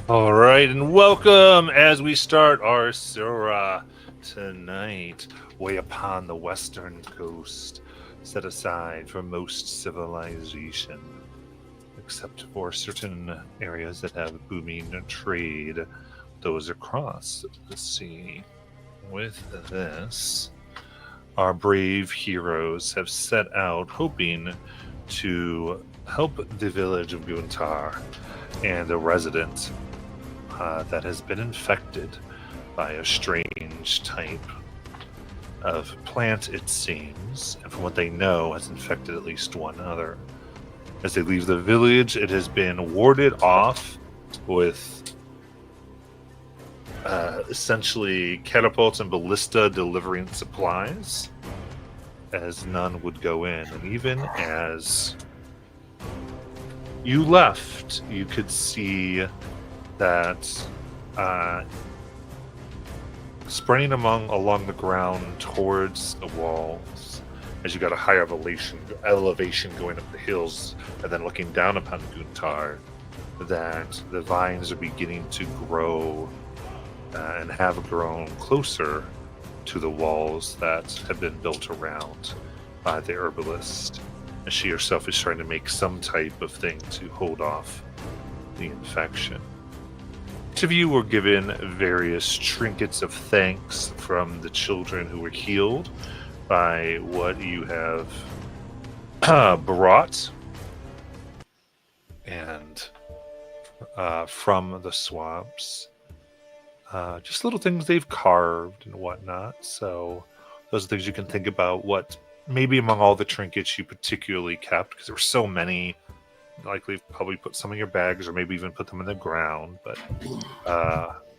All right, and welcome as we start our surah tonight, way upon the western coast, set aside for most civilization, except for certain areas that have booming trade, those across the sea. With this, our brave heroes have set out hoping to help the village of Guntar and a resident that has been infected by a strange type of plant, it seems, and from what they know, has infected at least one other. As they leave the village, it has been warded off with essentially catapults and ballista delivering supplies, as none would go in. And even as you left, you could see that spreading along the ground towards the walls, as you got a higher elevation going up the hills, and then looking down upon Guntar, that the vines are beginning to grow and have grown closer to the walls that have been built around by the herbalist. And she herself is trying to make some type of thing to hold off the infection. Each of you were given various trinkets of thanks from the children who were healed by what you have brought and from the swamps. Just little things they've carved and whatnot. So those are things you can think about. What maybe among all the trinkets you particularly kept, because there were so many. Likely probably put some in your bags, or maybe even put them in the ground, but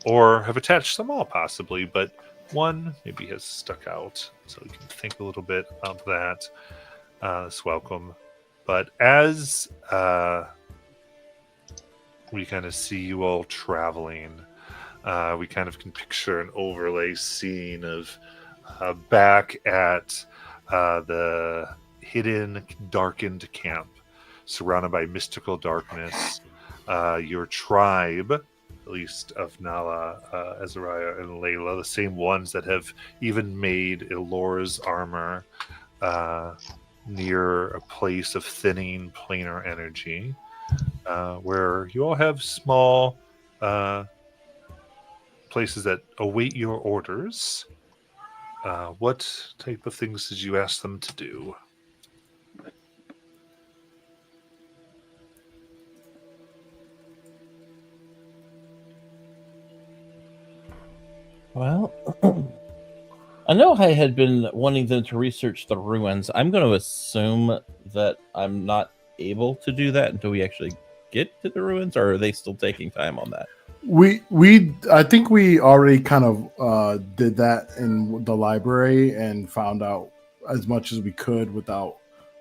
or have attached them all possibly. But one maybe has stuck out, so we can think a little bit about that. This welcome, but as we kind of see you all traveling, we kind of can picture an overlay scene of back at the hidden, darkened camp, surrounded by mystical darkness. Your tribe, at least of Nala, Azariah, and Layla, the same ones that have even made Elora's armor near a place of thinning planar energy, where you all have small places that await your orders. What type of things did you ask them to do? Well, I know I had been wanting them to research the ruins. I'm going to assume that I'm not able to do that until we actually get to the ruins, or are they still taking time on that? I think we already kind of did that in the library and found out as much as we could without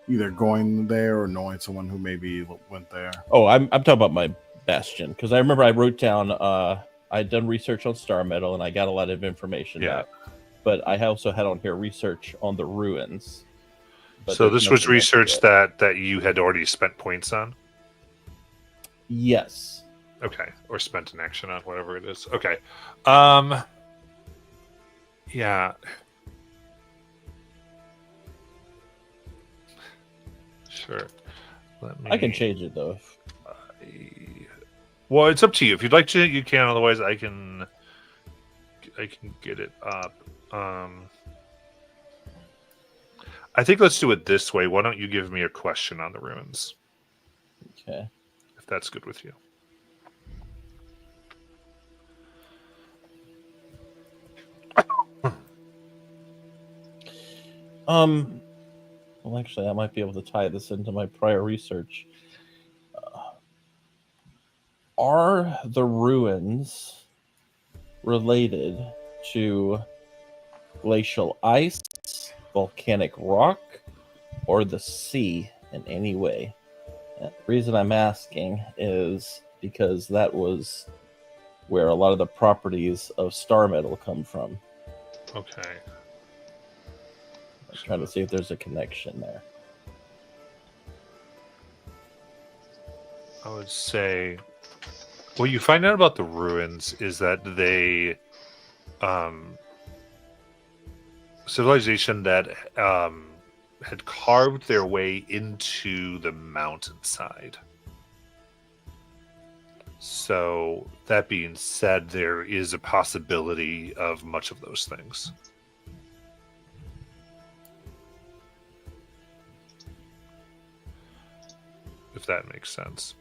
either going there or knowing someone who maybe went there. Oh, I'm talking about my bastion, because I remember I wrote down I'd done research on Star Metal and I got a lot of information back. But I also had on here research on the ruins. So this was research that you had already spent points on? Yes. Okay. Or spent an action on, whatever it is. Okay. Yeah. Sure. I can change it though. Well, it's up to you. If you'd like to, you can. Otherwise, I can get it up. I think let's do it this way. Why don't you give me a question on the ruins? Okay. If that's good with you. Well, actually, I might be able to tie this into my prior research. Are the ruins related to glacial ice, volcanic rock, or the sea in any way? And the reason I'm asking is because that was where a lot of the properties of Star Metal come from. Okay. I'm trying to see if there's a connection there. I would say What you find out about the ruins is that they, civilization that had carved their way into the mountainside. So that being said, there is a possibility of much of those things. If that makes sense.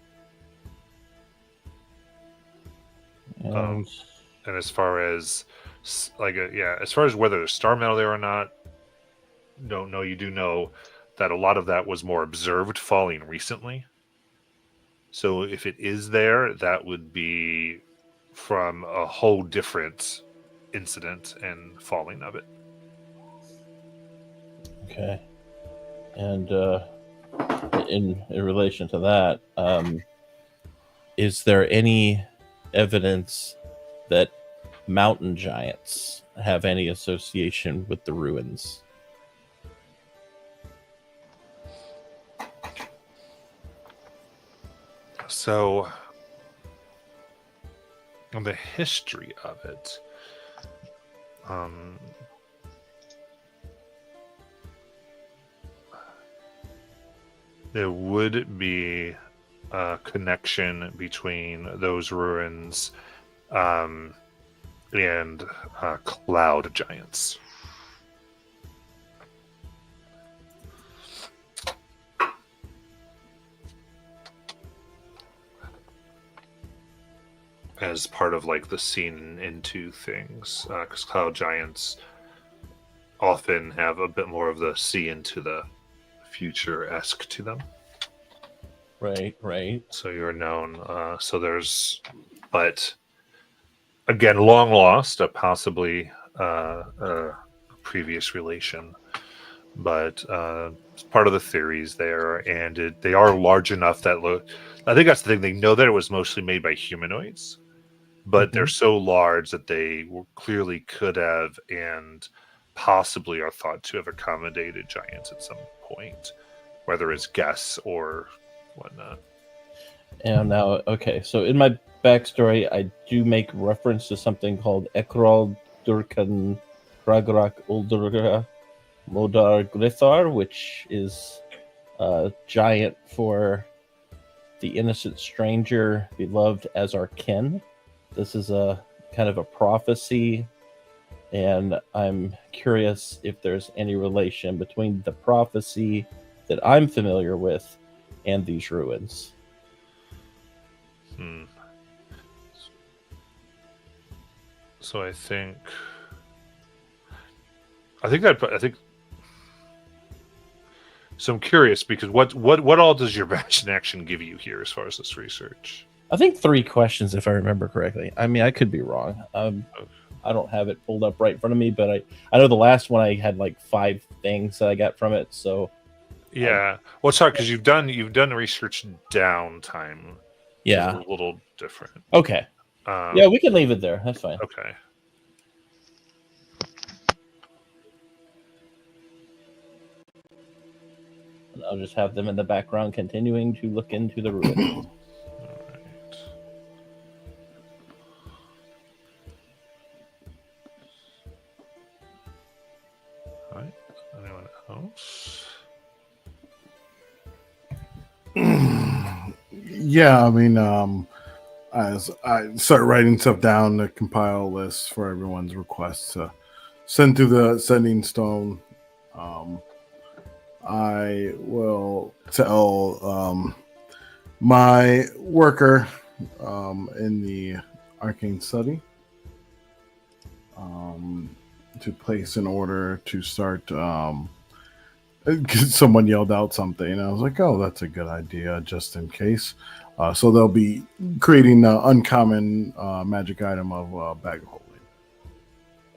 And And as far as as far as whether there's star metal there or not, don't know. You do know that a lot of that was more observed falling recently. So if it is there, that would be from a whole different incident and falling of it. okay. And in relation to that, is there any evidence that mountain giants have any association with the ruins? So, on the history of it, there would be a connection between those ruins and cloud giants. As part of like the seen into things, because cloud giants often have a bit more of the see into the future-esque to them. Right. So you're known. But again, long lost, possibly a previous relation. But it's part of the theories there, and they are large enough that I think that's the thing. They know that it was mostly made by humanoids, but they're so large that they clearly could have and possibly are thought to have accommodated giants at some point, whether it's guess or whatnot. And now, okay, so in my backstory, I do make reference to something called Ekrol Durkan Ragrak Uldurga Modar Grithar, which is a giant for the innocent stranger, beloved as our kin. This is a kind of a prophecy, and I'm curious if there's any relation between the prophecy that I'm familiar with and these ruins. So I think so. I'm curious because what all does your match in action give you here as far as this research? I think 3 questions, if I remember correctly. I mean, I could be wrong. I don't have it pulled up right in front of me, but I know the last one I had like 5 things that I got from it. So yeah, well, sorry, because you've done research downtime. Yeah, a little different. Okay. Yeah, we can leave it there. That's fine. Okay. I'll just have them in the background continuing to look into the ruins. All right. Anyone else? Yeah, I mean, as I start writing stuff down to compile lists for everyone's requests to send to the sending stone, I will tell my worker in the arcane study to place an order to start. Someone yelled out something, and I was like, "Oh, that's a good idea, just in case." So they'll be creating an uncommon magic item of bag of holding.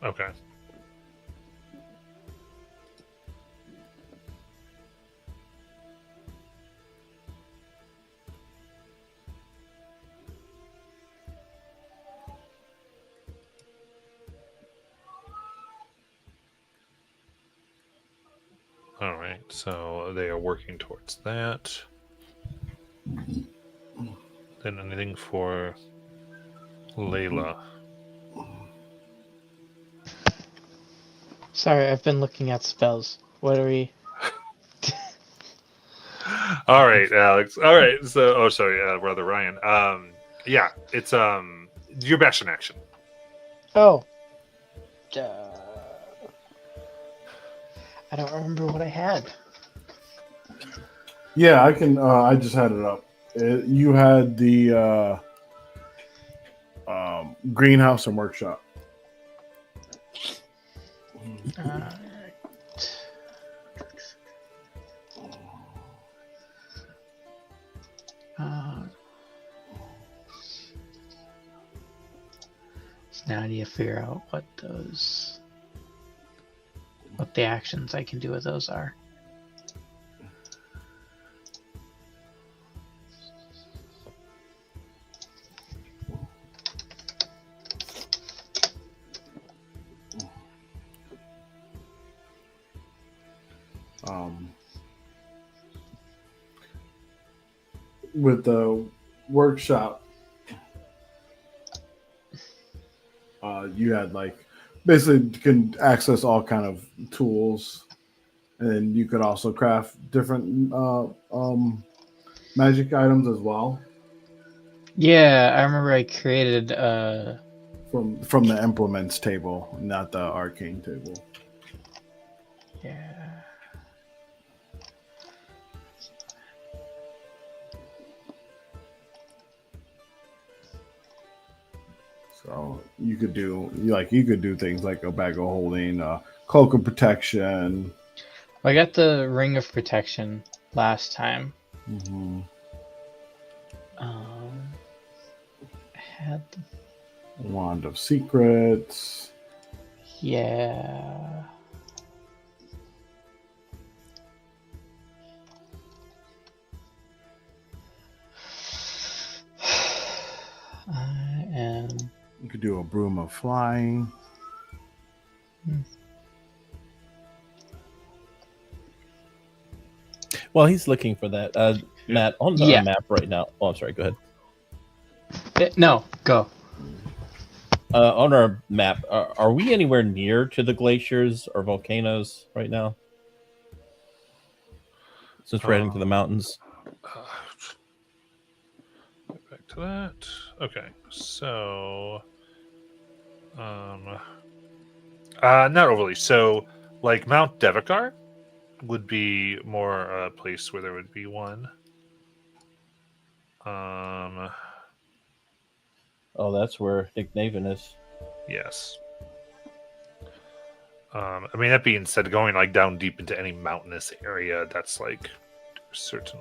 Okay. All right, so they are working towards that. Then anything for Layla. Sorry, I've been looking at spells. What are we? All right, Alex. All right. So, oh, sorry, brother Ryan. Yeah, it's your best in action. Oh. I don't remember what I had. Yeah, I can. I just had it up. You had the greenhouse and workshop. Alright. So now I need to figure out what the actions I can do with those are. With the workshop, you had like basically you can access all kind of tools, and you could also craft different magic items as well Yeah, I remember I created from the implements table, not the arcane table. yeah. So you could do things like a bag of holding, cloak of protection. I got the ring of protection last time. Mm-hmm. I had Wand of secrets. yeah. I am. You could do a broom of flying. Well, he's looking for that. Matt, on the Yeah. map right now. Oh, I'm sorry. Go ahead. No, go. On our map, are we anywhere near to the glaciers or volcanoes right now? Since we're heading to the mountains. Get back to that. Okay, so not overly. So, like Mount Devakar would be more a place where there would be one. Oh, that's where Nick Naven is. Yes. I mean, that being said, going like down deep into any mountainous area, that's like certain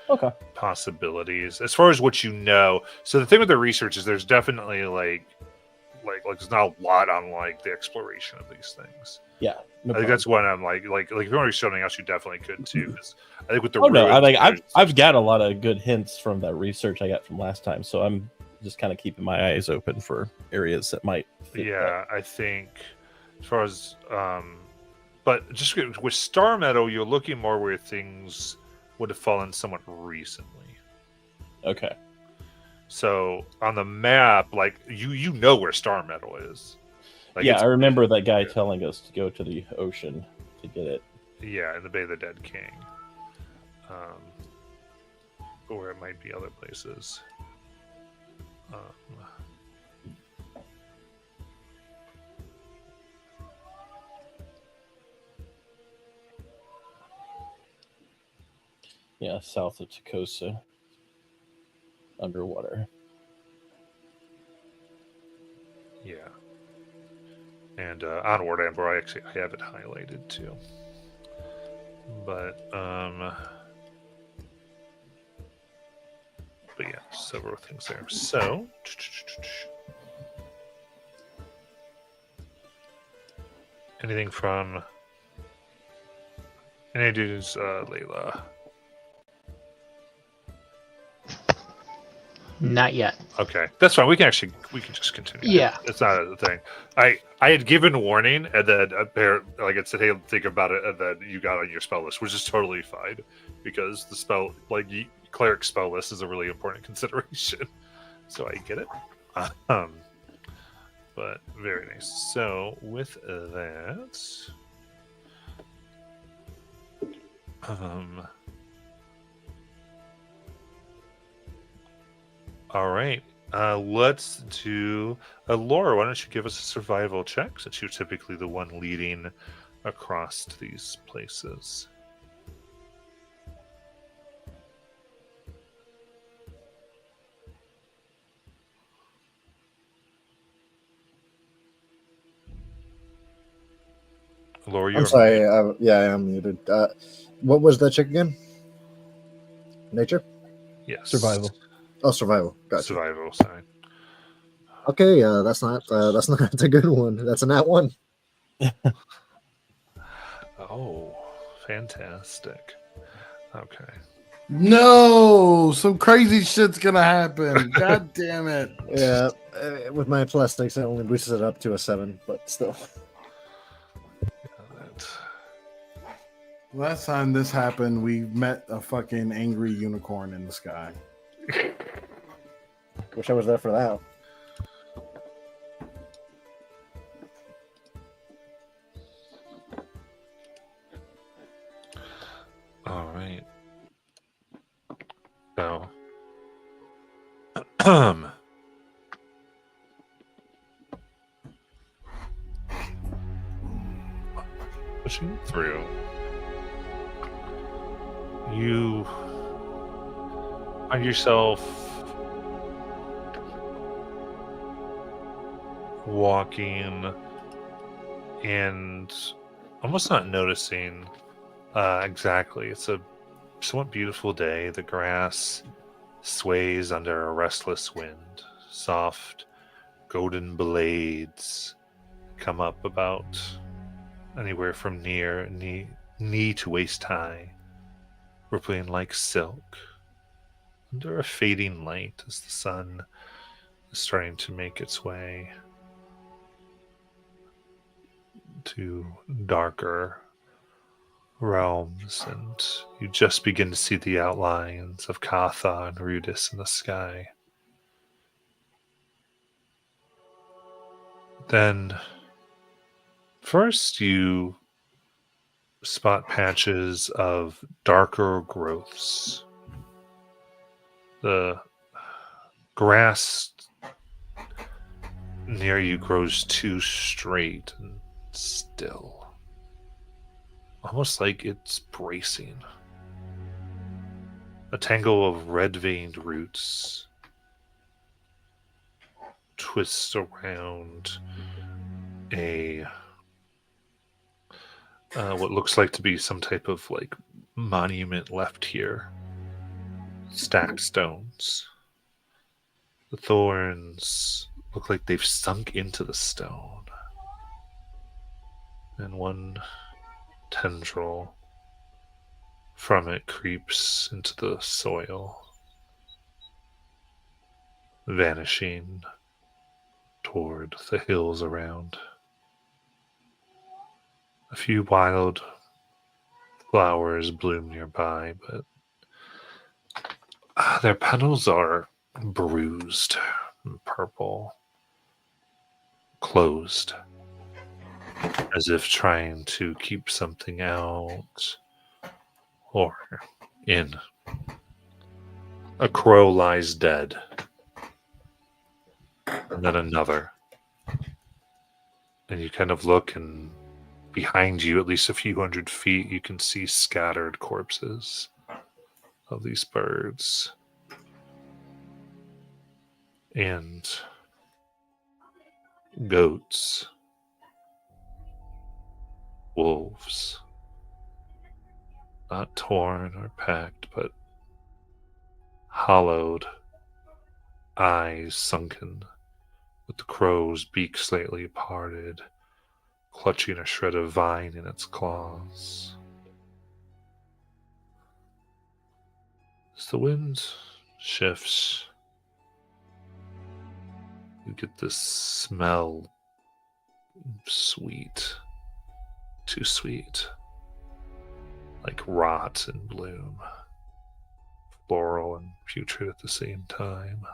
Okay. possibilities as far as what you know. So the thing with the research is there's definitely like there's not a lot on like the exploration of these things. Yeah. No I think that's what I'm like if you want to research something else, you definitely could too. 'Cause I think with the Oh no, ruins, I've got a lot of good hints from that research I got from last time, so I'm just kind of keeping my eyes open for areas that might fit yeah, I think as far as but just with Star Meadow, you're looking more where things would have fallen somewhat recently. that. Okay. So on the map, like you know where Star Meadow is. Like Yeah, it's- I remember that guy telling us to go to the ocean to get it. Yeah, in the Bay of the Dead King. Or it might be other places. Yeah, south of Tacosa. Underwater. Yeah. And Onward Amber, I have it highlighted too. But yeah, several things there. So anything from any dudes, Layla? Not yet. Okay, that's fine. We can just continue. Yeah. It's not a thing. I had given warning, and then like it said, hey, think about it, and then you got on your spell list, which is totally fine because the spell, cleric spell list, is a really important consideration. So I get it. but very nice. So with that, all right. Let's do Laura. Why don't you give us a survival check, since you're typically the one leading across these places. Laura, I'm you're sorry. muted. Yeah, I am muted. What was that check again? Nature? Yes. Survival. Oh, survival. Gotcha. Survival. Sorry. Okay, that's not that's a good one. That's a nat one. Oh, fantastic. Okay. No, some crazy shit's gonna happen. God damn it. Yeah, with my plastics, I only boosted it up to a 7, but still. Got it. Last time this happened, we met a fucking angry unicorn in the sky. Wish I was there for that. All right. So, pushing through, you find yourself walking and almost not noticing exactly. It's a somewhat beautiful day. The grass sways under a restless wind. Soft golden blades come up about anywhere from near knee to waist high, rippling like silk under a fading light as the sun is starting to make its way to darker realms, and you just begin to see the outlines of Katha and Rudis in the sky. Then, first you spot patches of darker growths. The grass near you grows too straight and still, almost like it's bracing. A tangle of red-veined roots twists around a what looks like to be some type of like monument left here. Stacked stones. The thorns look like they've sunk into the stone. And one tendril from it creeps into the soil, vanishing toward the hills around. A few wild flowers bloom nearby, but their petals are bruised and purple, closed, as if trying to keep something out or in. A crow lies dead, and then another. And you kind of look, and behind you, at least a few hundred feet, you can see scattered corpses of these birds. And goats, wolves, not torn or packed, but hollowed, eyes sunken, with the crow's beak slightly parted, clutching a shred of vine in its claws. As the wind shifts, you get this smell, sweet, too sweet, like rot and bloom, floral and putrid at the same time.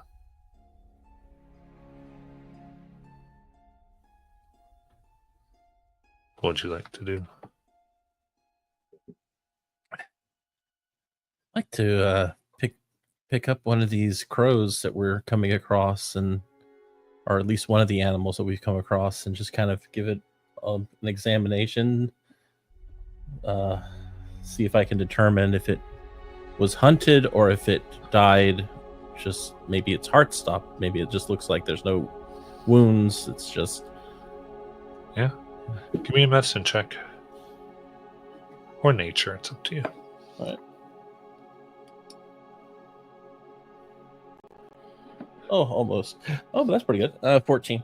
What would you like to do? I'd like to pick up one of these crows that we're coming across, and or at least one of the animals that we've come across, and just kind of give it an examination. See if I can determine if it was hunted or if it died. Just maybe its heart stopped. Maybe it just looks like there's no wounds. It's just Give me a medicine check. Or nature, it's up to you. oh, almost. Oh, but that's pretty good. 14.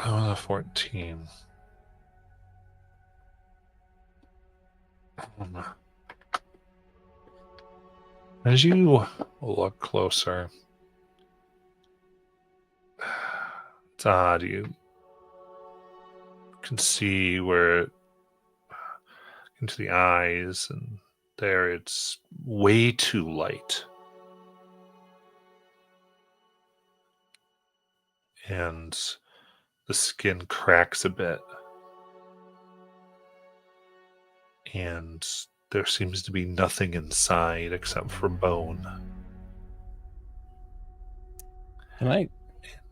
Oh, 14. As you look closer, it's odd. You can see where into the eyes, and there it's way too light. And the skin cracks a bit. And there seems to be nothing inside except for bone. Can I?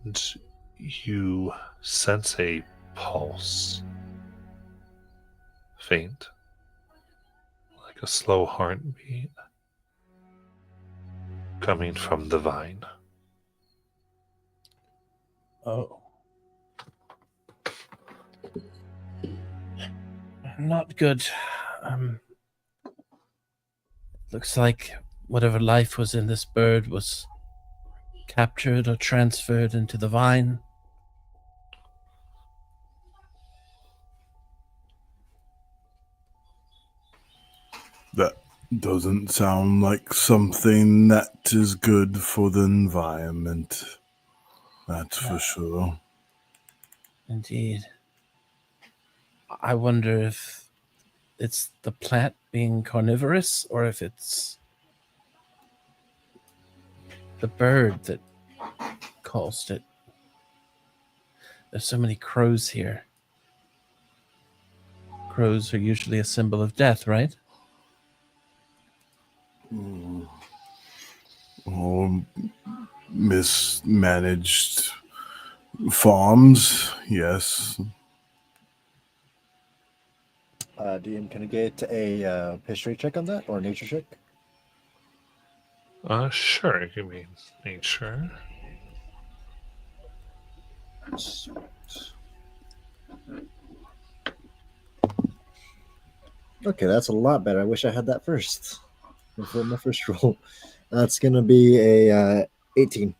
And you sense a pulse. Faint. Like a slow heartbeat. Coming from the vine. Oh. Not good. Looks like whatever life was in this bird was captured or transferred into the vine. That doesn't sound like something that is good for the environment. That's for sure. Indeed. I wonder if it's the plant being carnivorous or if it's the bird that caused it. There's so many crows here. Crows are usually a symbol of death, right? Or mismanaged farms, yes. DM, can I get a history check on that or nature check? Sure, give me nature. Okay, that's a lot better. I wish I had that first for my first roll. That's gonna be a 18.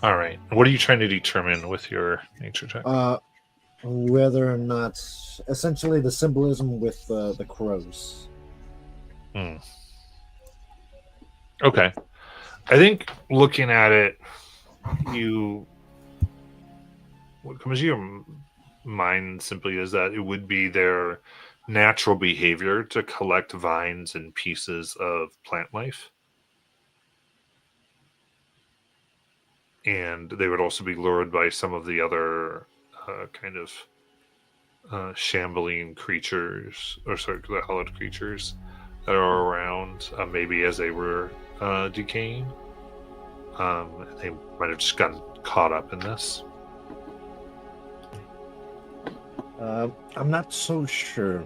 All right. What are you trying to determine with your nature check? Whether or not, essentially, the symbolism with the crows. Okay. I think looking at it, what comes to your mind simply is that it would be their natural behavior to collect vines and pieces of plant life. And they would also be lured by some of the other kind of shambling creatures, or sorry, the hollowed creatures that are around, maybe as they were decaying. They might have just gotten caught up in this. I'm not so sure.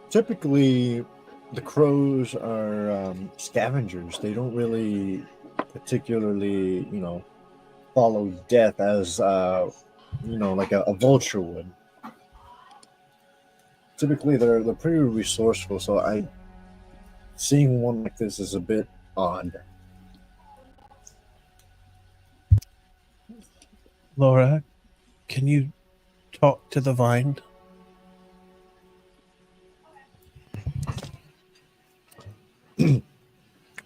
Typically, the crows are scavengers. They don't really particularly, follow death as, like a vulture would. Typically, they're pretty resourceful, so seeing one like this is a bit odd. Laura, can you talk to the vine?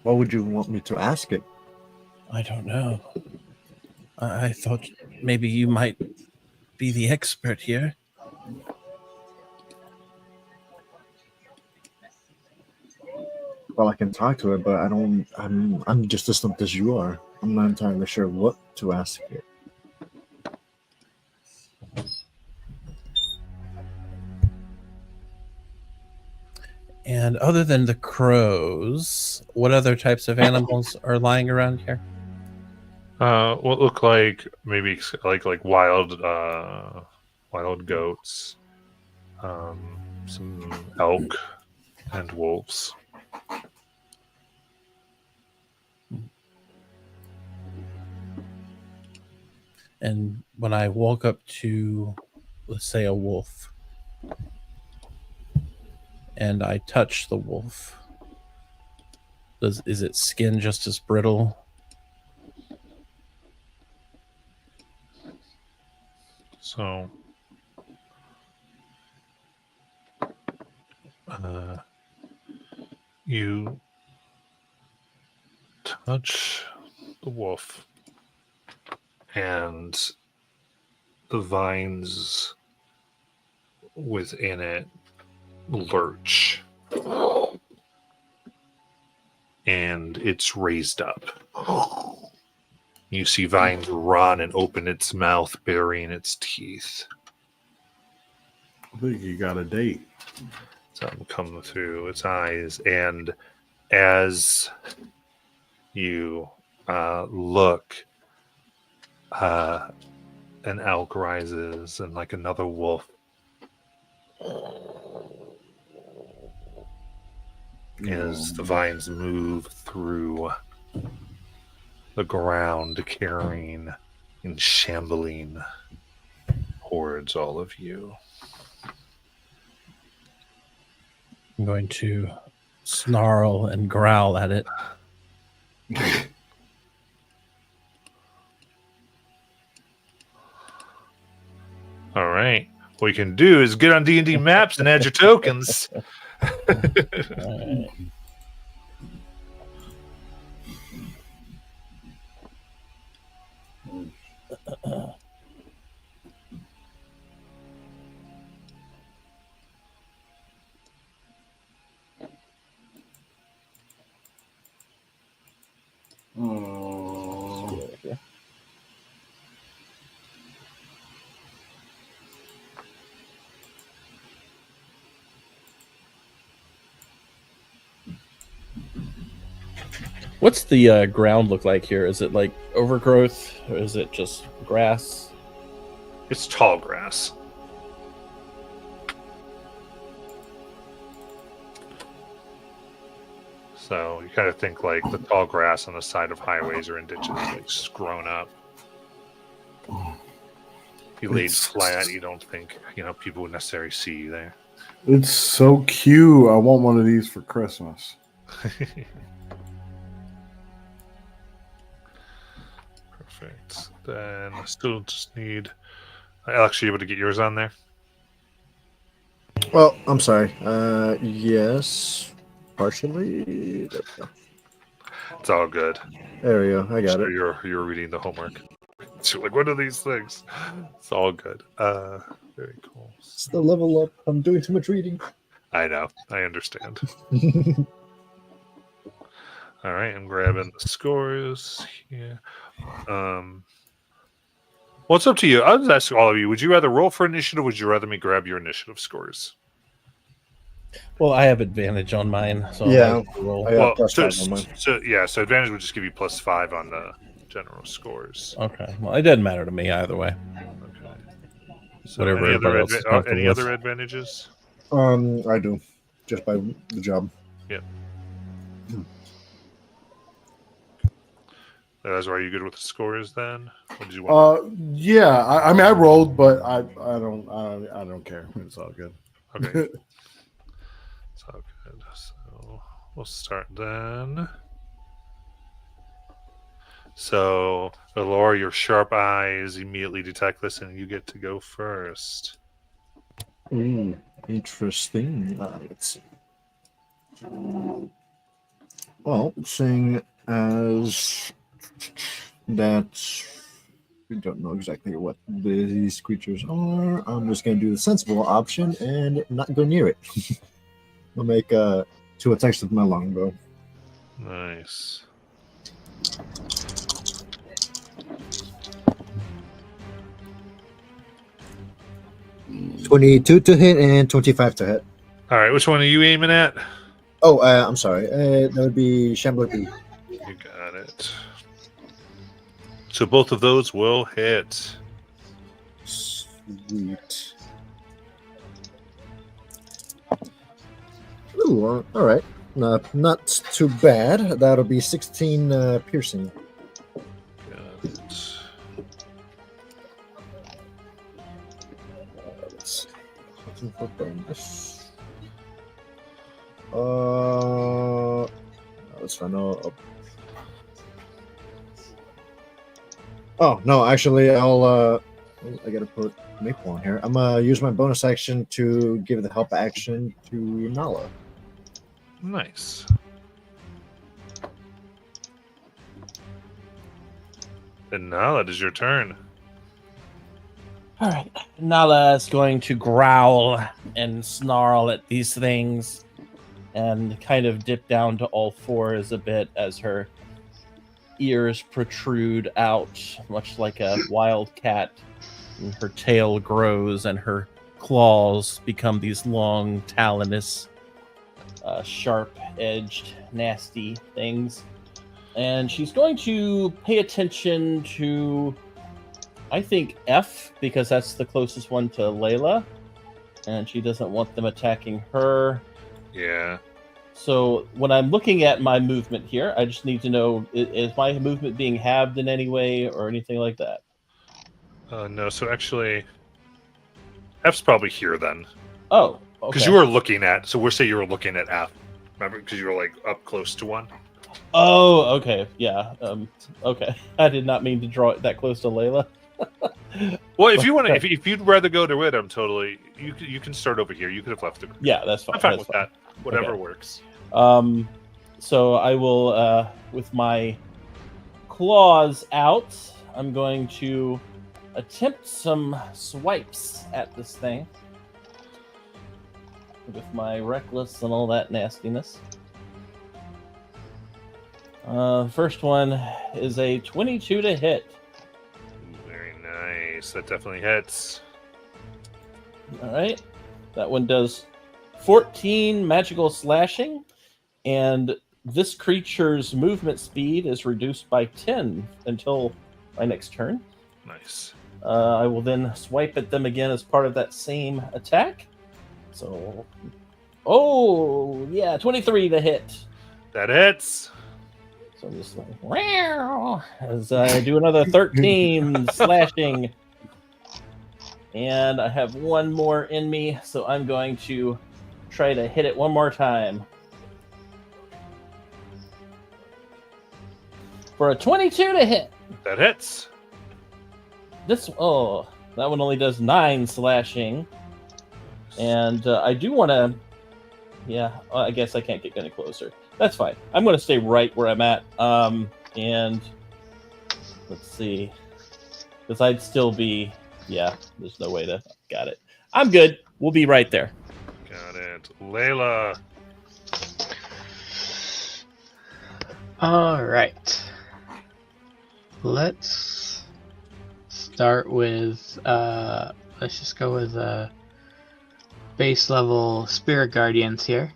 What would you want me to ask it? I don't know. I thought maybe you might be the expert here. Well, I can talk to her, but I don't. I'm just as stumped as you are. I'm not entirely sure what to ask you. And other than the crows, what other types of animals are lying around here? What look like maybe like wild goats, some elk, and wolves. And when I walk up to, let's say, a wolf, and I touch the wolf, is its skin just as brittle? So, you touch the wolf, and the vines within it lurch, and it's raised up. You see vines run and open its mouth, burying its teeth. I think you got a date. Something come through its eyes, and as you look, an elk rises, and like another wolf, as the vines move through the ground, carrying and shambling towards all of you. I'm going to snarl and growl at it. All right. What you can do is get on D&D maps and add your tokens. Alright. Oh. What's the ground look like here? Is it like overgrowth, or is it just grass? It's tall grass. So you kind of think like the tall grass on the side of highways or in ditches, like grown up. If you laid It's- flat, you don't think people would necessarily see you there. It's so cute. I want one of these for Christmas. Perfect. Then I still just need Alex. Are you able to get yours on there? Well, I'm sorry. Yes, partially. There we go. It's all good. There we go. I got So it. you're reading the homework. So you're like, what are these things? It's all good. Very cool. It's the level up. I'm doing too much reading. I know. I understand. All right, I'm grabbing the scores here. Well, it's up to you. I'll just ask all of you. Would you rather roll for initiative? Or would you rather me grab your initiative scores? Well, I have advantage on mine, so Yeah. I'll have to roll. I got Well, plus so, 5 on mine. so advantage would just give you +5 on the general scores. Okay. Well, it doesn't matter to me either way. Okay. So Whatever any everybody other, else is comfortable any with. other advantages? I do, just by the job. That's why you good with the scores then? What did you want? Yeah. I mean, I rolled, but I don't care. It's all good. Okay. It's all good. So we'll start then. So, Laura, your sharp eyes immediately detect this, and you get to go first. Interesting. Let's see. Well, seeing as that we don't know exactly what these creatures are. I'm just going to do the sensible option and not go near it. I'll make 2 attacks with my longbow. Nice. $22 to hit and $25 to hit. All right, which one are you aiming at? Oh, I'm sorry. That would be Shambler B. You got it. So both of those will hit. Sweet. Ooh, all right. Not too bad. That'll be 16 piercing. Got it. Let's see. Looking for bonus. That's fine. Oh no, actually, I gotta put Maple on here. I'm gonna use my bonus action to give the help action to Nala. Nice. And now it is your turn. All right. Nala is going to growl and snarl at these things and kind of dip down to all fours a bit as her ears protrude out, much like a wild cat. And her tail grows and her claws become these long, talonous, sharp-edged, nasty things. And she's going to pay attention to, I think, F, because that's the closest one to Layla. And she doesn't want them attacking her. Yeah. So when I'm looking at my movement here, I just need to know, is my movement being halved in any way or anything like that? No, so actually, F's probably here then. Oh, okay. Because you were looking at, so we'll say you were looking at F. Remember, because you were like up close to one. Oh, okay. Yeah. Okay. I did not mean to draw it that close to Layla. Well, if you want to, if you'd rather go to it, I'm totally. You can start over here. You could have left it. Yeah, that's fine. I'm fine that's with that. Whatever works. So I will, with my claws out, I'm going to attempt some swipes at this thing with my reckless and all that nastiness. First one is a 22 to hit. Very nice. That definitely hits. All right. That one does 14 magical slashing, and this creature's movement speed is reduced by 10 until my next turn. Nice. I will then swipe at them again as part of that same attack. So, oh, yeah, 23 to hit. That hits. So I'm just like, wow, as I do another 13 slashing. And I have one more in me, so I'm going to try to hit it one more time. For a 22 to hit. That hits. That one only does 9 slashing. And I do want to... Yeah, I guess I can't get any closer. That's fine. I'm going to stay right where I'm at. And let's see. Because I'd still be... Yeah, there's no way to... Got it. I'm good. We'll be right there. Got it. Layla. All right. Let's start with let's just go with base level Spirit Guardians here.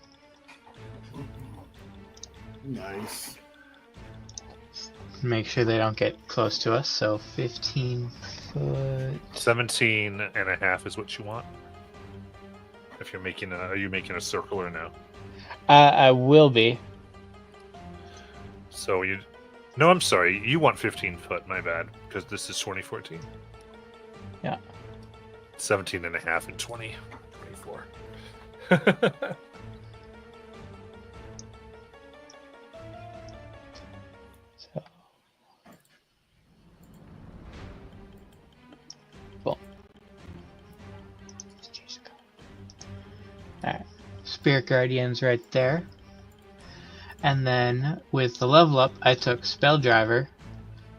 Nice. Make sure they don't get close to us. So 15 foot. 17 and a half is what you want. If you're making are you making a circle or no? I will be. So no, I'm sorry. You want 15 foot. My bad. Because this is 2014. Yeah. 17 and a half and 24. So. Boom. Alright. Spirit Guardians right there. And then with the level up, I took Spell Driver.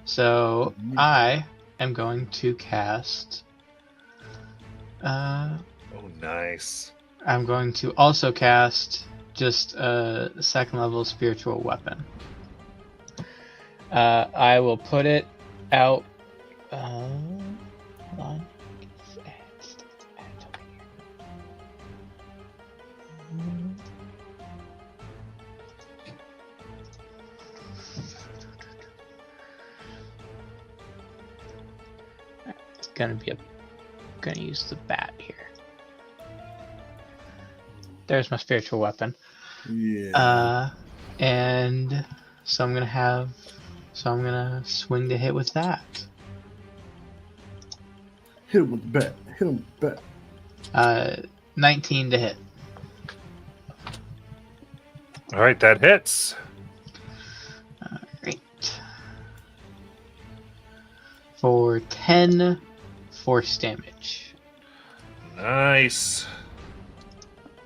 So I am going to cast. Oh, nice. I'm going to also cast just a second level spiritual weapon. I will put it out. Hold on. It's gonna use the bat here. There's my spiritual weapon. Yeah. And so I'm gonna swing to hit with that. Hit him with the bat. Hit him with the bat. 19 to hit. All right, that hits. Great. For 10 force damage. Nice.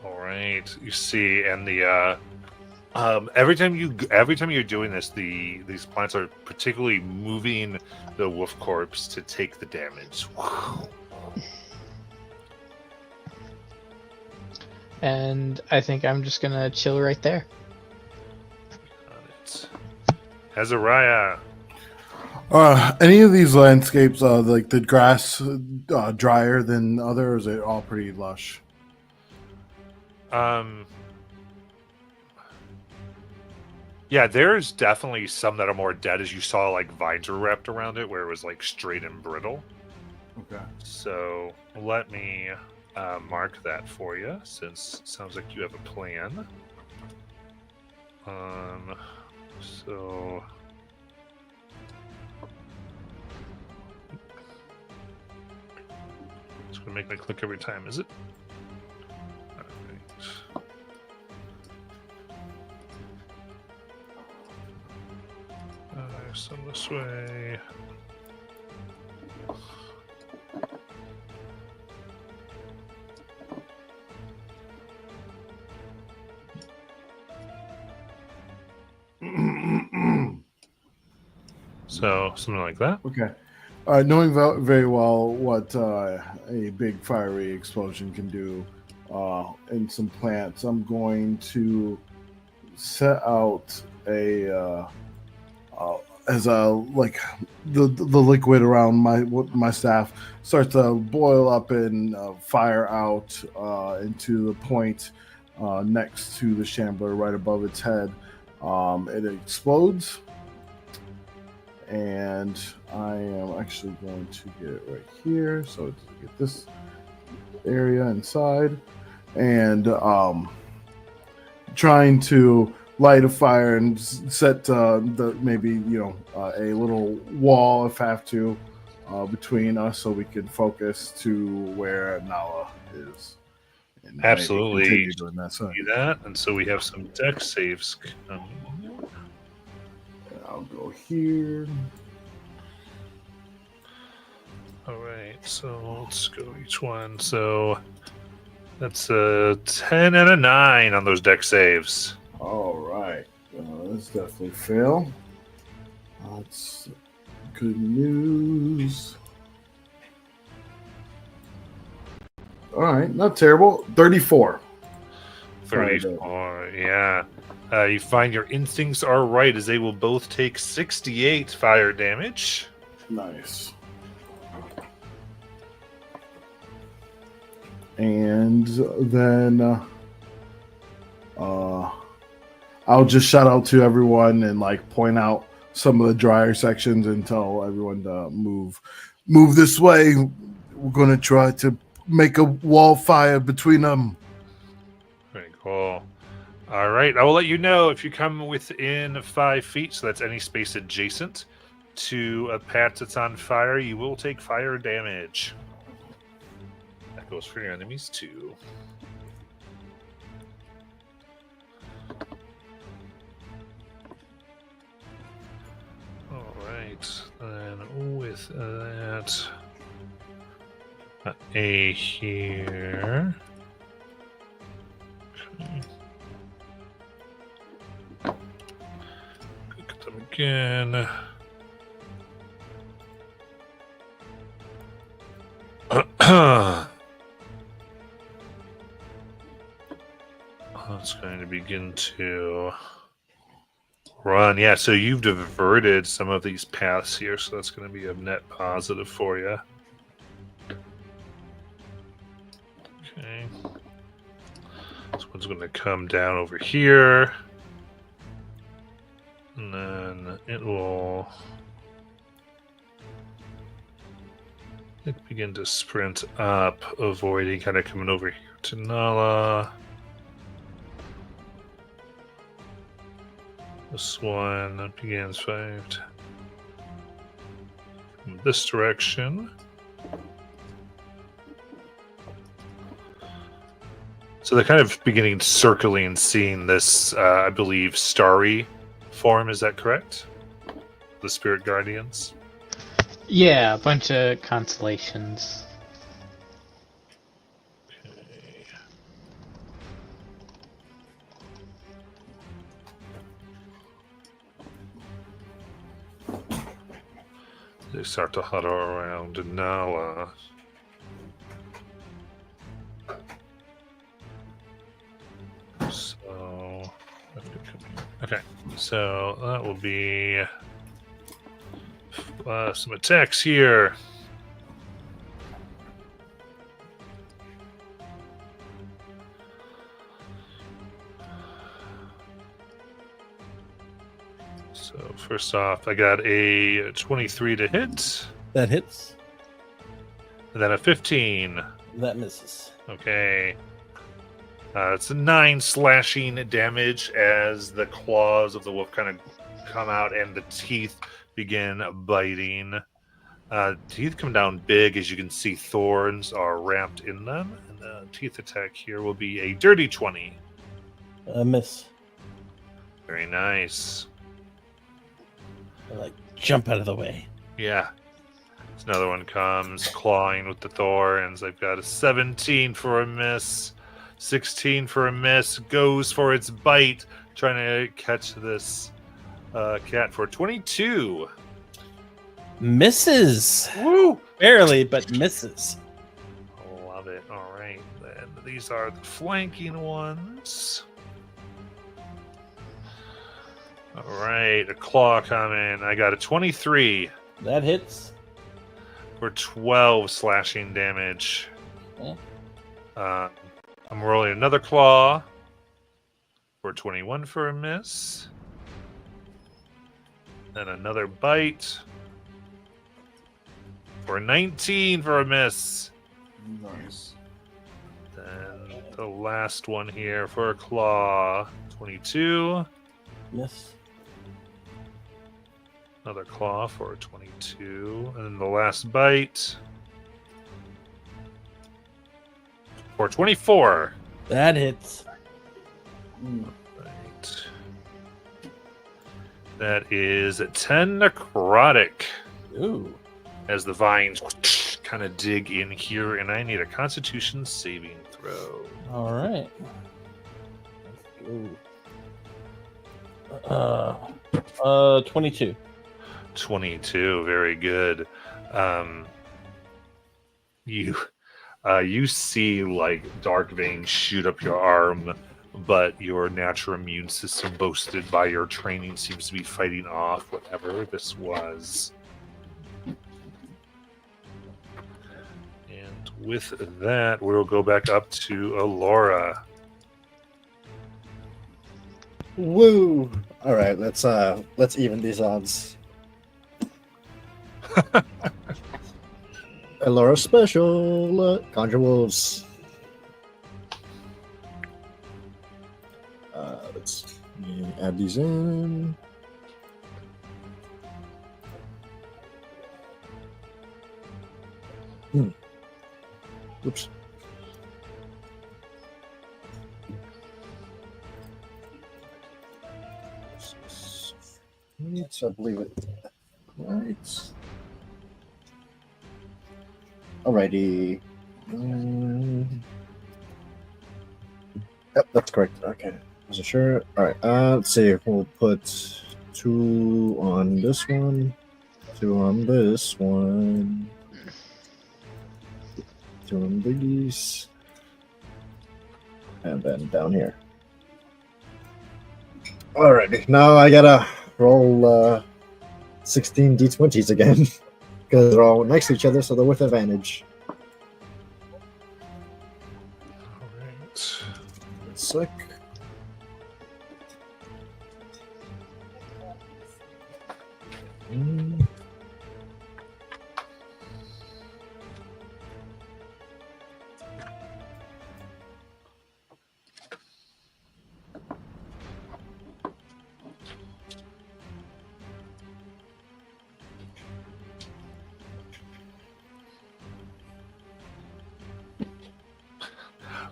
All right, you see, and the every time you're doing this, these plants are particularly moving the wolf corpse to take the damage. And I think I'm just gonna chill right there. Azariah. Any of these landscapes, like the grass, drier than others? Are all pretty lush? Yeah, there's definitely some that are more dead, as you saw, like vines were wrapped around it, where it was like straight and brittle. Okay. So let me mark that for you, since it sounds like you have a plan. So it's gonna make me click every time, is it? All right. So this way. So something like that. Okay. Knowing very well what a big fiery explosion can do in some plants, I'm going to set out as a like the liquid around my staff starts to boil up and fire out into the point next to the shambler, right above its head. It explodes. And I am actually going to get it right here. So to get this area inside, and trying to light a fire and set maybe a little wall if have to between us, so we can focus to where Nala is. And maybe Absolutely. continue doing that. So Do that, and so we have some deck saves coming. I'll go here. All right, so let's go each one. So that's a 10 and a 9 on those deck saves. All right. That's definitely fail. That's good news. All right, not terrible. 34. 34, yeah. You find your instincts are right, as they will both take 68 fire damage. Nice. And then I'll just shout out to everyone and like point out some of the drier sections and tell everyone to move this way. We're gonna try to make a wall fire between them. Very cool. All right, I will let you know if you come within 5 feet, so that's any space adjacent to a patch that's on fire, you will take fire damage. That goes for your enemies too. All right, then with that, A here. Okay. Look at them again. It's going to begin to run. Yeah, so you've diverted some of these paths here, so that's going to be a net positive for you. Okay. This one's going to come down over here. And then it will begin to sprint up, avoiding kind of coming over here to Nala. This one begins 5 from this direction. So they're kind of beginning circling and seeing this, I believe, starry form. Is that correct? The Spirit Guardians? Yeah, a bunch of constellations. Okay. They start to huddle around Nala. So, okay, so that will be some attacks here. So first off, I got a 23 to hit, That hits. and then a 15. That misses. Okay. It's a 9 slashing damage as the claws of the wolf kind of come out and the teeth begin biting. Teeth come down big, as you can see thorns are wrapped in them. And the teeth attack here will be a dirty 20. A miss. Very nice. I like jump out of the way. Yeah. So another one comes clawing with the thorns. I've got a 17 for a miss. 16 for a miss. Goes for its bite, trying to catch this cat for 22. Misses. Woo! Barely, but misses. Love it. All right, then these are the flanking ones. All right, a claw coming. I got a 23 That hits. for 12 slashing damage. Okay. I'm rolling another claw for 21 for a miss. Then another bite for 19 for a miss. Nice. Then the last one here for a claw, 22. Miss. Another claw for a 22. And then the last bite for 24. That hits. Right. That is 10 necrotic Ooh. as the vines kind of dig in here, and I need a Constitution saving throw. All right. Let's go. 22. 22, very good. You see like dark veins shoot up your arm, but your natural immune system, boasted by your training, seems to be fighting off whatever this was. And with that, we'll go back up to Alora. Woo! All right, let's even these odds. Elora special, Conjure Wolves. Let's add these in. Oops. I believe it. Right. Alrighty. Yep, that's correct. Okay. Wasn't sure. Alright, let's see. We'll put 2 on this one, 2 on this one. Doing these. And then down here. Alrighty, now I gotta roll 16 d20s again. Because they're all next to each other, so they're with advantage. Alright. Sick.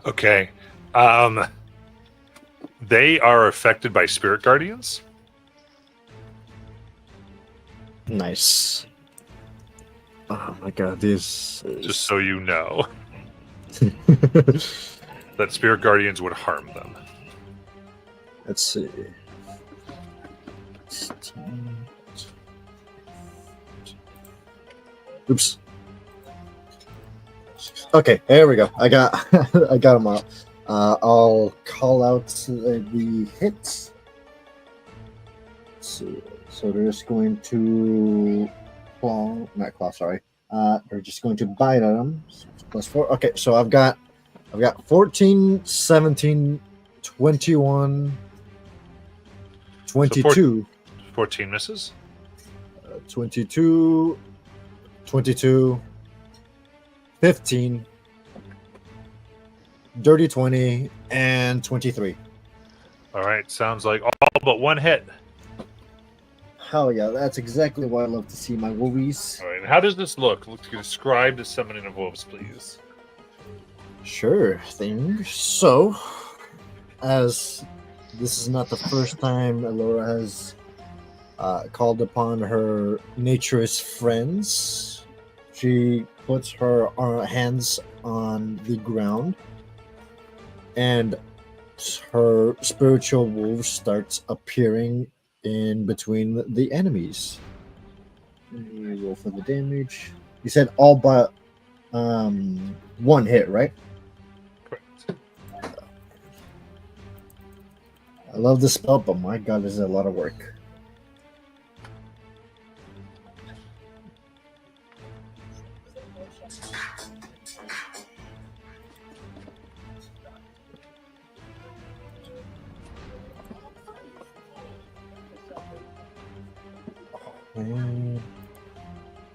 Okay. They are affected by spirit guardians. Nice. Oh my god, these. Just so you know, that spirit guardians would harm them. Let's see. Oops. Okay, there we go. I got I got them out. I'll call out the hits. Let's see. So they're just going to claw, not claw, sorry. They're just going to bite at them. +4. Okay, so I've got 14, 17, 21, 22, 14 misses. 22, 22, 15, dirty 20, and 23. All right. Sounds like all but one hit. Hell yeah, that's exactly what I love to see, my wolvies. All right. And how does this look? Describe the summoning of wolves, please. Sure thing. So, as this is not the first time Elora has called upon her naturist friends, she puts her hands on the ground, and her spiritual wolf starts appearing in between the enemies. You roll for the damage. You said all but one hit, right? Correct. I love this spell, but my god, this is a lot of work.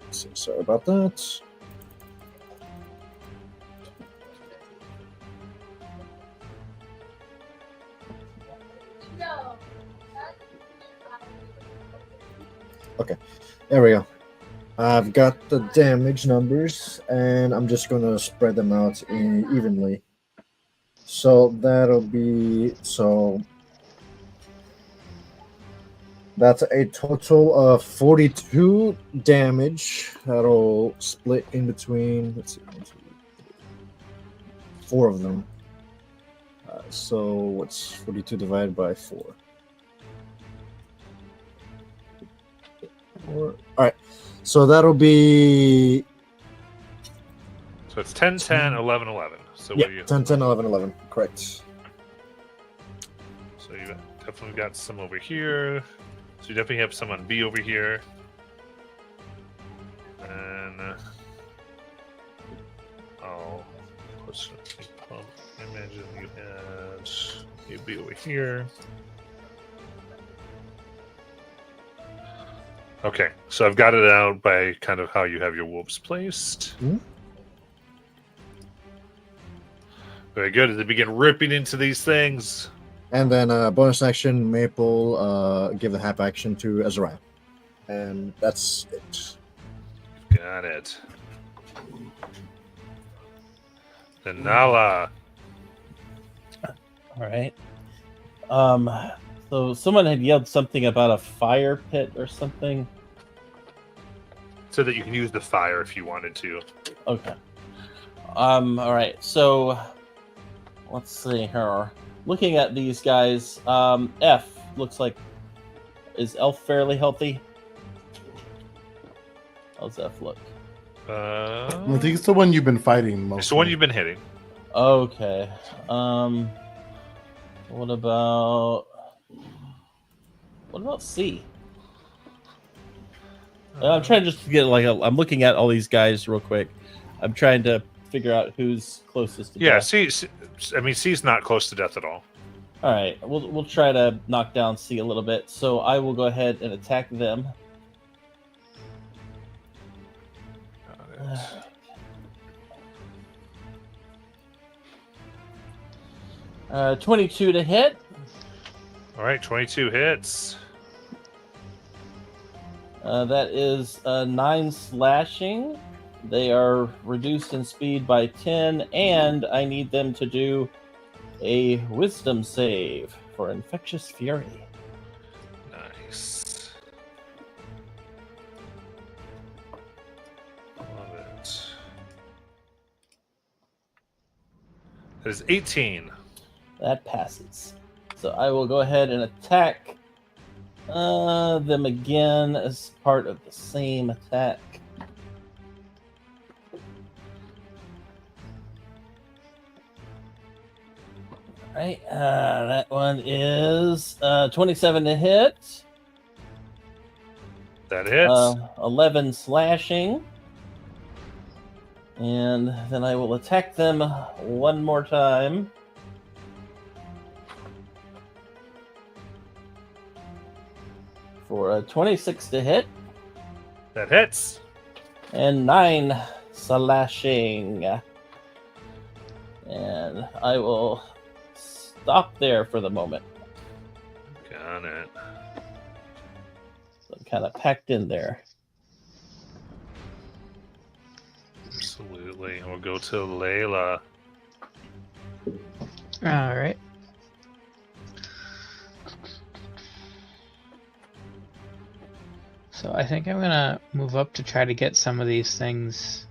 So sorry about that. Okay, there we go. I've got the damage numbers, and I'm just going to spread them out evenly. So that'll be that's a total of 42 damage. That'll split in between, let's see, 1, 2, 3, 4 of them. So what's 42 divided by 4? 4. All right. So that'll be So it's 10, 10, 11, 11. So what do you? 10, 10, 11, 11. Correct. So you definitely got some over here. So you definitely have some on B over here. And I'll push it. Imagine you had a B over here. Okay, so I've got it out by kind of how you have your wolves placed. Mhm. Very good. As they begin ripping into these things. And then bonus action, Maple, give the half action to Azariah. And that's it. Got it. Then Nala. All right. So someone had yelled something about a fire pit or something. So that you can use the fire if you wanted to. Okay. All right. So let's see here. Looking at these guys, F looks like, is Elf fairly healthy? How's F look? I think it's the one you've been fighting most. It's the one you've been hitting. Okay. What about C? I'm trying just to get I'm looking at all these guys real quick. I'm trying to figure out who's closest to death. C's not close to death at all. All right, we'll try to knock down C a little bit. So I will go ahead and attack them. 22 to hit. All right, 22 hits. That is 9 slashing. They are reduced in speed by 10, and I need them to do a wisdom save for Infectious Fury. Nice. Love it. That is 18. That passes. So I will go ahead and attack them again as part of the same attack. Alright, that one is 27 to hit. That hits. 11 slashing. And then I will attack them one more time. For a 26 to hit. That hits. And 9 slashing. And I will stop there for the moment. Got it. So I'm kind of packed in there. Absolutely. We'll go to Layla. All right. So I think I'm gonna move up to try to get some of these things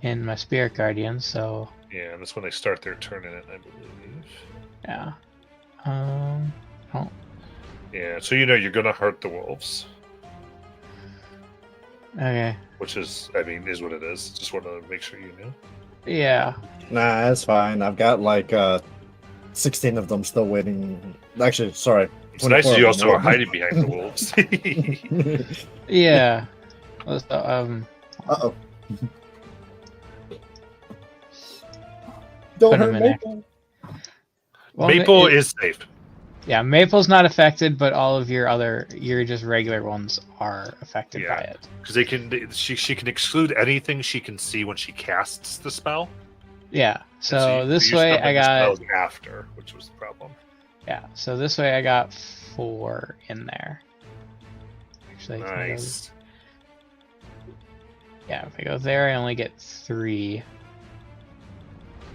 in my Spirit Guardian. So Yeah, and that's when they start their turn in it, I believe. yeah. Oh. Yeah, so you know you're gonna hurt the wolves, Okay. which is what it is. Just want to make sure you knew. Yeah. Nah, that's fine. I've got like 16 of them still waiting. Actually, sorry. It's nice that 24 you of also them. are hiding behind the wolves. Yeah. So, Uh-oh. Don't Put 'em hurt in there. Maple. well, Maple it- is safe. Yeah, Maple's not affected, but all of your just regular ones are affected Yeah. by it. Because she can exclude anything she can see when she casts the spell. Yeah. And So you this use way something I the got spells after, which was the problem. yeah. So this way I got 4 in there. Actually, if I go- Nice. yeah. If I go there, I only get 3.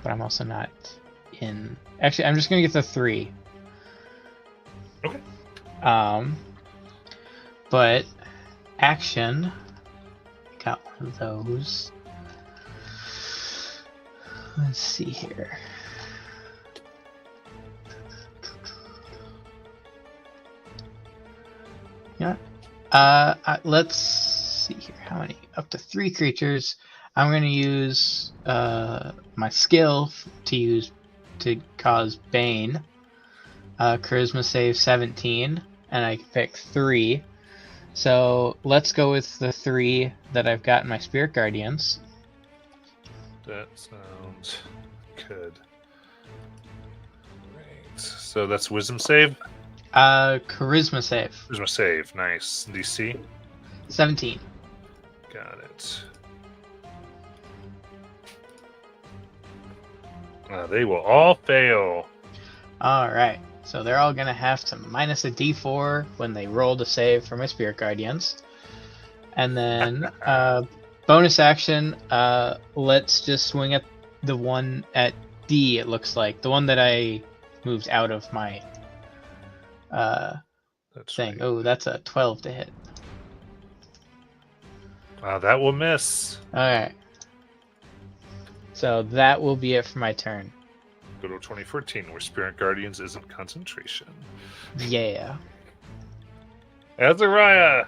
But I'm also not in. Actually, I'm just gonna get the 3. Okay. But action. Got one of those. Let's see here. Yeah. Let's see here. How many? Up to 3 creatures. I'm gonna use my skill to cause Bane. Charisma save 17, and I can pick 3. So let's go with the 3 that I've got in my Spirit Guardians. That sounds good. Right. So that's wisdom save. Charisma save Wisdom save. Nice. DC. 17. Got it. They will all fail. All right. So they're all gonna have to minus a D4 when they roll to save for my Spirit Guardians, and then bonus action. Let's just swing at the one at D. It looks like the one that I moved out of my That's thing. right. Oh, that's a 12 to hit. That will miss. All right. So that will be it for my turn. Go to 2014, where Spirit Guardians isn't concentration. Yeah. Azariah.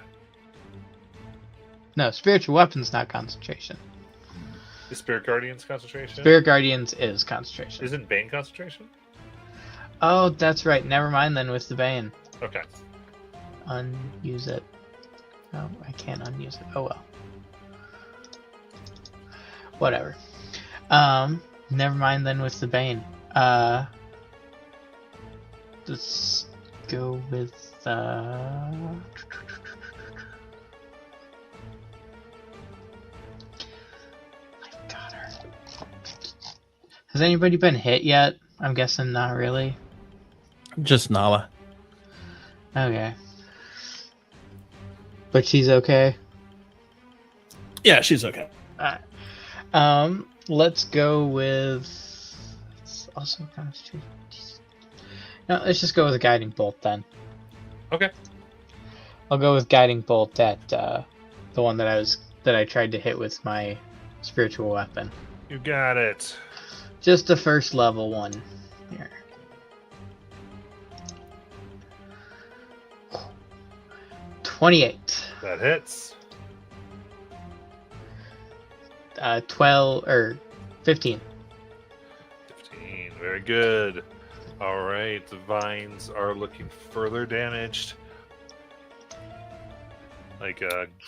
No, spiritual weapons not concentration. Is Spirit Guardian's concentration? Spirit Guardians is concentration. Isn't Bane concentration? Oh, that's right. Never mind then with the Bane. Okay. Unuse it. Oh, I can't unuse it. Oh well. Whatever. Never mind then with the Bane. Let's go with I've got her. Has anybody been hit yet? I'm guessing not really. Just Nala. Okay. But she's okay. Yeah, she's okay. Let's go with. It's also concentration. No, let's just go with a guiding bolt then. Okay. I'll go with guiding bolt at the one that I tried to hit with my spiritual weapon. You got it. Just the first level one. Here. $28. That hits. 12 or 15. 15. Very good. All right. The vines are looking further damaged. Like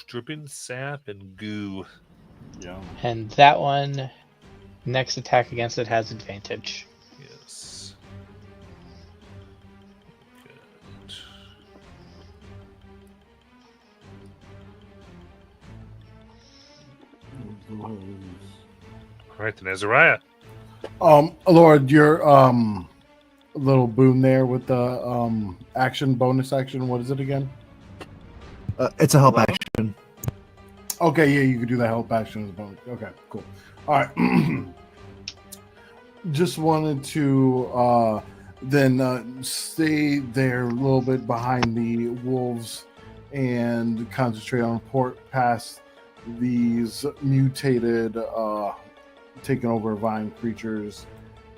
dripping sap and goo. Yeah. And that one, next attack against it has advantage. Yes. Good. All right, then Azariah. Lord, your little boon there with the bonus action. What is it again? It's a help action. Okay, yeah, you could do the help action as a bonus. Okay, cool. All right. Just wanted to then stay there a little bit behind the wolves and concentrate on port past these mutated, taken over vine creatures.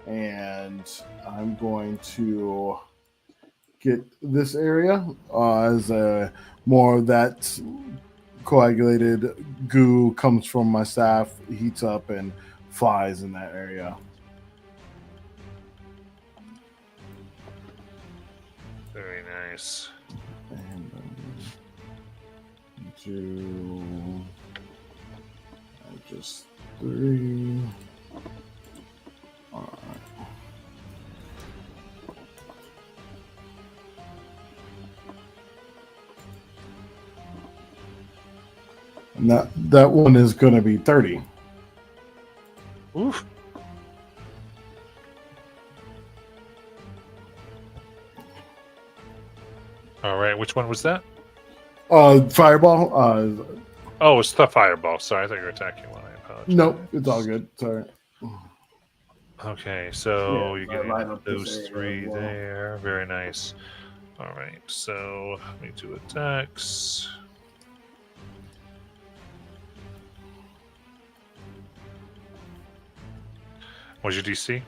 And I'm going to get this area as more of that coagulated goo comes from my staff, heats up, and flies in that area. Very nice. And just 3. All right. And that one is going to be 30. Oof. All right, which one was that? Fireball. Oh, it's the fireball. Sorry, I thought you were attacking one. I apologize. Nope, it's all good. Sorry. Okay, so Yeah, you I line get up this those area 3 as well. there. Very nice. All right, so let me do attacks. What's your DC?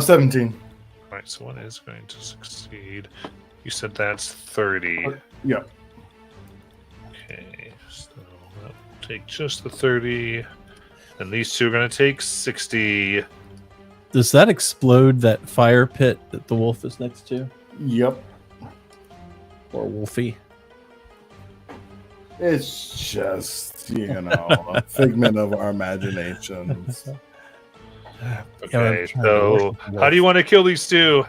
17. All right, so one is going to succeed. You said that's 30. Yep. Okay, so that'll take just the 30. And these two are going to take 60. Does that explode that fire pit that the wolf is next to? Yep. Or Wolfie? It's just, a figment of our imaginations. Okay, so how do you want to kill these two?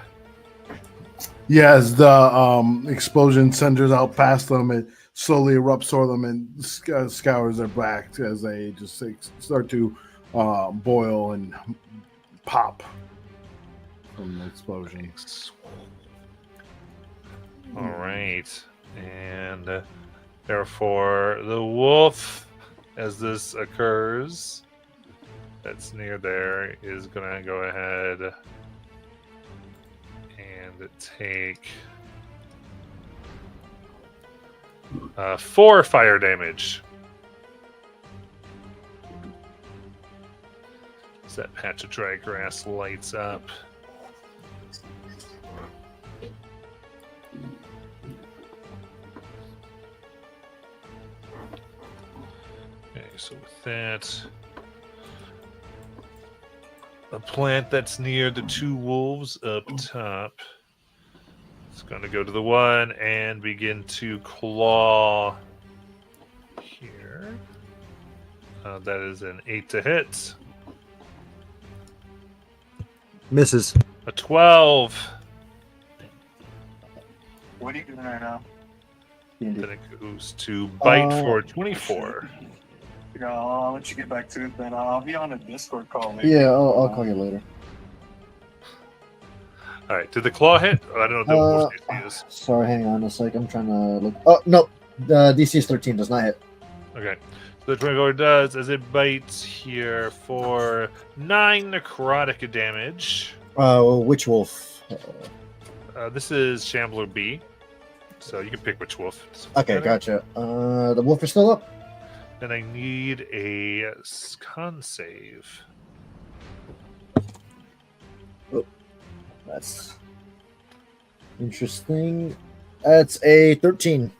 Yeah, as the explosion centers out past them, it slowly erupts over them and scours their back as they just start to boil and pop from the explosion. All right, and therefore the wolf, as this occurs, that's near there, is gonna go ahead and take 4 fire damage. As that patch of dry grass lights up. Okay, so with that, a plant that's near the two wolves up top. It's going to go to the one and begin to claw here. That is an 8 to hit. Misses. A 12. What are you doing right now? Then it goes to bite Oh. for 24. I'll let you get back to it then. I'll be on a Discord call later. Yeah, I'll call you later. All right, did the claw hit? I don't know what the wolf's AC is. Sorry, hang on a sec. I'm trying to look. Oh, no. DC is 13. Does not hit. Okay. So the 24 does as it bites here for 9 necrotic damage. Which wolf? This is Shambler B. So you can pick which wolf. Okay, gotcha. The wolf is still up. Then I need a con save. That's interesting. That's a 13.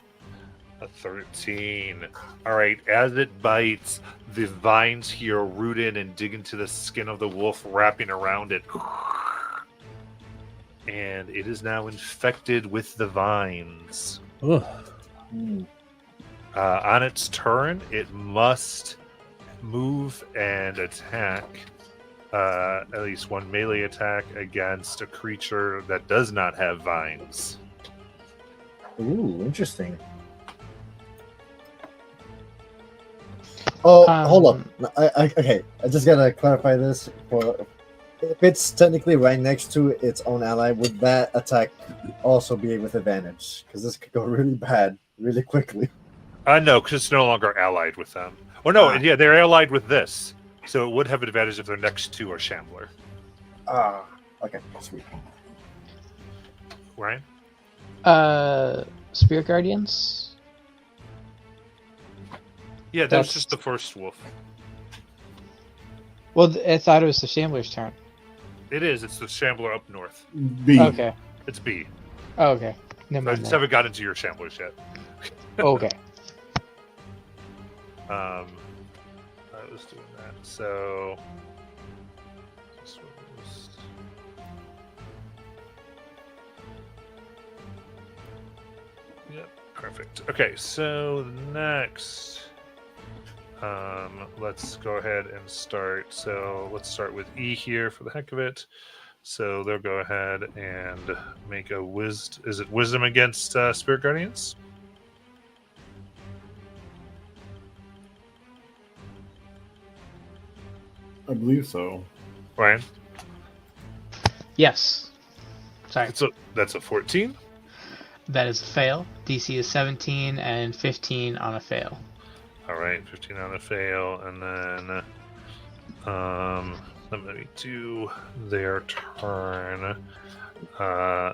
A 13. All right, as it bites, the vines here root in and dig into the skin of the wolf, wrapping around it. And it is now infected with the vines. Ugh. Hmm. On its turn, it must move and attack. At least one melee attack against a creature that does not have vines. Ooh, interesting. Oh, hold up. Okay, I just gotta clarify this. If it's technically right next to its own ally, would that attack also be with advantage? Because this could go really bad really quickly. No, because it's no longer allied with them. Oh no, yeah, they're allied with this, so it would have advantage if they're next to a Shambler. Okay, sweet. Ryan? Spirit Guardians. Yeah, that's just the first wolf. Well, I thought it was the Shambler's turn. It is. It's the Shambler up north. B. Okay. It's B. Oh, okay. Never I mind. just then. haven't got into your Shamblers yet. Okay. I was doing that. So this was... Yep, perfect. Okay, so next, let's go ahead and start. So let's start with E here for the heck of it. So they'll go ahead and make a wisdom. Is it wisdom against Spirit Guardians? I believe so. Ryan? Yes. Sorry. That's a 14. That is a fail. DC is 17 and 15 on a fail. All right, 15 on a fail, and then let me do their turn.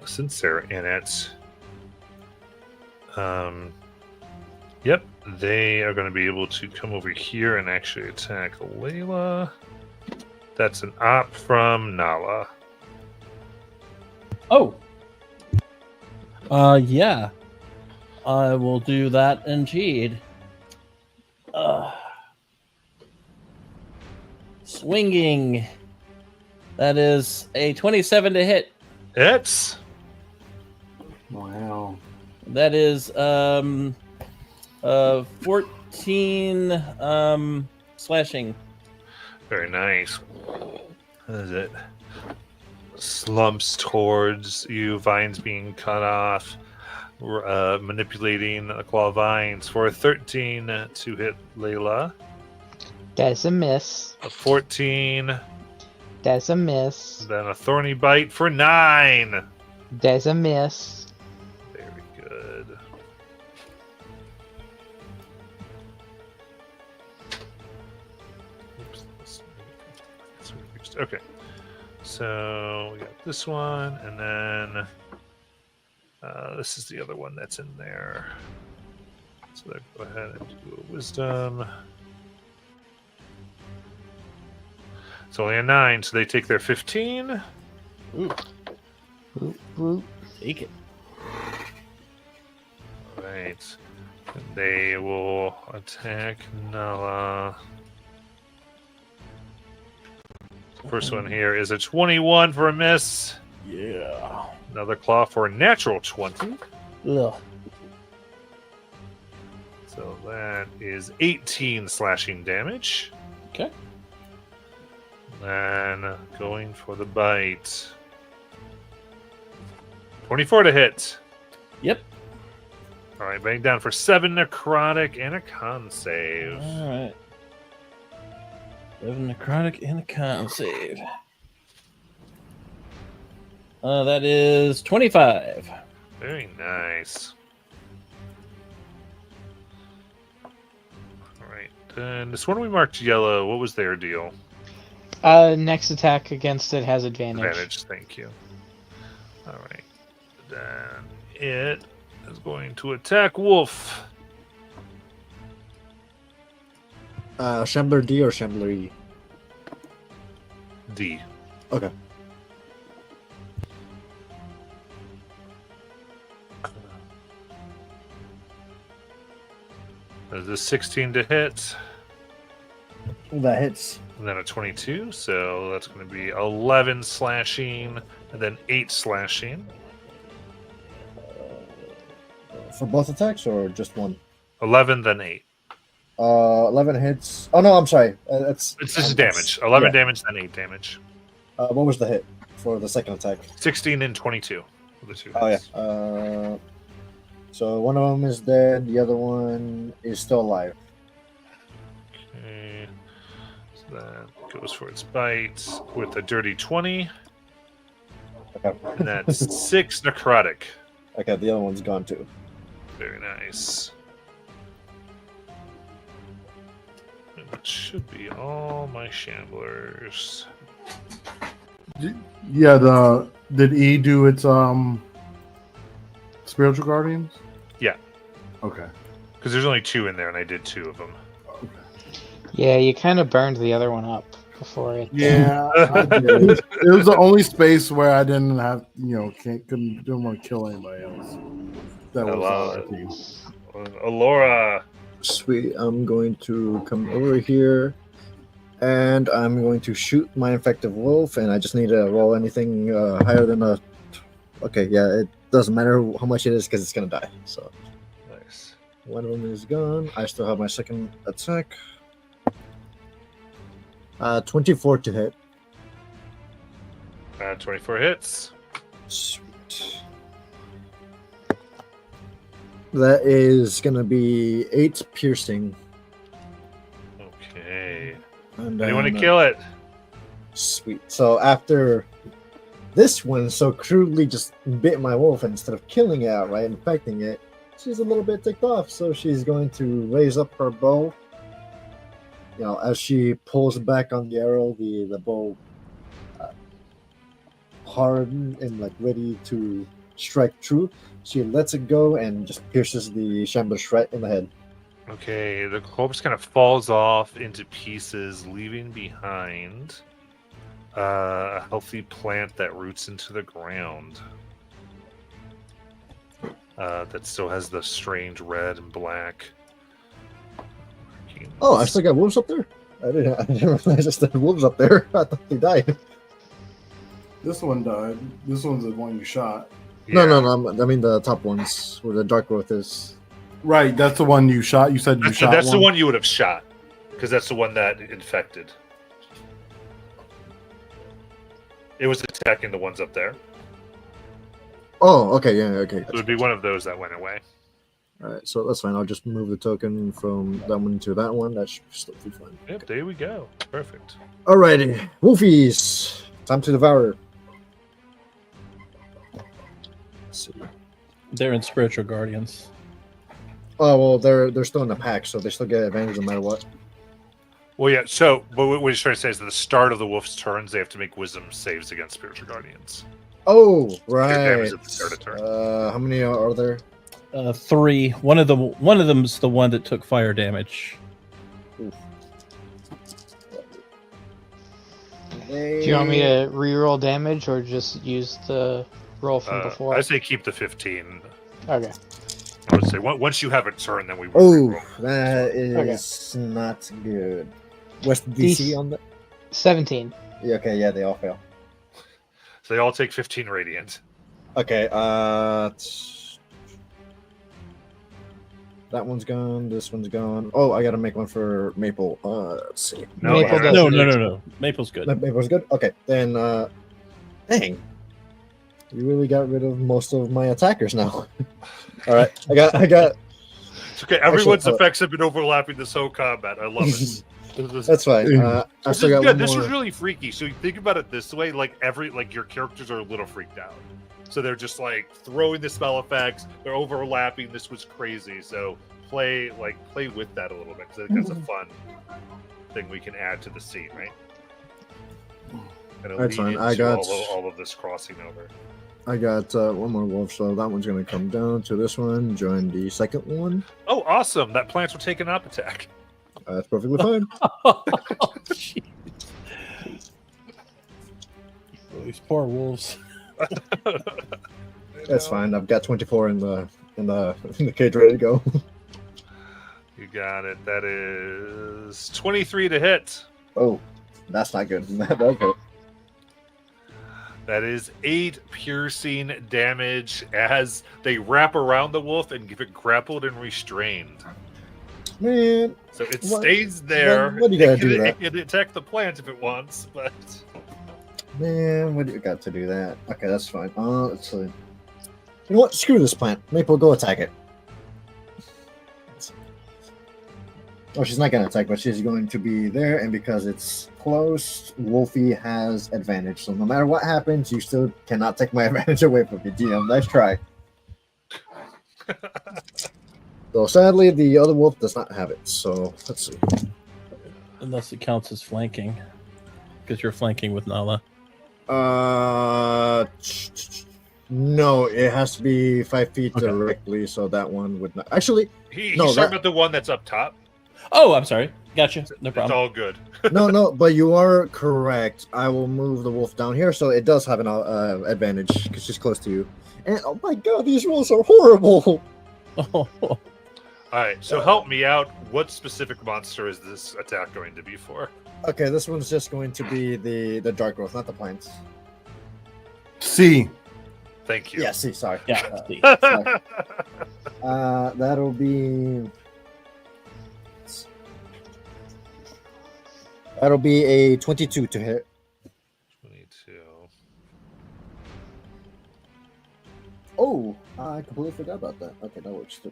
Since they're in it, yep, they are going to be able to come over here and actually attack Layla. That's an op from Nala. Oh. Yeah. I will do that indeed. Swinging. That is a 27 to hit. It's Wow. That is 14 slashing. very nice. As it slumps towards you, vines being cut off, manipulating the claw vines for a 13 to hit Layla. That's a miss. A 14, That's a miss. then a thorny bite for 9. That's a miss. Very good. Oops, okay, so we got this one, and then this is the other one that's in there. So they go ahead and do a wisdom. It's only a 9, so they take their 15. Ooh, Whoop, whoop. take it. Right. They will attack Nala. First one here is a 21 for a miss. Yeah. Another claw for a natural 20. Ugh. So that is 18 slashing damage. Okay. Then going for the bite. 24 to hit. Yep. All right, bang down for 7 necrotic and a con save. All right. 7 necrotic and a con save. That is 25. Very nice. All right, then this one we marked yellow. What was their deal? Next attack against it has advantage. Thank you. All right, then it is going to attack Wolf. Shambler D or Shambler E? D. Okay. There's a 16 to hit, That hits. and then a 22. So that's going to be 11 slashing, and then 8 slashing. For both attacks or just one? 11, then 8. 11 hits. Oh no, I'm sorry. It's Just damage. 11 yeah. damage, then 8 damage. What was the hit for the second attack? 16 and 22 for the 2 hits. Oh yeah. So one of them is dead. The other one is still alive. Okay. So that goes for its bite with a dirty 20, Okay. and that's 6 necrotic. Okay, the other one's gone too. Very nice. And that should be all my shamblers. Yeah, did E do its spiritual guardians? Yeah. Okay. Because there's only 2 in there, and I did 2 of them. Yeah, you kind of burned the other one up before it. Yeah, I did. It was the only space where I didn't have, didn't want to kill anybody else. That was Hello. our team. Alora. Sweet. I'm going to come over here, and I'm going to shoot my infected wolf, and I just need to roll anything higher than a. Okay, yeah, it doesn't matter how much it is because it's gonna die. So Nice. one of them is gone. I still have my second attack. 24 to hit. 24 hits. Sweet. That is gonna be 8 piercing. Okay. And Anyone to then, kill it? Sweet. So after this one so crudely just bit my wolf, and instead of killing it outright, infecting it, she's a little bit ticked off. So she's going to raise up her bow. You know, as she pulls back on the arrow, the bow hardened and like ready to strike true. She lets it go and just pierces the shambler right in the head. Okay, the corpse kind of falls off into pieces, leaving behind a healthy plant that roots into the ground. That still has the strange red and black. Oh, I still got wolves up there. I didn't realize I still had wolves up there. I thought they died. This one died. This one's the one you shot. Yeah. No. I mean the top ones where the dark growth is. Right, that's the one you shot. You said you shot. That's the one you would have shot, because that's the one that infected. It was attacking the ones up there. Oh, okay, yeah, okay. It would be one of those that went away. All right, so that's fine. I'll just move the token from that one to that one. That should still be fine. Yep, there we go. Perfect. Alrighty, wolfies, time to devour. Let's see. They're in spiritual guardians. Oh well, they're still in the pack, so they still get advantage no matter what. Well, yeah. So, but what he's trying to say is, at the start of the wolf's turns, they have to make wisdom saves against spiritual guardians. Oh, right. damage at the start of turn. How many are there? 3. One of them's the one that took fire damage. Do you want me to re-roll damage or just use the roll from before? I say keep the 15. Okay. I would say once you have a turn, then we would Oh, reroll. that is not good. What's the DC on that? 17. Yeah, okay, yeah, they all fail. So they all take 15 radiant. Okay, that one's gone. This one's gone. Oh, I gotta make one for Maple. Let's see. No, Maple yeah. doesn't. No. Maple's good. Maple's good. Okay, then. Dang, you really got rid of most of my attackers now. All right, I got. It's okay. Everyone's Actually, effects have been overlapping this whole combat. I love it. That's fine. I This still is got good. one This more. was really freaky. So you think about it this way, like your characters are a little freaked out. So they're just like throwing the spell effects, they're overlapping. This was crazy. So play with that a little bit, because I think that's a fun thing we can add to the scene, right? That's fine. I got- all of this crossing over. I got one more wolf, so that one's gonna come down to this one. Join the second one. Oh, awesome! That plants will take an up attack. That's perfectly fine. Jeez. These poor wolves. That's fine. I've got 24 in the cage ready to go. You got it. That is 23 to hit. Oh, that's not good. Okay. That is 8 piercing damage as they wrap around the wolf and give it grappled and restrained. Man, So it What- stays there. what do you gotta It can- do that? It can attack the plant if it wants, but what do you got to do that? Okay, that's fine. Let's see. You know what? Screw this plant. Maple, go attack it. Oh, she's not gonna attack, but she's going to be there, and because it's close, Wolfie has advantage. So no matter what happens, you still cannot take my advantage away from me. DM, nice try. Though sadly, the other wolf does not have it. So let's see. Unless it counts as flanking. Because you're flanking with Nala. No, it has to be 5 feet Okay. directly, so that one would not. Actually, he's No, talking that- about the one that's up top. Oh, I'm sorry. Gotcha. No It's problem. all good. no, but you are correct. I will move the wolf down here, so it does have an advantage because she's close to you. And oh my god, these wolves are horrible. Oh, All right, so help me out. What specific monster is this attack going to be for? Okay, this one's just going to be the dark growth, not the plants. C. Thank you. Yeah, see, sorry. yeah. see. That'll be. That'll be a 22 to hit. 22. Oh, I completely forgot about that. Okay, that works too.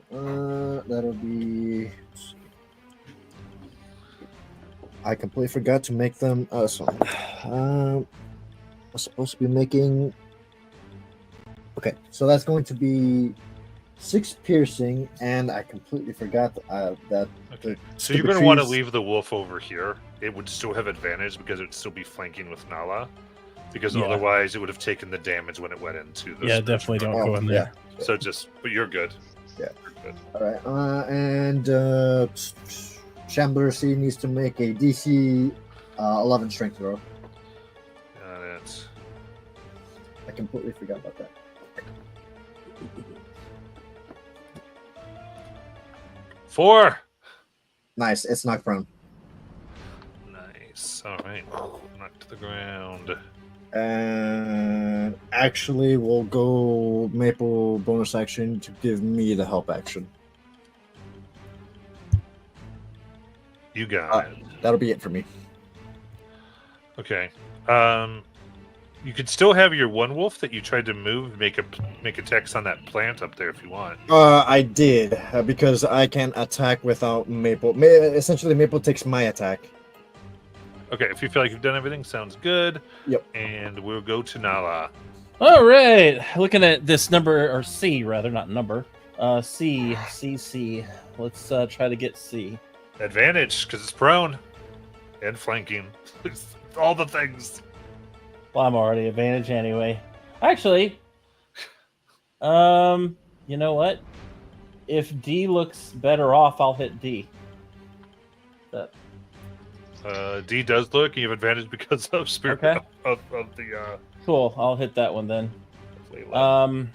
That'll be. I completely forgot to make them. I'm supposed to be making. Okay, so that's going to be 6 piercing, and I completely forgot that. Okay. So stupid you're going to want to trees- leave the wolf over here. It would still have advantage because it would still be flanking with Nala. Because Yeah. otherwise it would have taken the damage when it went into the. Yeah, definitely don't Oh, go in there. So but you're good. Yeah. You're good. All right, and Shambler C needs to make a DC 11 strength throw. Got it. I completely forgot about that. Four. Nice, it's knocked prone. Nice. All right. Knocked to the ground. And actually, we'll go Maple bonus action to give me the help action. You got it. That'll be it for me. Okay. You could still have your one wolf that you tried to move, make attacks on that plant up there if you want. I did because I can attack without Maple. Essentially, Maple takes my attack. Okay, if you feel like you've done everything, sounds good. Yep. And we'll go to Nala. All right. Looking at this number, or C rather, not number. C. Let's try to get C. Advantage, because it's prone. And flanking. All the things. Well, I'm already advantage anyway. Actually, you know what? If D looks better off, I'll hit D. D does look, and you have advantage because of spirit Okay. of the Cool. I'll hit that one then. Layla.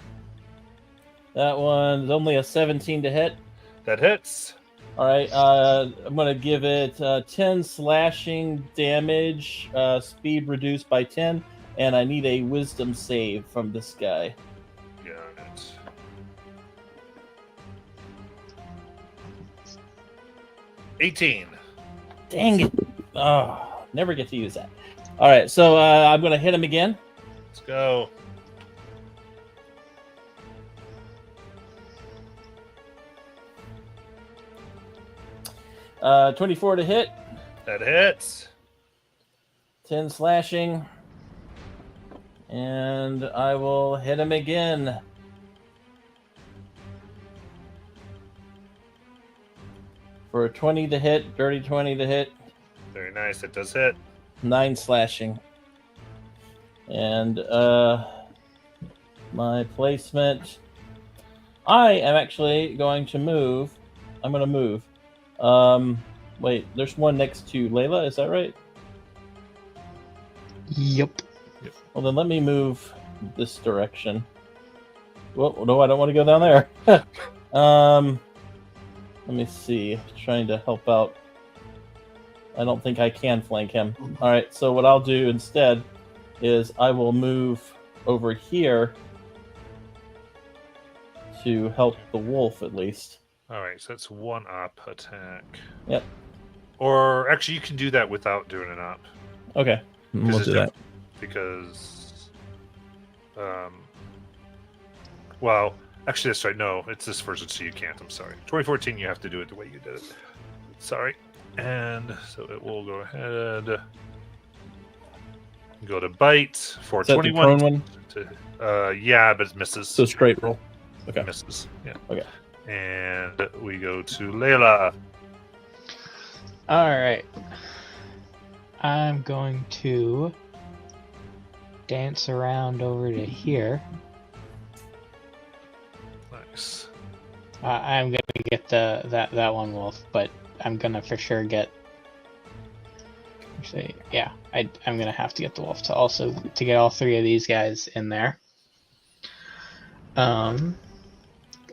That one's only a 17 to hit. That hits. All right, I'm gonna give it 10 slashing damage, speed reduced by 10, and I need a Wisdom save from this guy. Got it. $18. Dang it! Oh, never get to use that. All right, so I'm gonna hit him again. Let's go. Uh, 24 to hit, That hits. 10 slashing, and I will hit him again. For a 20 to hit, dirty 20 to hit, Very nice. It does hit. 9 slashing. And my placement, I am actually going to move. I'm going to move. Wait, there's one next to Layla, is that right? Yep. Well, then let me move this direction. Well, no, I don't want to go down there. Let me see. Trying to help out. I don't think I can flank him. All right, so what I'll do instead is I will move over here to help the wolf at least. All right, so that's one up attack. Yep. Or actually, you can do that without doing an up. Okay, we'll it's do that. Because, well, actually, that's right. No, it's this version, so you can't. I'm sorry. 2014, you have to do it the way you did it. Sorry. And so it will go ahead. Go to bite for Is that the 21. prone one? Yeah, but it misses. So straight roll. Okay. Misses. Yeah. Okay. And we go to Layla. All right. I'm going to dance around over to here. Nice. I'm gonna get that one wolf, but I'm gonna for sure get. Actually, yeah, I'm gonna have to get the wolf to get all three of these guys in there.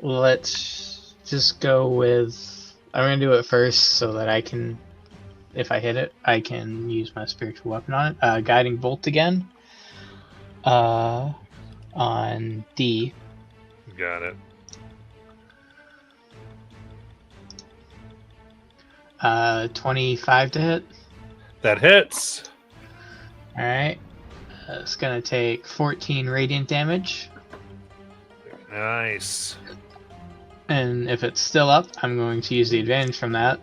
Let's just go with. I'm gonna do it first so that I can, if I hit it, I can use my spiritual weapon on it. Guiding bolt again. On D. Got it. 25 to hit. That hits. Alright. It's gonna take 14 radiant damage. Nice. And if it's still up, I'm going to use the advantage from that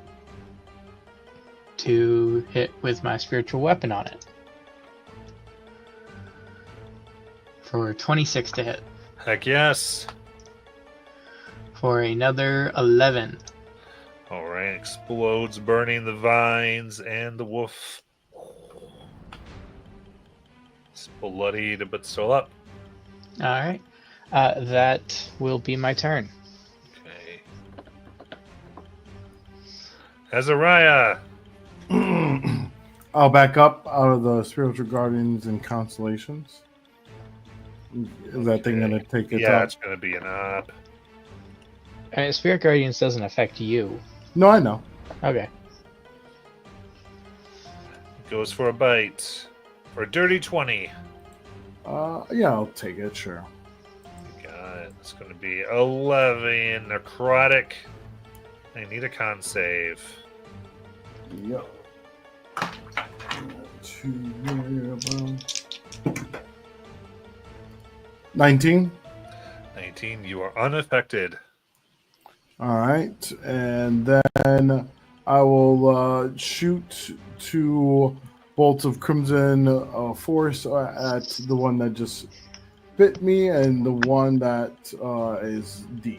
to hit with my spiritual weapon on it. For 26 to hit. Heck yes. For another 11. All right, explodes, burning the vines and the wolf. It's bloodied, but still up. Alright. That will be my turn. Okay. Azariah. I'll back up out of the spiritual guardians and constellations. Is that thing Okay. gonna take its Yeah, up? it's going to be an up. Spirit Guardians doesn't affect you. No, I know. Okay. Goes for a bite. For a dirty 20. Yeah, I'll take it. Sure. Got it. It's going to be 11. Necrotic. I need a con save. Yep. 19. 19. You are unaffected. All right, and then I will shoot 2 bolts of crimson force at the one that just bit me and the one that is D.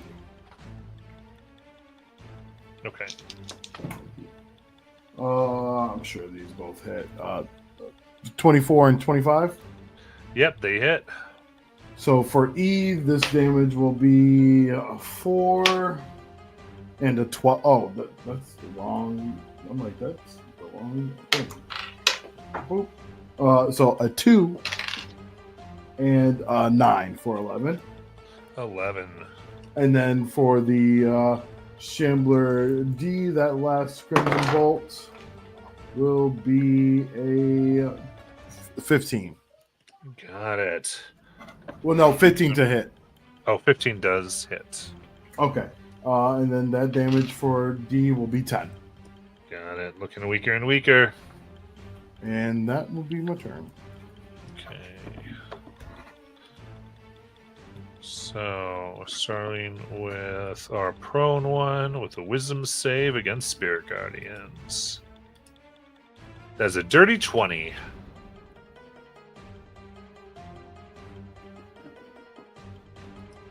Okay. I'm sure these both hit. 24 and 25. Yep, they hit. So for E, this damage will be 4 and a 12. Oh, that's the wrong. I'm like, that's the wrong thing. Boop. So a 2 and a 9 for 11. 11. And then for the Shambler D, that last Screaming Bolt will be a 15. Got it. Well, no, 15 to hit. Oh, 15 does hit. Okay. And then that damage for D will be 10. Got it. Looking weaker and weaker. And that will be my turn. Okay. So, starting with our prone one with a wisdom save against Spirit Guardians. That's a dirty 20.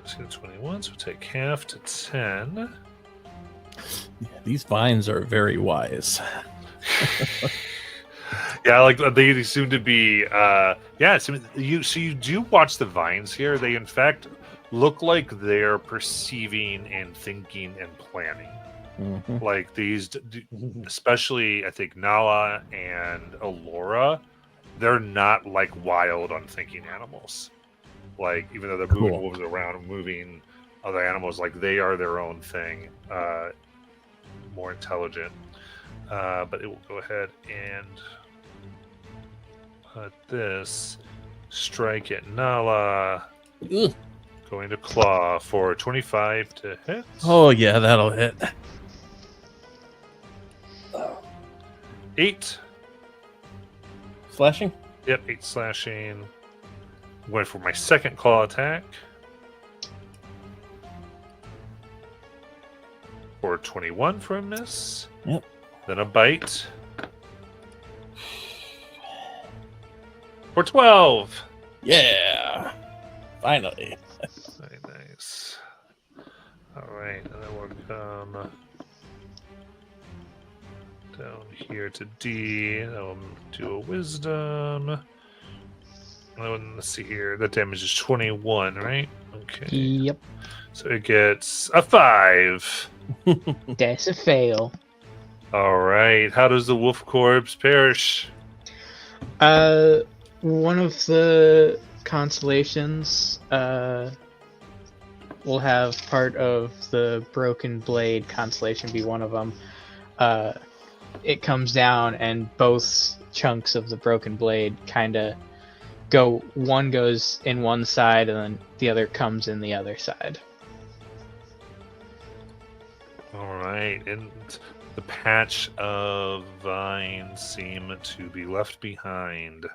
Let's get 21, so we'll take half to 10. Yeah, these vines are very wise. Yeah, like they seem to be. So you do watch the vines here. They in fact look like they're perceiving and thinking and planning. Mhm. Like these, especially I think Nala and Alora, they're not like wild, unthinking animals. Like even though they're moving Cool. wolves around and moving other animals, like they are their own thing, more intelligent. But it will go ahead and put this strike at Nala. Ugh. Going to claw for 25 to hit. Oh yeah, that'll hit. 8. Slashing? Yep, 8 slashing. Went for my second claw attack. For 21 for a miss. Yep. Then a bite. For 12. Yeah. Finally. Very nice. Alright, and then we'll come down here to D. I'll do a wisdom. Let's see here. That damage is 21, right? Okay. Yep. So it gets a 5. That's a fail. Alright. How does the wolf corpse perish? One of the constellations will have part of the Broken Blade constellation be one of them. It comes down and both chunks of the Broken Blade kind of go, one goes in one side and then the other comes in the other side. Alright. And the patch of vines seem to be left behind.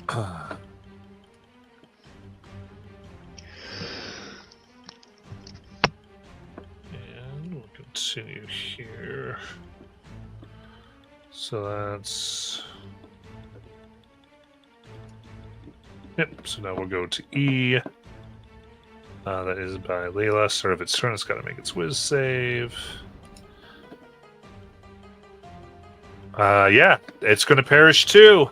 And we'll continue here. So that's... Yep, so now we'll go to E. That is by Layla. Start of its turn, it's got to make its whiz save. Yeah, it's going to perish too.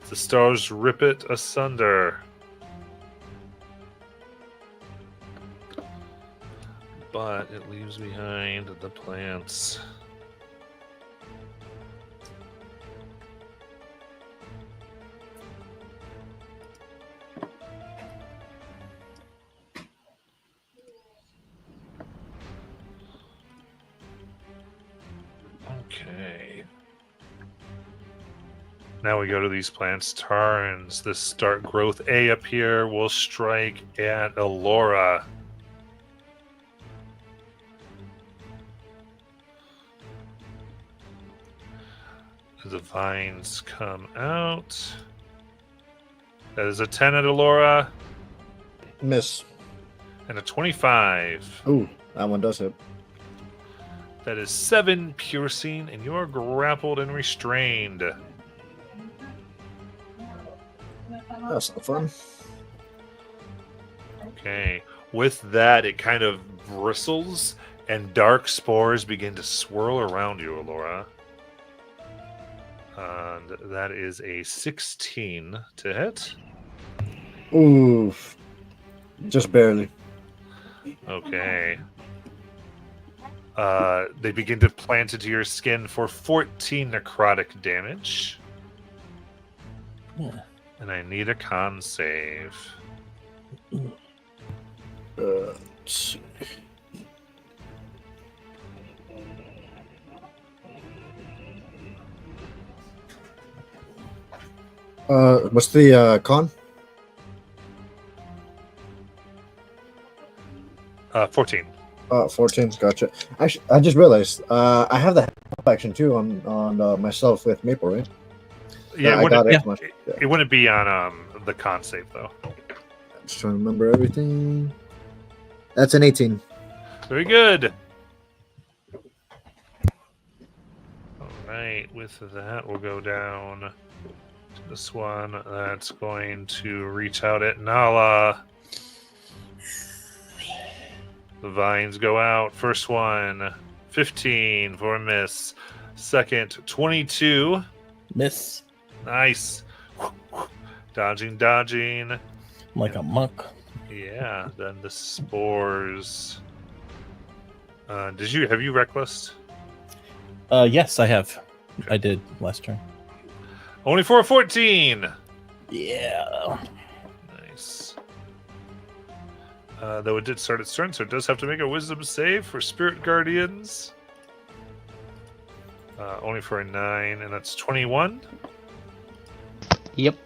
The stars rip it asunder. But it leaves behind the plants. Okay. Now we go to these plants' turns. This start growth A up here will strike at Alora. The vines come out. That is a 10 at Alora Miss. and a 25. Ooh, that one does hit. That is 7 piercing, and you are grappled and restrained. That's not fun. Okay. With that, it kind of bristles, and dark spores begin to swirl around you, Alora. And that is a 16 to hit. Oof. Just barely. Okay. They begin to plant into your skin for 14 necrotic damage. Yeah. And I need a con save. Let's see. What's the con? 14. 14. Gotcha. Actually, I just realized I have the help action too on myself with Maple, right? Yeah, I got it. Much. it wouldn't be on the con save, though. Just trying to remember everything. That's an 18. Very good. All right, with that, we'll go down to this one. That's going to reach out at Nala. The vines go out. First one, 15 for a miss. Second, 22. Miss. Nice. Dodging. Like a monk. Yeah, then the spores. Have you reckless? Yes, I have. I did last turn. Only for a 14. Yeah. Nice. Though it did start its turn, so it does have to make a wisdom save for Spirit Guardians. Only for a 9, and that's 21. Yep.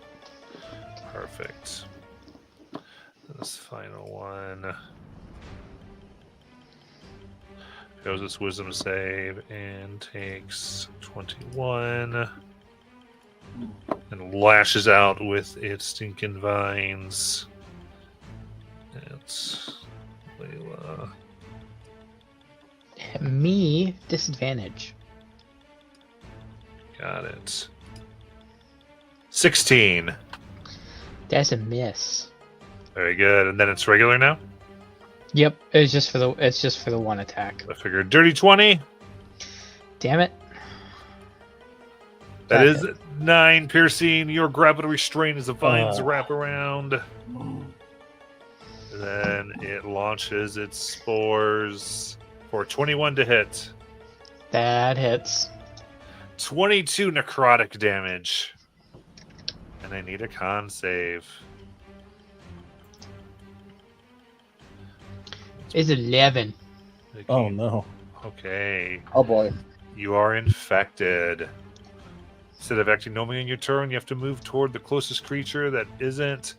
Perfect. This final one goes its wisdom save and takes 21 and lashes out with its stinking vines. It's Layla. Me, disadvantage. Got it. 16. That's a miss. Very good. And then it's regular now? Yep, it's just for the one attack. I figured dirty 20. Damn it. That is 9 piercing. Your grapple restraint as the vines wrap around. Then it launches its spores for 21 to hit. That hits. 22 necrotic damage. And I need a con save. It's 11. Oh no. Okay. Oh boy. You are infected. Instead of acting normally on your turn, you have to move toward the closest creature that isn't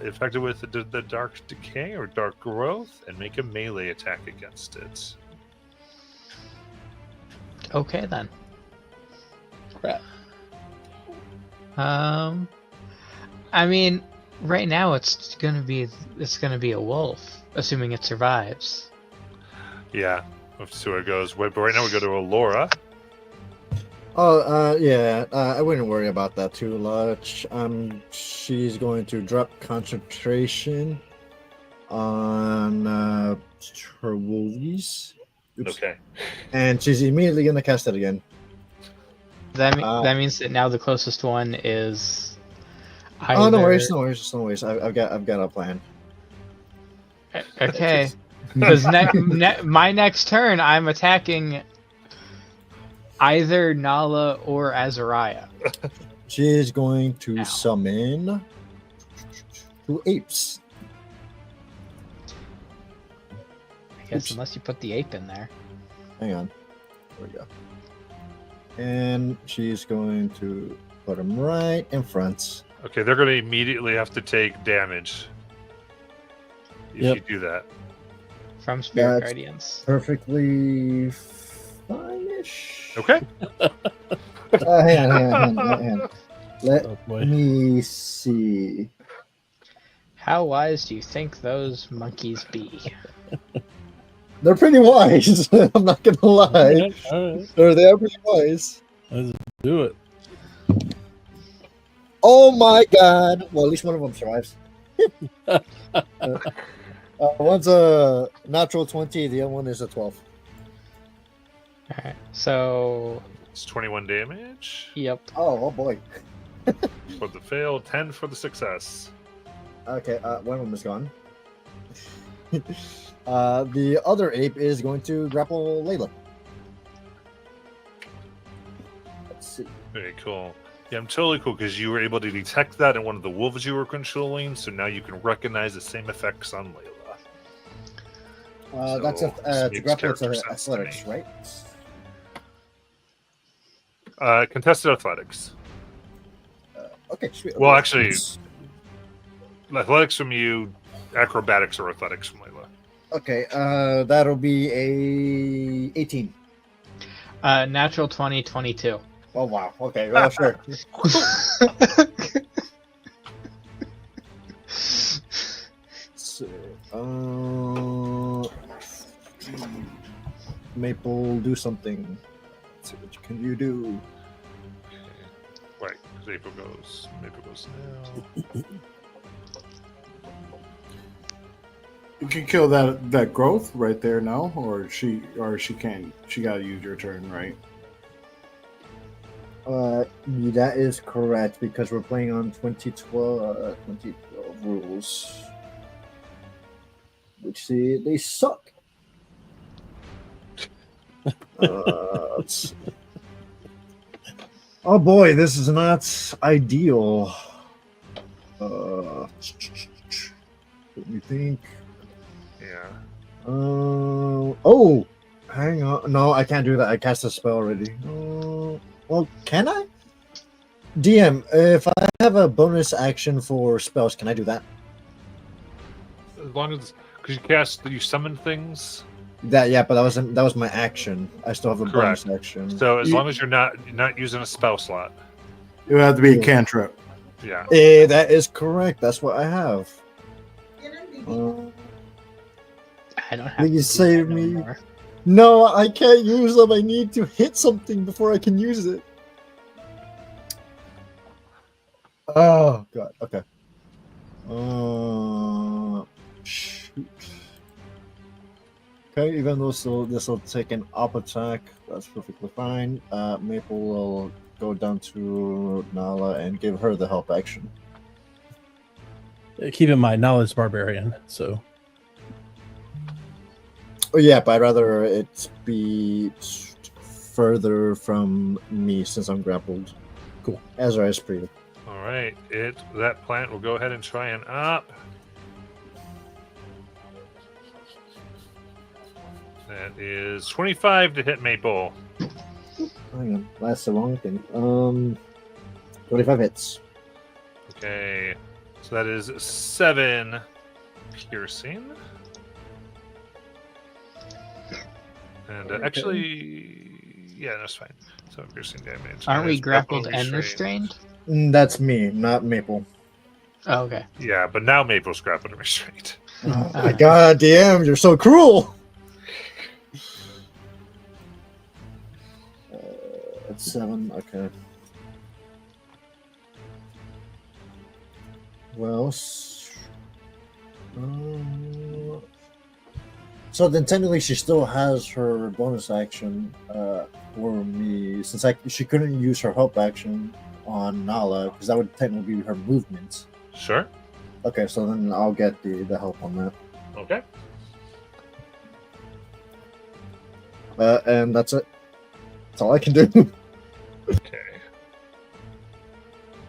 infected with the dark decay or dark growth and make a melee attack against it. Okay then. Crap. I mean, right now it's gonna be a wolf, assuming it survives. Yeah, we'll see where it goes. But right now we go to Alora. Oh, yeah. I wouldn't worry about that too much. She's going to drop concentration on her woolies. Oops. Okay. And she's immediately going to cast it again. That means that now the closest one is. Oh, no either- worries. I've got a plan. Okay. Because my next turn, I'm attacking either Nala or Azariah. She is going to Ow. summon 2 apes. I guess unless you put the ape in there. Hang on. There we go. And she's going to put them right in front. Okay, they're going to immediately have to take damage if Yep. you do that. From Spirit That's- Guardians. Perfectly fine-ish. Okay. Hang on. Let Oh boy. me see. How wise do you think those monkeys be? They're pretty wise. I'm not gonna lie. Alright, They are pretty wise. let's do it. Oh my god. Well, at least one of them survives. One's a natural 20. The other one is a 12. Alright, so It's 21 damage yep. Oh boy. for the fail, 10 for the success. Okay, one of them is gone. The other ape is going to grapple Layla. Let's see. Very cool. Yeah, I'm totally cool because you were able to detect that in one of the wolves you were controlling, so now you can recognize the same effects on Layla. That's So, this to makes grapple. It's character sense to athletics, me. right? Contested athletics. Okay, sweet. Well, Okay. actually, athletics from you, acrobatics or athletics from Layla. Okay, that'll be a 18. Natural 20, 22. Oh wow. Okay, well sure. So, Maple, do something. Let's see, what can you do? Right, because April goes now. You can kill that growth right there now, or she can't. She got to use your turn, right? That is correct because we're playing on 2012 rules, which they suck. Let's see. Oh boy, this is not ideal. Let me think. Yeah. Oh, hang on. No, I can't do that. I cast a spell already. Well, can I? DM, if I have a bonus action for spells, can I do that? As long as because you summon things. Yeah, but that was my action. I still have a Correct. bonus action. So as long as you're not using a spell slot. It would have to be a Yeah. cantrip. Yeah. That is correct. That's what I have. I don't have Will you to do save that no me? more. No, I can't use them. I need to hit something before I can use it. Oh god. Okay. Shoot. Okay, even though this will take an up attack, that's perfectly fine. Maple will go down to Nala and give her the help action. Keep in mind, Nala's barbarian, so Oh yeah, but I'd rather it be further from me since I'm grappled. Cool. Ezra is pretty. All right. That plant will go ahead and try and up. That is 25 to hit Maple. Hang on, that's the wrong thing. 25 hits. Okay. So that is 7 piercing. And actually, yeah, that's fine. So piercing damage. Aren't we That's grappled grapple and restrained? That's me, not Maple. Oh, okay. Yeah, but now Maple's grappled and restrained. Oh my god, damn, you're so cruel! That's 7, okay. Well, so then technically she still has her bonus action for me, since she couldn't use her help action on Nala, because that would technically be her movement. Sure. Okay, so then I'll get the help on that. Okay. And that's it. That's all I can do. Okay.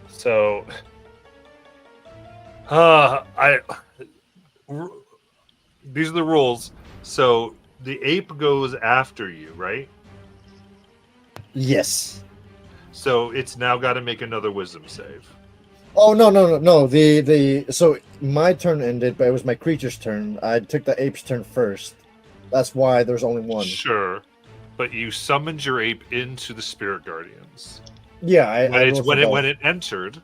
So, these are the rules. So the ape goes after you, right? Yes. So it's now got to make another wisdom save. Oh no. So my turn ended, but it was my creature's turn. I took the ape's turn first. That's why there's only one. Sure, but you summoned your ape into the spirit guardians. Yeah, When it entered,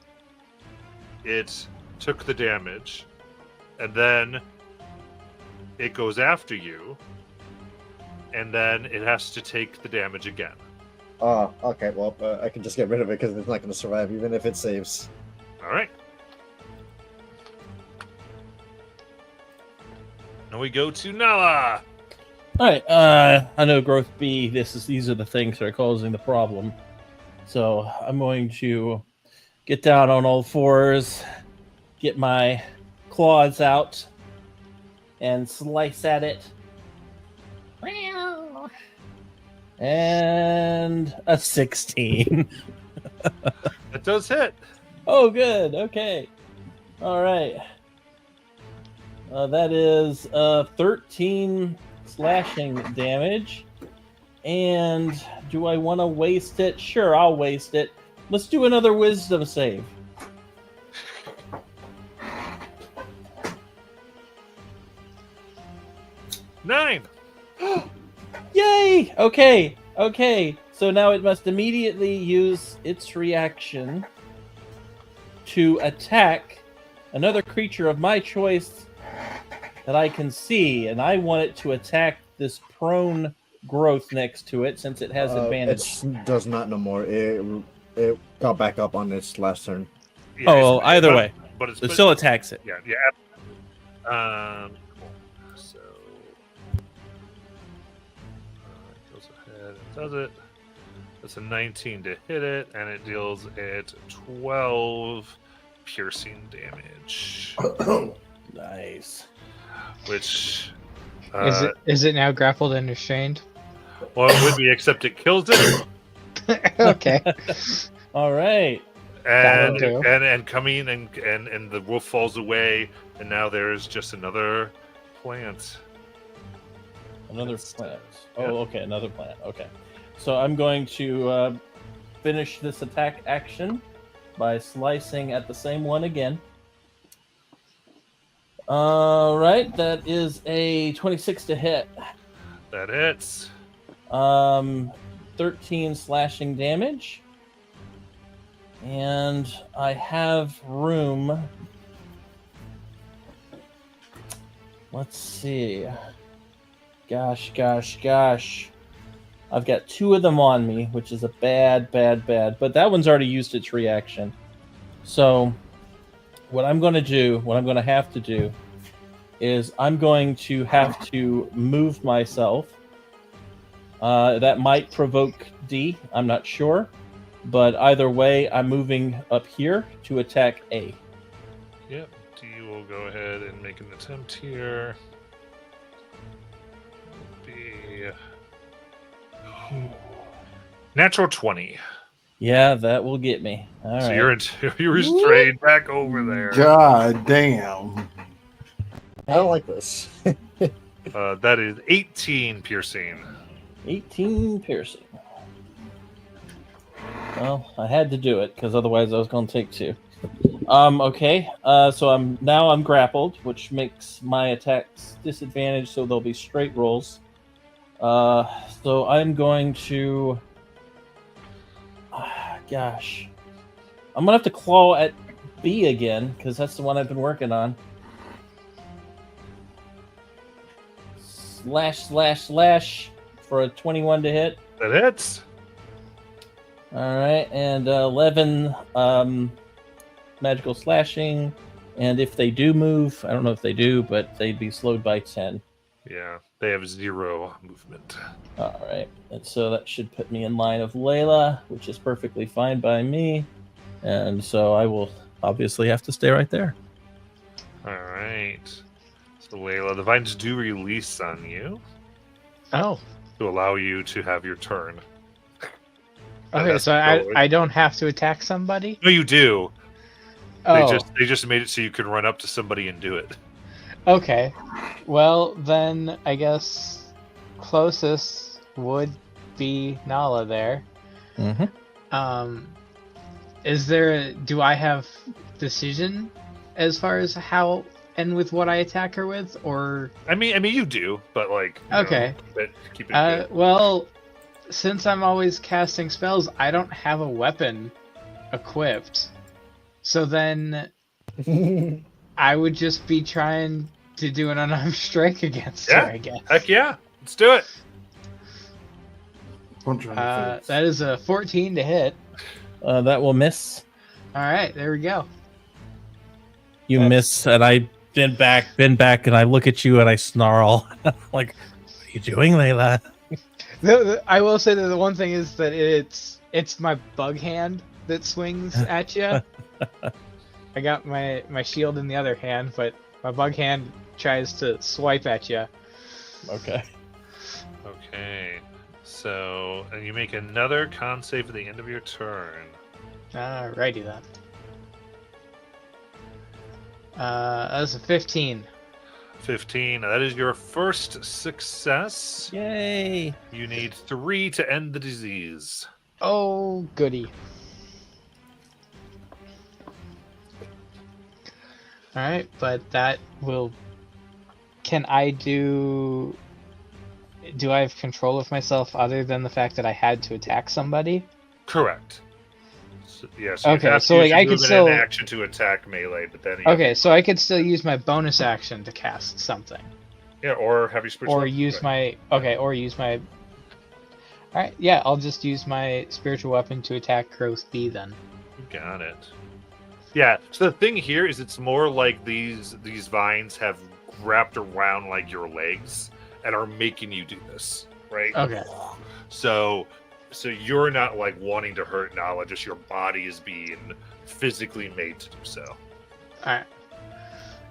it took the damage, and then it goes after you, and then it has to take the damage again. Oh, okay. Well, I can just get rid of it because it's not going to survive, even if it saves. All right. Now we go to Nala. all right. I know growth B. These are the things that are causing the problem. So I'm going to get down on all fours, get my claws out, and slice at it. And a 16. That That does hit. Oh, good. Okay. All right. That is 13 slashing damage. And do I want to waste it? Sure, I'll waste it. Let's do another wisdom save. Nine. Yay! Okay. Okay. So now it must immediately use its reaction to attack another creature of my choice that I can see, and I want it to attack this prone growth next to it since it has advantage. It does not no more. It got back up on its last turn. Yeah, Oh, well, either but- way, but it's it still attacks it. Yeah, yeah. Cool. So it goes ahead and does it. That's a 19 to hit it, and it deals it 12 piercing damage. Nice. Which Is it now grappled and restrained? well, it would be, except it kills it. Okay. All right. And That'll do. and coming and the wolf falls away, and now there's just another plant. Another That's, plant. yeah. Oh, okay. Another plant. Okay. So I'm going to finish this attack action by slicing at the same one again. All right. That is a 26 to hit. That hits. 13 slashing damage. And I have room. Let's see. Gosh. I've got 2 of them on me, which is a bad. But that one's already used its reaction. So what I'm going to have to do is I'm going to have to move myself. That might provoke D. I'm not sure. But either way, I'm moving up here to attack A. Yep. D will go ahead and make an attempt here. Be natural 20. Yeah, that will get me. All So right. you're restrained back over there. God damn. I don't like this. That is 18 piercing. 18 piercing. Well, I had to do it because otherwise I was going to take 2. Okay. So I'm grappled, which makes my attacks disadvantaged, so they'll be straight rolls. So I'm going to. Gosh, I'm gonna have to claw at B again because that's the one I've been working on. Slash for a 21 to hit. That hits. All right, and 11 magical slashing, and if they do move, I don't know if they do, but they'd be slowed by 10. Yeah, they have 0 movement. All right, and so that should put me in line of Layla, which is perfectly fine by me, and so I will obviously have to stay right there. All right. So Layla, the vines do release on you Oh. to allow you to have your turn. Okay, That's so forward. I don't have to attack somebody? No, you do. Oh. They just made it so you could run up to somebody and do it. Okay. Well, then I guess closest would be Nala there. Mm-hmm. Do I have decision as far as how and with what I attack her with, or I mean you do, but like you okay. know, but keep it good. Well, since I'm always casting spells, I don't have a weapon equipped. So then I would just be trying to do an unarmed strike against her, I guess. Heck yeah, let's do it. Punch her in the face. That is a 14 to hit. That will miss. All right, there we go. You That's- miss, and I bend back, and I look at you and I snarl. Like, what are you doing, Layla? I will say that the one thing is that it's my bug hand that swings at you. I got my shield in the other hand, but my bug hand tries to swipe at you. Okay. Okay, so and you make another con save at the end of your turn. Alrighty then. That's a 15. 15. That is your first success. Yay! You need 3 to end the disease. Oh, goody. Alright, but that will... Can I do... Do I have control of myself other than the fact that I had to attack somebody? Correct. So, yes. Okay, so like I could still... an action to attack melee, but then Okay, so I could still use my bonus action to cast something. yeah, or have your spiritual Or weapon. use my... Okay, or use my... Alright, yeah, I'll just use my spiritual weapon to attack Growth B then. You got it. Yeah. So the thing here is, it's more like these vines have wrapped around like your legs and are making you do this, right? Okay. So you're not like wanting to hurt Nala, just your body is being physically made to do so. Alright.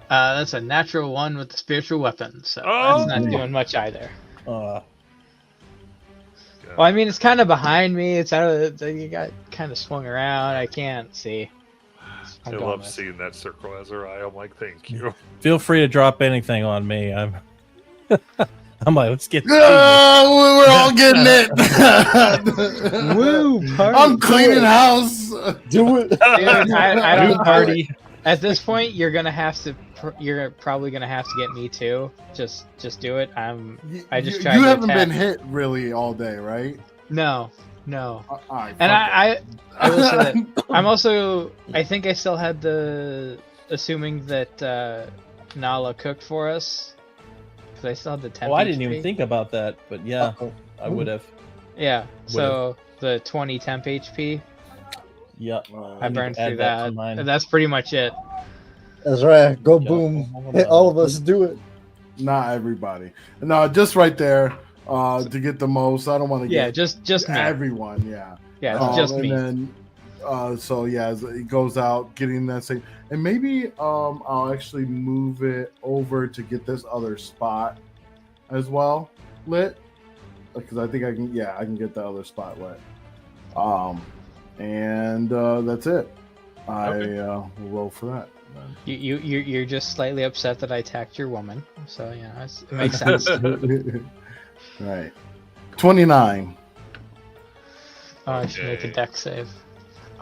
That's a natural 1 with the spiritual weapon, so Oh! that's not doing much either. Uh, Well, I mean, it's kind of behind me. It's out of the, you got kind of swung around. I can't see. I I'm love going with- seeing that circle as her eye. I'm like, thank you. feel free to drop anything on me. I'm like, let's get. We're all getting it. Woo! Party. I'm cleaning house. Do it. Dude, I don't party. At this point, you're gonna have to. You're probably gonna have to get me too. Just do it. I just tried You to haven't attack. been hit really all day, right? No. All right, And fuck I will say that I'm also. I think I still had the. Assuming that Nala cooked for us, because I still had the 10. Oh, I didn't HP. even think about that, but yeah, Uh-oh. I would have. Yeah. So the 20 temp HP. Yeah. I need burned to add through that to that. mine. And that's pretty much it. That's right. Go Yeah. boom. Hit all of us. Do it. Not everybody. No, just right there to get the most. I don't want to Yeah, get just me. everyone. Yeah. Yeah, it's just and me. then so yeah, as it goes out, getting that same, and maybe I'll actually move it over to get this other spot as well lit, because I think I can. Yeah, I can get the other spot lit. And that's it. I will roll for that. You're just slightly upset that I attacked your woman. So yeah, it makes sense. Right. 29. Oh, I should make a Okay. deck save.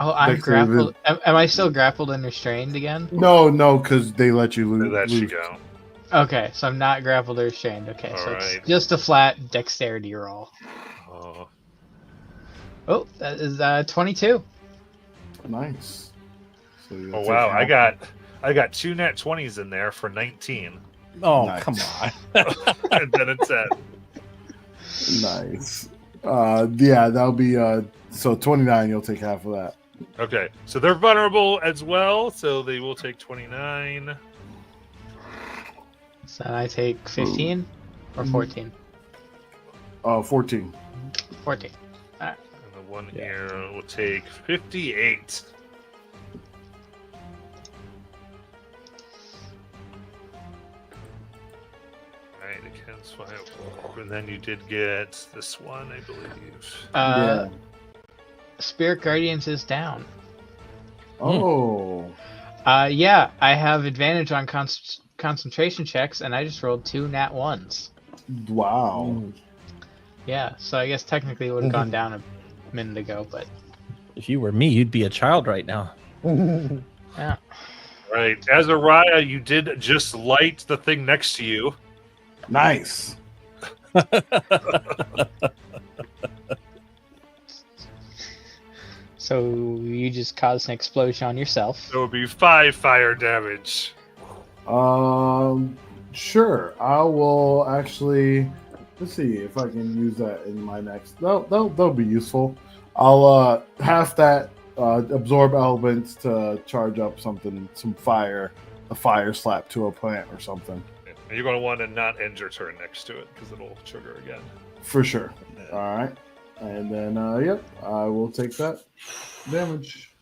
Oh, I'm Dex save grappled. Am I still grappled and restrained again? No, because they let you They lose. let you go. Okay, so I'm not grappled or restrained. Okay, so Alright. it's just a flat dexterity roll. Oh, Oh, that is 22. Nice. So you'll oh take wow! half. I got 2 nat 20s in there for 19, Oh, Nice. come on. and then it's at Nice. Yeah, that'll be so 29. You'll take half of that. okay. So they're vulnerable as well, so they will take 29. So I take 15 or 14. 14. 14. And the one Yeah. here will take 58. Right, against 5. And then you did get this one, I believe. Yeah. Spirit Guardians is down. Oh. Yeah, I have advantage on concentration checks, and I just rolled 2 nat 1s. Wow. Yeah, so I guess technically it would have gone down a minute ago, but If you were me, you'd be a child right now. yeah. Right, Azariah, you did just light the thing next to you. Nice. So you just caused an explosion on yourself. So it would be 5 fire damage. Sure. I will actually. Let's see if I can use that in my next. That'll be useful. I'll half that absorb elements to charge up some fire, a fire slap to a plant or something. And you're going to want to not end your turn next to it because it'll trigger again. For sure. All right. And then, yep, I will take that damage.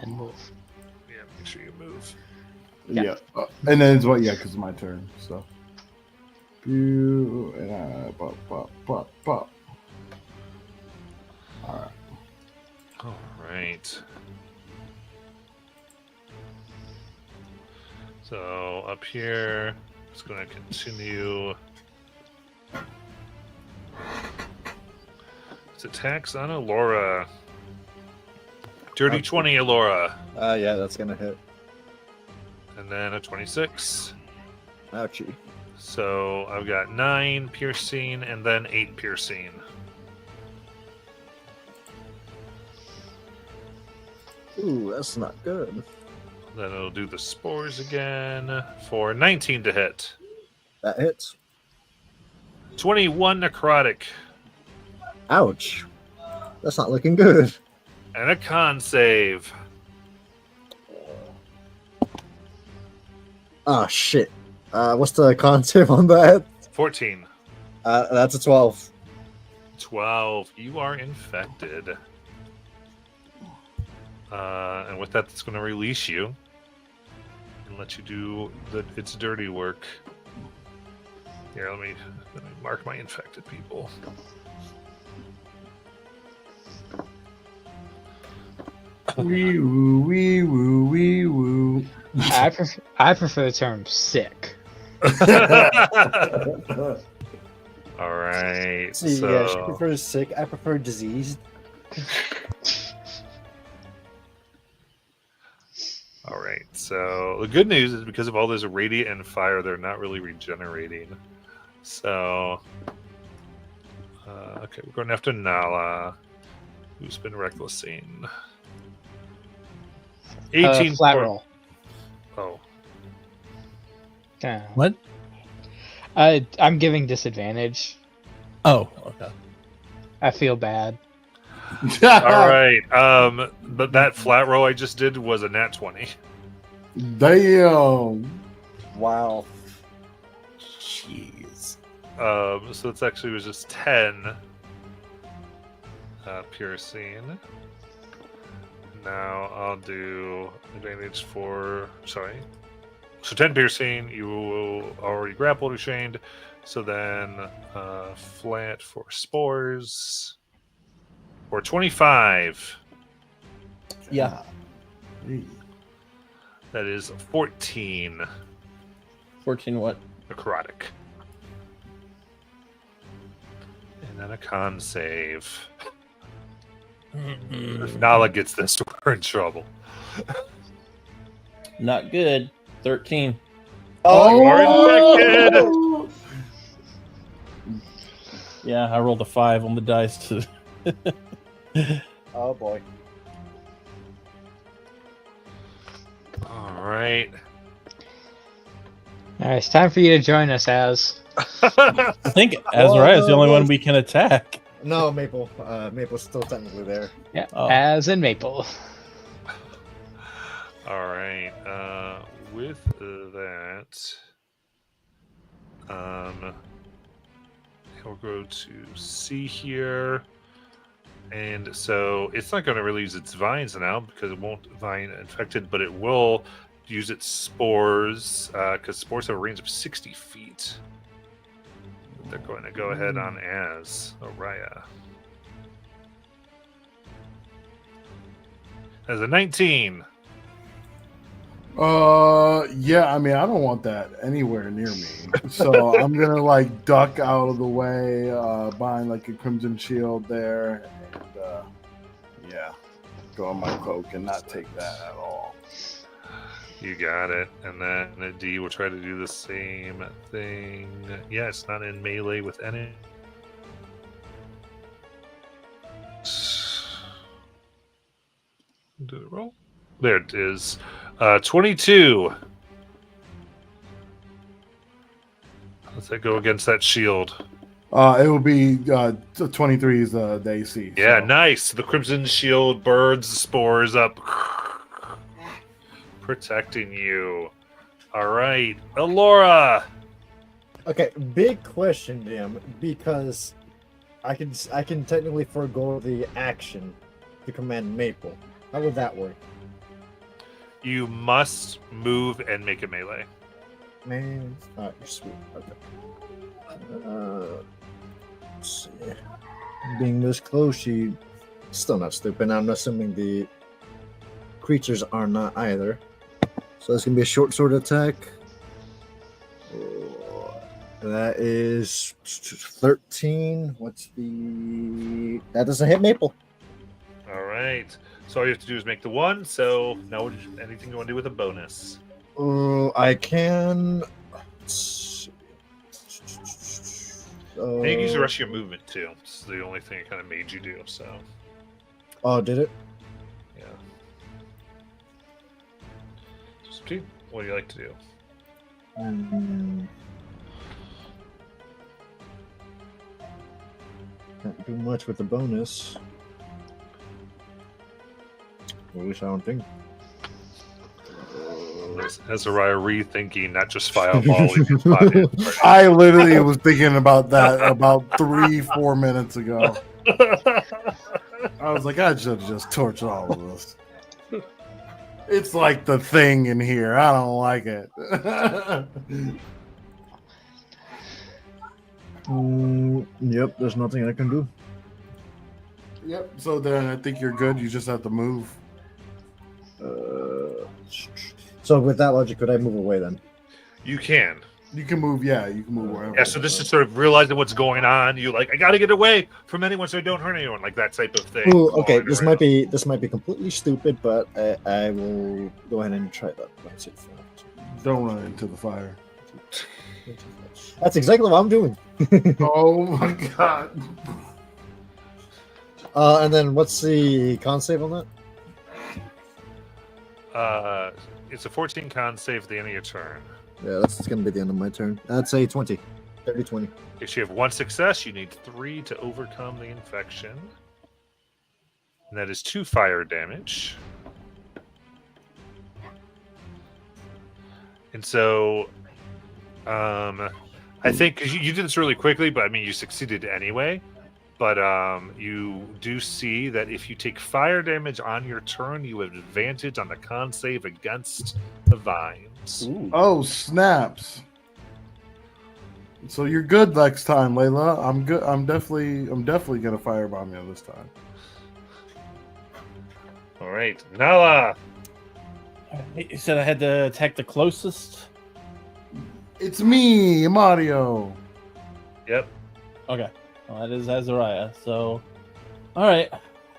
And move. Yeah, make sure you move. Yeah. Yeah. And then it's what? Yeah, because it's my turn. So. And pop. All right. So up here, it's going to continue. It's attacks on Alora. Dirty 20, Alora. Yeah, that's gonna hit. And then a 26. Ouchie. So I've got 9 piercing and then 8 piercing. Ooh, that's not good. Then it'll do the spores again for 19 to hit. That hits. 21 necrotic. Ouch. That's not looking good. And a con save. Ah, shit. What's the con save on that? 14. That's a 12. 12. You are infected. And with that, it's going to release you and let you do its dirty work. Here, let me mark my infected people. Wee woo, wee woo, wee woo. I prefer the term sick. All right. See, so, yeah, she prefers sick. I prefer diseased. all right. So the good news is because of all this radiant and fire, they're not really regenerating. So, okay, we're going after Nala, who's been recklessing. 18 Flat roll. Oh, What? I'm giving disadvantage. Oh, okay. I feel bad. all right. But that flat roll I just did was a nat 20. Damn. Wow. Jeez. So it's actually was just 10 piercing. Now I'll do advantage for so 10 piercing. You will already grappled or chained. So then flat for spores for 25. Yeah. That is 14 14 what? necrotic. And then a con save. If Nala gets this, we're in trouble. Not good. 13. You are infected! Yeah, I rolled a 5 on the dice to. Oh boy. All right. All right, it's time for you to join us, Az. I think Azariah is the only one we can attack. No, Maple. Maple's still technically there. Yeah, Oh. Az and Maple. All right. With that, we'll go to C here. And so it's not going to release its vines now because it won't vine infected, but it will use its spores because spores have a range of 60 feet. They're going to go ahead on as Araya. As a 19. Yeah, I mean, I don't want that anywhere near me. So I'm gonna like duck out of the way, behind like a crimson shield there, and yeah, go on my cloak and not take that at all. You got it. And then a D will try to do the same thing. Yeah, it's not in melee with any. Do the roll. There it is. 22. Does that go against that shield? It will be 23 is the AC. Yeah, so. nice. The Crimson Shield birds the spores up, protecting you. All right, Alora. Okay, big question, Jim, because I can technically forego the action to command Maple. How would that work? You must move and make a melee. Man, alright, sweet. Okay. Let's see. Being this close, she still not stupid. I'm assuming the creatures are not either. So that's gonna be a short sword attack. That is 13. That doesn't hit Maple. All right. So all you have to do is make the 1. So now anything you want to do with a bonus? I can. And you can use the rest of your movement too. This is the only thing it kind of made you do. So Oh, did it? yeah. So, what do you like to do? Can't do much with the bonus. At least I don't think. Azariah rethinking, not just fireball. even fire. I literally was thinking about that about 3-4 minutes ago. I was like, I should have just torched all of this. It's like the thing in here. I don't like it. Yep, there's nothing I can do. Yep. So then I think you're good. You just have to move. So with that logic, could I move away then? You can. You can move. Yeah, you can move wherever. Yeah, so this is sort of realizing what's going on. You like, I got to get away from anyone so I don't hurt anyone, like that type of thing. Ooh, okay, Going this around. might be completely stupid, but I will go ahead and try that. Let's see. Don't run into the fire. That's exactly what I'm doing. Oh my god. And then what's the con save on that? It's a 14 con save at the end of your turn. Yeah, that's going to be the end of my turn. That's a 20. 30-20. If you have 1 success, you need 3 to overcome the infection. And that is 2 fire damage. And so, I think 'cause you did this really quickly, but I mean, you succeeded anyway. But you do see that if you take fire damage on your turn, you have advantage on the con save against the vines. Oh snaps. So you're good next time, Layla. I'm good. I'm definitely gonna firebomb you this time. All right, Nala. You said I had to attack the closest. It's me, Mario. Yep. Okay, well, that is Azariah. So, all right,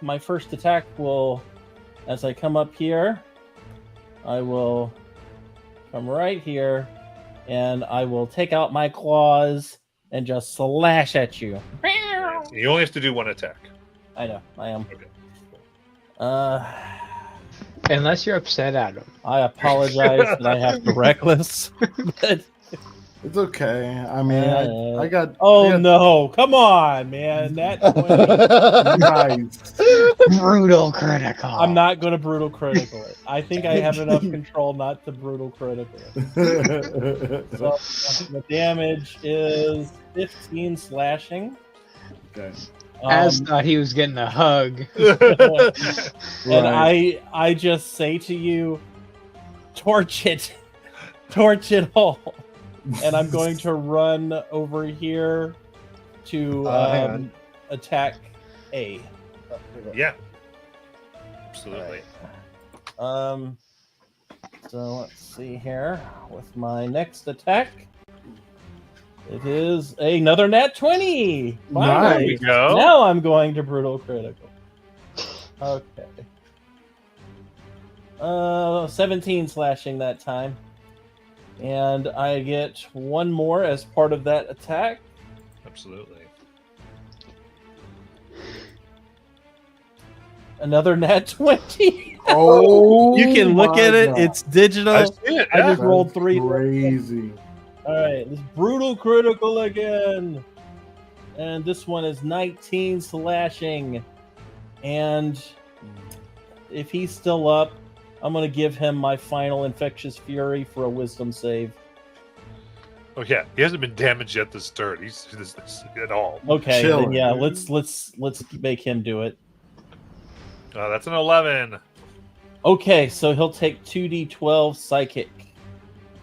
my first attack will, as I come up here, I will come right here, and I will take out my claws and just slash at you. You only have to do 1 attack. I know, I am. Okay. Unless you're upset at him. I apologize that I have to reckless. But, It's okay. I mean, I got. oh I got no! Come on, man. That 20, nice. Brutal critical. I'm not going to brutal critical it. I think I have enough control not to brutal critical it. So the damage is 15 slashing. Okay. Az thought he was getting a hug. And Right. I just say to you, torch it all. And I'm going to run over here to hang on. attack A. Yeah. Absolutely. So let's see here with my next attack. It is another nat 20. Nice. There Finally. we go. Now I'm going to brutal critical. Okay. 17 slashing that time. And I get 1 more as part of that attack. Absolutely. Another nat 20. Oh, You can look my at it. God. It's digital. I see it. I Yeah. just rolled That's 3. Crazy. All right, this brutal critical again. And this one is 19 slashing. And if he's still up, I'm going to give him my final infectious fury for a wisdom save. Oh yeah, he hasn't been damaged yet this turn. He's this at all. Okay, Chilling. then yeah, let's make him do it. That's an 11. Okay, so he'll take 2d12 psychic.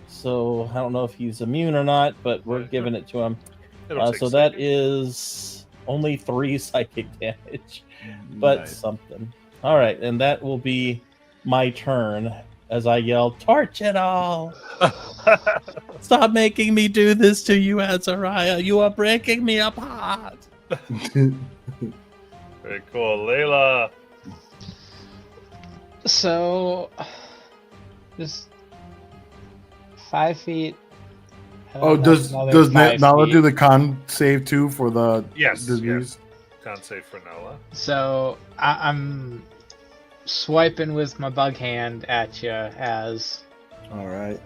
So I don't know if he's immune or not, but we're giving it to him. It'll take So some. that is only 3 psychic damage, but Nice. something. All right, and that will be my turn. as I yell, "Torch it all! Stop making me do this to you, Azariah. You are breaking me apart." Very cool. Layla. So, just 5 feet. Oh, does Nala do the con save too for the Yes. disease? Can't say for Nala. So I'm swiping with my bug hand at you as All right.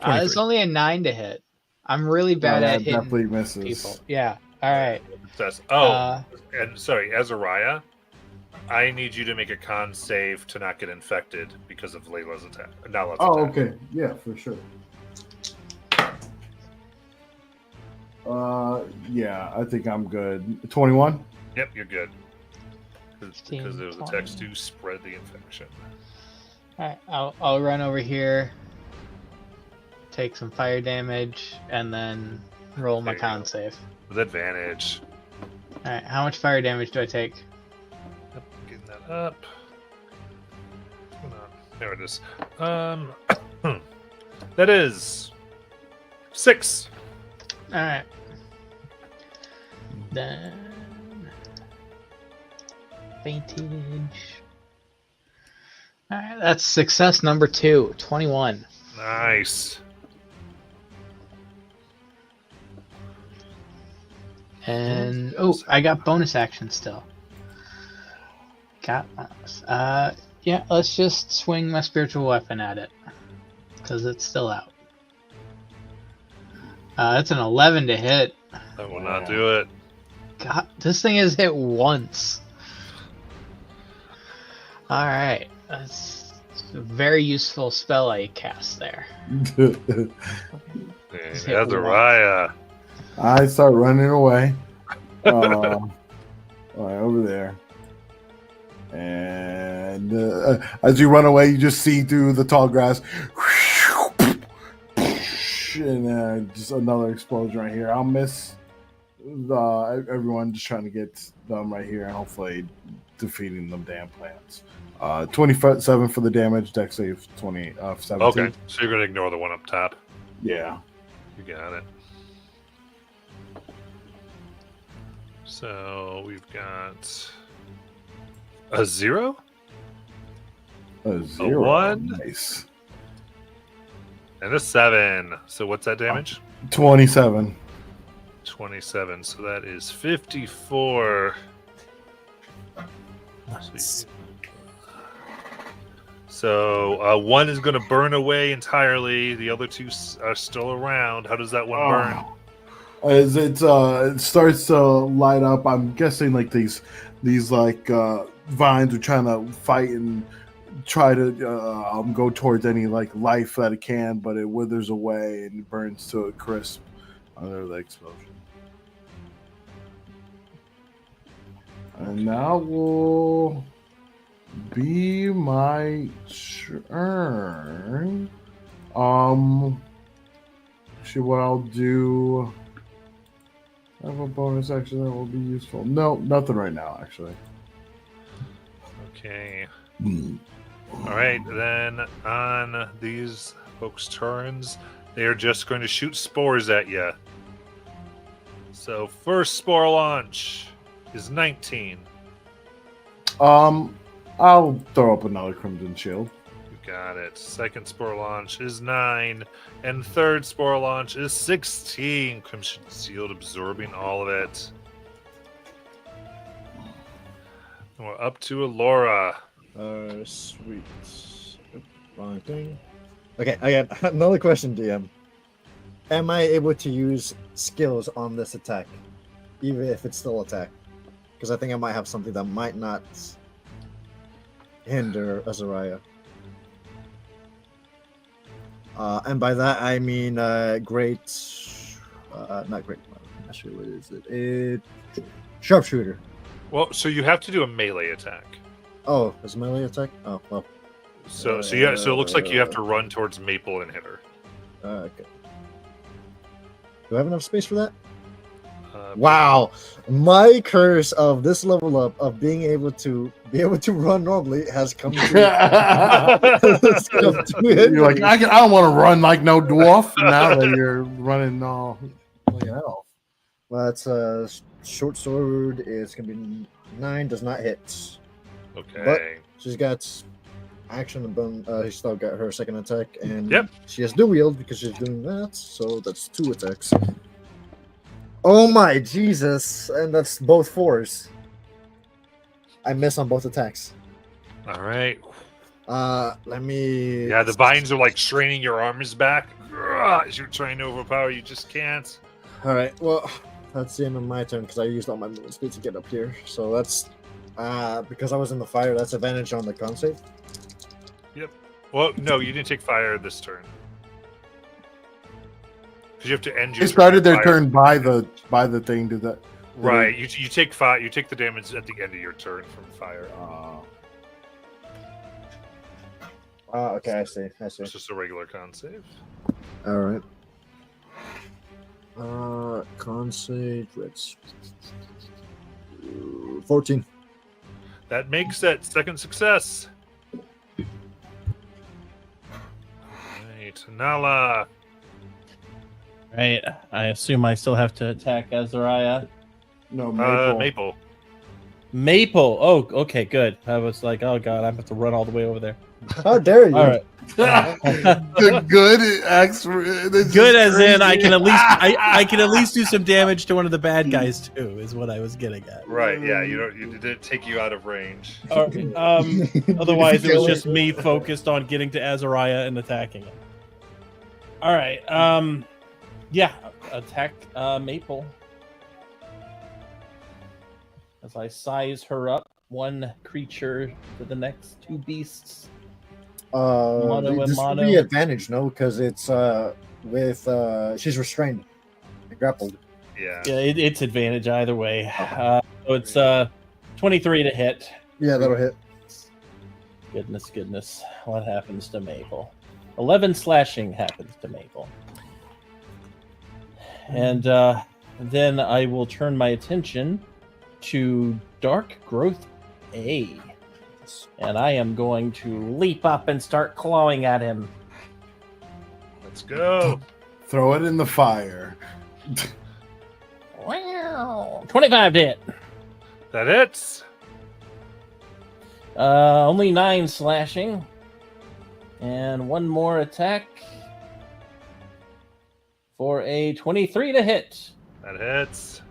it's only a 9 to hit. I'm really bad that at hitting definitely misses. people. Yeah. All right. Says, and sorry, Azariah, I need you to make a con save to not get infected because of Layla's attack. Nala's Oh, attack. okay. Yeah, for sure. Yeah, I think I'm good. 21? Yep, you're good. Because 15, those 20. attacks do spread the infection. All right. I'll run over here, take some fire damage, and then roll my There you con go. save. With advantage. All right. How much fire damage do I take? Yep, getting that up. Hold on. There it is. That is 6. All right. Then vintage. All right, that's success number 2, 21. Nice. And I got bonus action still. Got bonus. Yeah, let's just swing my spiritual weapon at it because it's still out. That's an 11 to hit. I will not do it. God, this thing has hit once. All right, that's a very useful spell I cast there. And Just hit Azariah. I start running away. All right, over there. And as you run away, you just see through the tall grass. And just another explosion right here. I'll miss everyone, just trying to get them right here and hopefully defeating them damn plants. 27 for the damage, dex save 17. Okay, so you're going to ignore the one up top. Yeah. You got it. So we've got a 0, A 0. 1. Nice. and a 7. So what's that damage? 27. 27. So that is 54. So 1 is going to burn away entirely. The other 2 are still around. How does that one burn? As it starts to light up, I'm guessing like these like vines are trying to fight and try to go towards any like life that it can, but it withers away and burns to a crisp under the explosion. And now will be my turn. Actually, what I'll do. I have a bonus action that will be useful. No, nothing right now, actually. Okay. All right, then on these folks' turns, they are just going to shoot spores at you. So first spore launch is 19. I'll throw up another Crimson Shield. You got it. Second spore launch is 9, and third spore launch is 16. Crimson Shield absorbing all of it. And we're up to Alora. Sweet. Oop, wrong thing. Okay, I got another question, DM. Am I able to use skills on this attack, even if it's still attack? Because I think I might have something that might not hinder Azariah. And by that I mean not great. Actually, what is it? Sharpshooter. Well, so you have to do a melee attack. Oh, it's melee attack. Oh well. So it looks like you have to run towards Maple and hit her. Okay. Do I have enough space for that? Wow, my curse of this level up of being able to run normally has come to. has come to an You're like, end. I don't want to run like no dwarf. Now that you're running all like an elf. Well, that's short sword is gonna be 9, does not hit. Okay. She's got action and bone. She's still got her second attack, and Yep. she has dual wield because she's doing that. So that's 2 attacks. Oh my Jesus! And that's both 4s. I miss on both attacks. All right. Let me. Yeah, the vines are like straining your arms back as you're trying to overpower. You just can't. All right. Well, that's the end of my turn because I used all my movement speed to get up here. So that's because I was in the fire. That's advantage on the con save. Well, no, you didn't take fire this turn. Because you have to end your They started their fire. turn by the thing. Did that? Right. You take fire. You take the damage at the end of your turn from fire. Okay, I see. It's just a regular con save. All right. Con save. Let's 14. That makes that second success. Right. Nala. Right. I assume I still have to attack Azariah. No, Maple. Maple. Maple. Oh, okay, good. I was like, oh god, I'm about to run all the way over there. How dare you? All right. Good. Good as in I can at least I can at least do some damage to one of the bad guys too, is what I was getting at. Right. Yeah. You didn't take you out of range. Otherwise, it was just me focused on getting to Azariah and attacking him. All right. Yeah. Attack Maple. As I size her up, one creature to the next 2 beasts. Mono and this mono. would be advantage, no, because it's with she's restrained, and grappled. Yeah. Yeah, it's advantage either way. So it's 23 to hit. Yeah, that'll hit. Goodness. What happens to Maple? 11 slashing happens to Maple. And then I will turn my attention to Dark Growth A. And I am going to leap up and start clawing at him. Let's go. Throw it in the fire. Wow. 25 to hit. That hits. Only 9 slashing. And one more attack for a 23 to hit. That hits.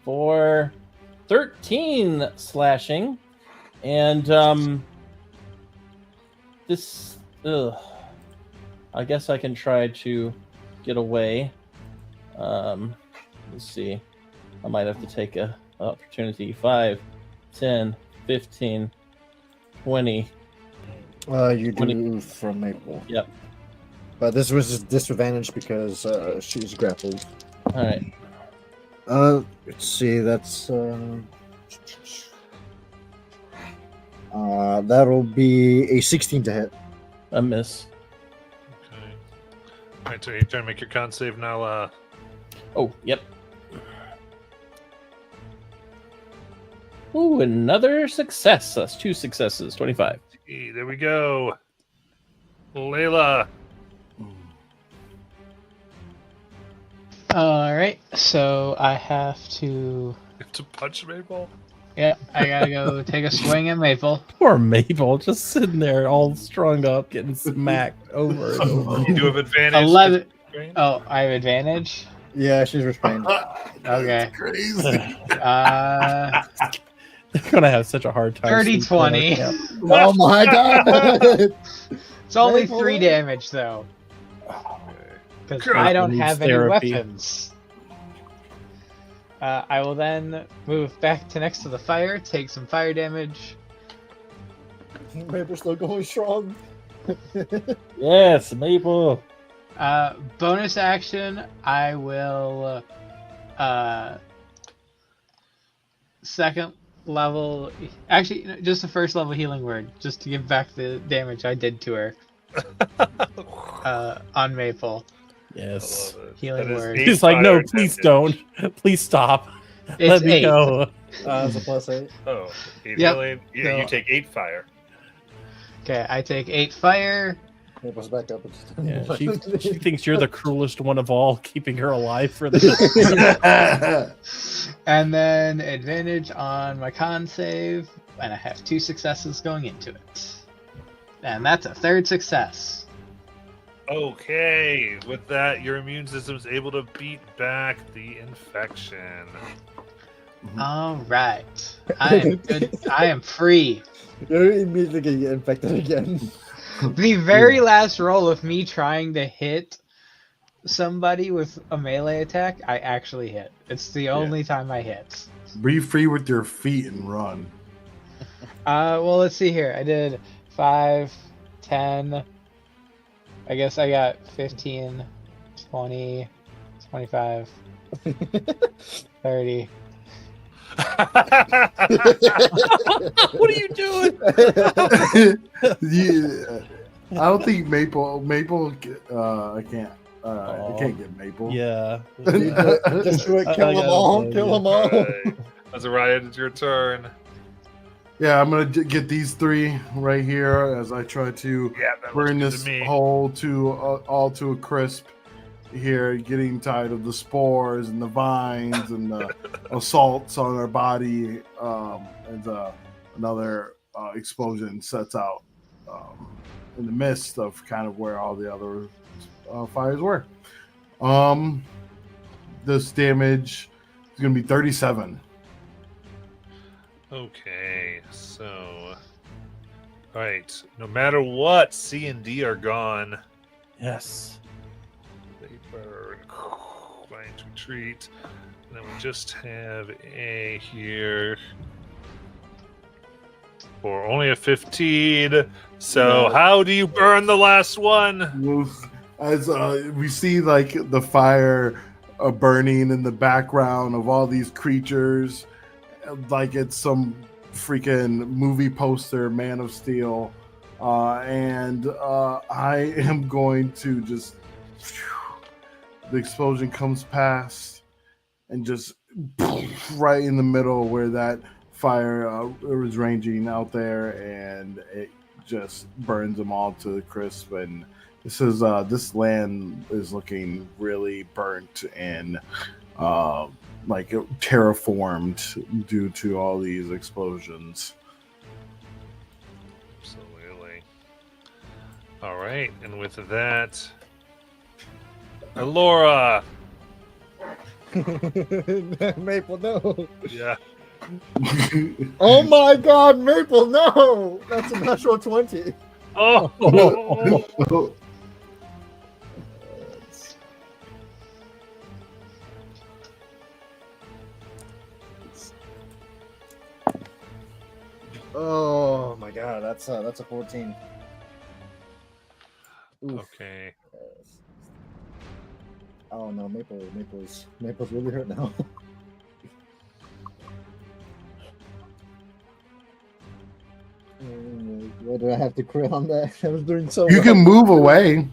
For 13 slashing. And this I guess I can try to get away. Let's see. I might have to take a opportunity. 5, 10, 15, 20. You do 20. from Maple. Yep. But this was a disadvantage because she's grappled. All right. Let's see. That's that'll be a 16 to hit. A miss. Okay. All right, so you're trying to make your con save now. Oh, yep. Ooh, another success. That's 2 successes. 25. There we go. Layla. All right, so I have to. You have to punch Maple. Yeah, I gotta go take a swing at Maple. Poor Maple, just sitting there all strung up, getting smacked over and over. You do have advantage. 11. Oh, I have advantage. Yeah, she's restrained. Okay. Crazy. They're gonna have such a hard time. 30, sleeping on 20. camp. Oh my god! It's only Maple. 3 damage though, because I don't Needs have any therapy. weapons. I will then move back to next to the fire, take some fire damage. Maple's still going strong. Yes, Maple. Bonus action, I will second level, actually just the first level healing word, just to give back the damage I did to her on Maple. Yes. I love it. Healing That is word. 8 He's like, no, fire please damage. don't. Please stop. It's Let me 8. go. It's a +8. Oh, 8 Yep. healing. Yeah, So- you take 8 fire. Okay, I take 8 fire. Maple's back up. Yeah, she thinks you're the cruelest one of all, keeping her alive for the. And then advantage on my con save, and I have 2 successes going into it. And that's a 3rd success. Okay, with that, your immune system is able to beat back the infection. All right, I am good. I am free. You're immediately gonna get infected again. The very last roll of me trying to hit somebody with a melee attack, I actually hit. It's the only time I hit. Be free with your feet and run. Well, let's see here. I did 5, 10. I guess I got 15, 20, 25, 30. What are you doing? Yeah, I don't think Maple. I can't. I can't get Maple. Yeah. Just do it. Kill I them got all. it, Kill yeah. them all. Right. Azariah, it's your turn. Yeah, I'm gonna get these 3 right here as I try to Yeah, that burn looks this good to me. whole to all to a crisp. Here, getting tired of the spores and the vines and the assaults on our body. Another explosion sets out in the midst of kind of where all the other fires were. This damage is going to be 37. Okay, so. Alright, no matter what, C and D are gone. Yes. They burn. Vines retreat. And then we just have A here. For only a 15. So, Yeah. how do you burn the last one? As we see like the fire burning in the background of all these creatures, like it's some freaking movie poster, Man of Steel, and I am going to just the explosion comes past and just right in the middle where that fire was ranging out there, and it just burns them all to the crisp. And this land is looking really burnt and like terraformed due to all these explosions. Absolutely. All right, and with that, Alora. Maple, no. Yeah. Oh my God, Maple, no. That's a natural 20. Oh. Oh my God, that's a 14. Oof. Okay. Oh no, Maple's really hurt now. Why did I have to crit on that? I was doing so You well. can move away.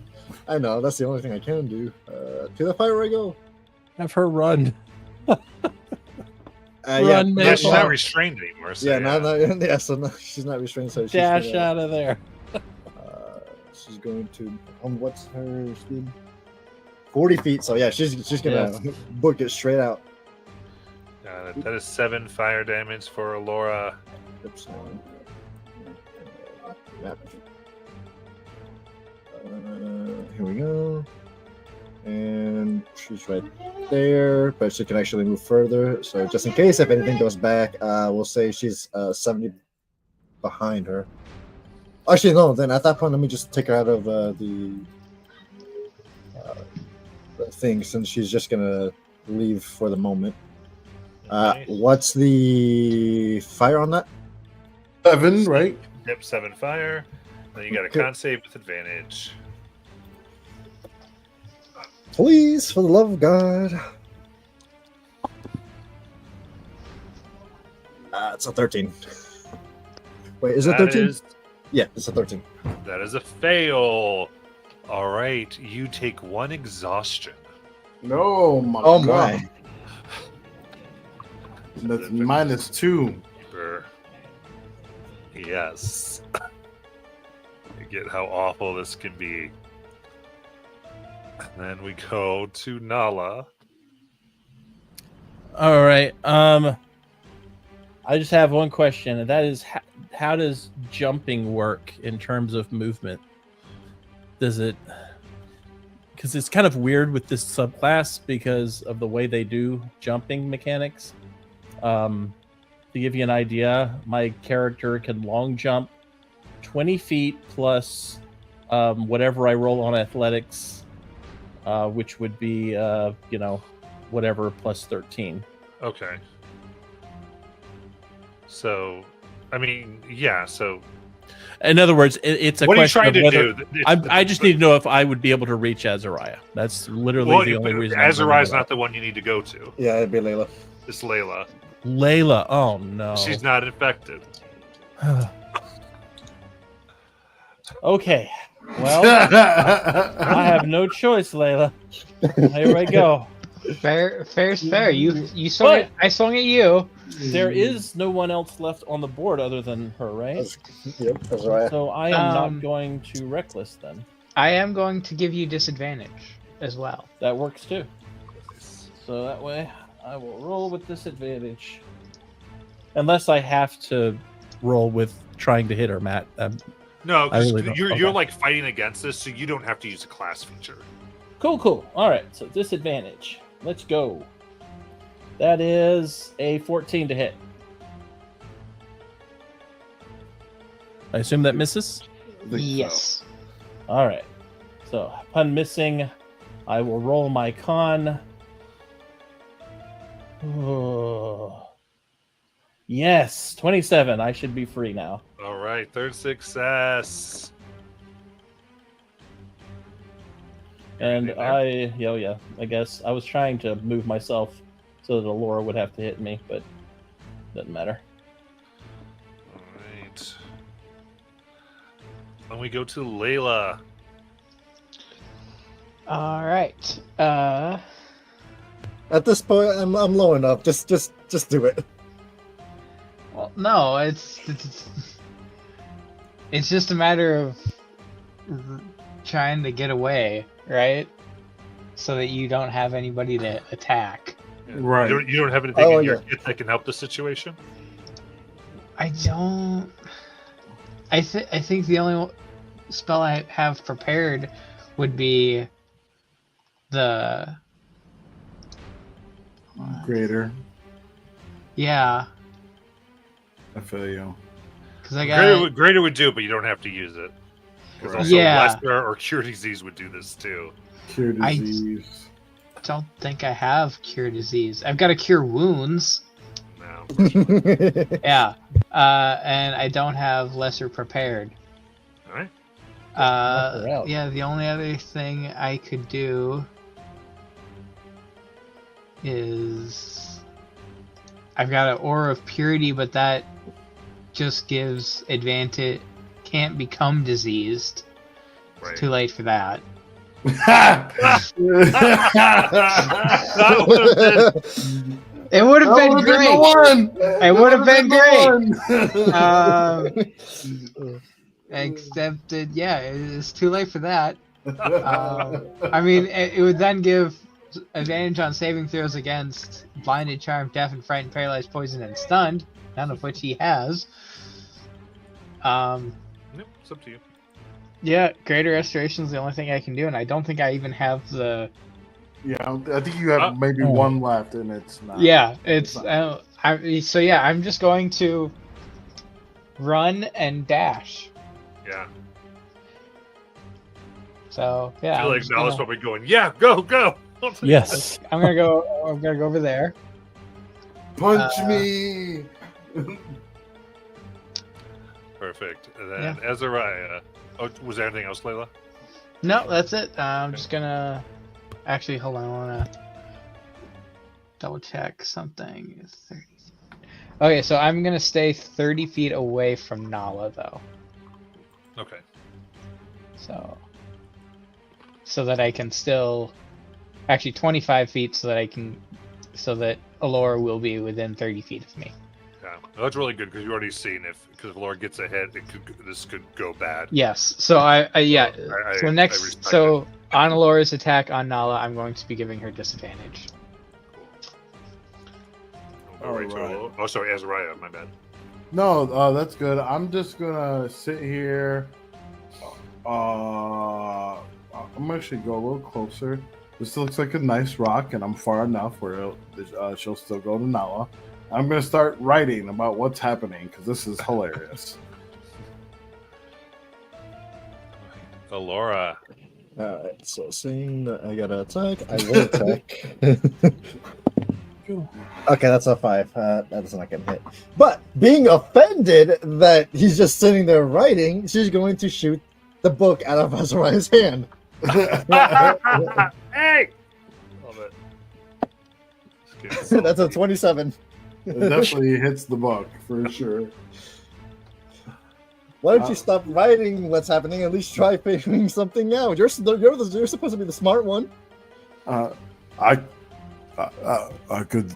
I know, that's the only thing I can do. To the fire I go. Have her run. Yeah, Run, Yeah, Maple. she's not restrained anymore. So yeah, yeah, so no, she's not restrained, so she's Dash gonna, out of there. she's going to. What's her speed? 40 feet. So yeah, she's gonna book it straight out. that is 7 fire damage for Alora. Oops. Here we go. And she's right there, but she can actually move further. So just in case if anything goes back, we'll say she's 70 behind her. Actually, no. Then at that point, let me just take her out of the thing, since she's just gonna leave for the moment. Okay. What's the fire on that? 7, right? Yep, 7 fire. Then you got a Okay. con save with advantage. Please, for the love of God. It's a 13. Wait, is it That 13? is- Yeah, it's a 13. that is a fail. All right, you take 1 exhaustion. No, my Oh God. my. That's -2. Yes. You get how awful this can be. And then we go to Nala. All right. I just have one question, and that is how does jumping work in terms of movement? Does it? Because it's kind of weird with this subclass because of the way they do jumping mechanics. To give you an idea, my character can long jump 20 feet plus whatever I roll on athletics, which would be whatever plus 13. Okay. So, I mean, yeah. So, In other words, it's a what are you question trying of to whether do? I just need to know if I would be able to reach Azariah. That's literally the only reason. Azariah's not the one you need to go to. Yeah, it'd be Layla. It's Layla. Layla. Oh no. She's not infected. Okay. Well, I have no choice, Layla. Here we go. Fair's fair. You swung it. I swung at you. There is no one else left on the board other than her, right? Yep, that's right. So I am not going to reckless then. I am going to give you disadvantage as well. That works too. So that way I will roll with disadvantage. Unless I have to roll with trying to hit her, Matt. No, I because really don't. you're Okay. like fighting against this, so you don't have to use a class feature. Cool. All right, so disadvantage. Let's go. That is a 14 to hit. I assume that misses? Yes. All right. So, upon missing, I will roll my con. Oh. Yes, 27. I should be free now. All right, 3rd success. And Anything there? I guess I was trying to move myself so that Alora would have to hit me, but doesn't matter. All right. And we go to Layla. All right. At this point, I'm low enough. Just do it. Well, no, it's just a matter of trying to get away, right? So that you don't have anybody to attack. Right. You don't have anything Oh, in your yeah. kit that can help the situation? I don't. I think the only spell I have prepared would be the. Greater. Yeah, I feel you. because I got. Greater would do, but you don't have to use it. Because also Yeah. Lesser or Cure Disease would do this too. Cure I- disease. Don't think I have cure disease. I've got to cure wounds. No. Yeah, and I don't have lesser prepared. All right. Knock her out. Yeah, the only other thing I could do is I've got an Aura of Purity, but that just gives advantage. Can't become diseased. Right. Too late for that. That would have been It would have been great. It would have been great. Except that, yeah, it's too late for that. I mean, it would then give advantage on saving throws against blinded, charmed, deafened, frightened, paralyzed, poisoned, and stunned, none of which he has. Nope, it's up to you. Yeah, Greater Restoration is the only thing I can do, and I don't think I even have the. Yeah, I think you have maybe Oh. one left, and it's not. Yeah, it's. So yeah, I'm just going to run and dash. Yeah. So I yeah, feel I'm like just Nala's gonna- probably going, yeah, go. Yes. I'm gonna go over there. Punch me. Perfect. And then Azariah. Oh, was there anything else, Layla? No, that's it. I'm just gonna. Actually, hold on. I wanna double check something. 30. Okay, so I'm gonna stay 30 feet away from Nala, though. Okay. So so that I can still, actually 25 feet, so that Allura will be within 30 feet of me. Yeah, that's really good because you already seen because Laura gets ahead, this could go bad. Yes. So yeah. So I next, respect so on Allura's attack on Nala, I'm going to be giving her disadvantage. We'll go right to Alright. oh, sorry, Azariah, my bad. No, that's good. I'm just gonna sit here. I'm actually go a little closer. This looks like a nice rock, and I'm far enough where she'll still go to Nala. I'm gonna start writing about what's happening because this is hilarious. Allura. Alright, so seeing that I got to attack, I will attack. Okay, that's a 5. That's not gonna hit. But being offended that he's just sitting there writing, she's going to shoot the book out of Azariah's hand. Hey! Love it. That's a 27. It definitely hits the book for sure. Why don't you stop writing what's happening? At least try figuring something out. You're supposed to be the smart one. I could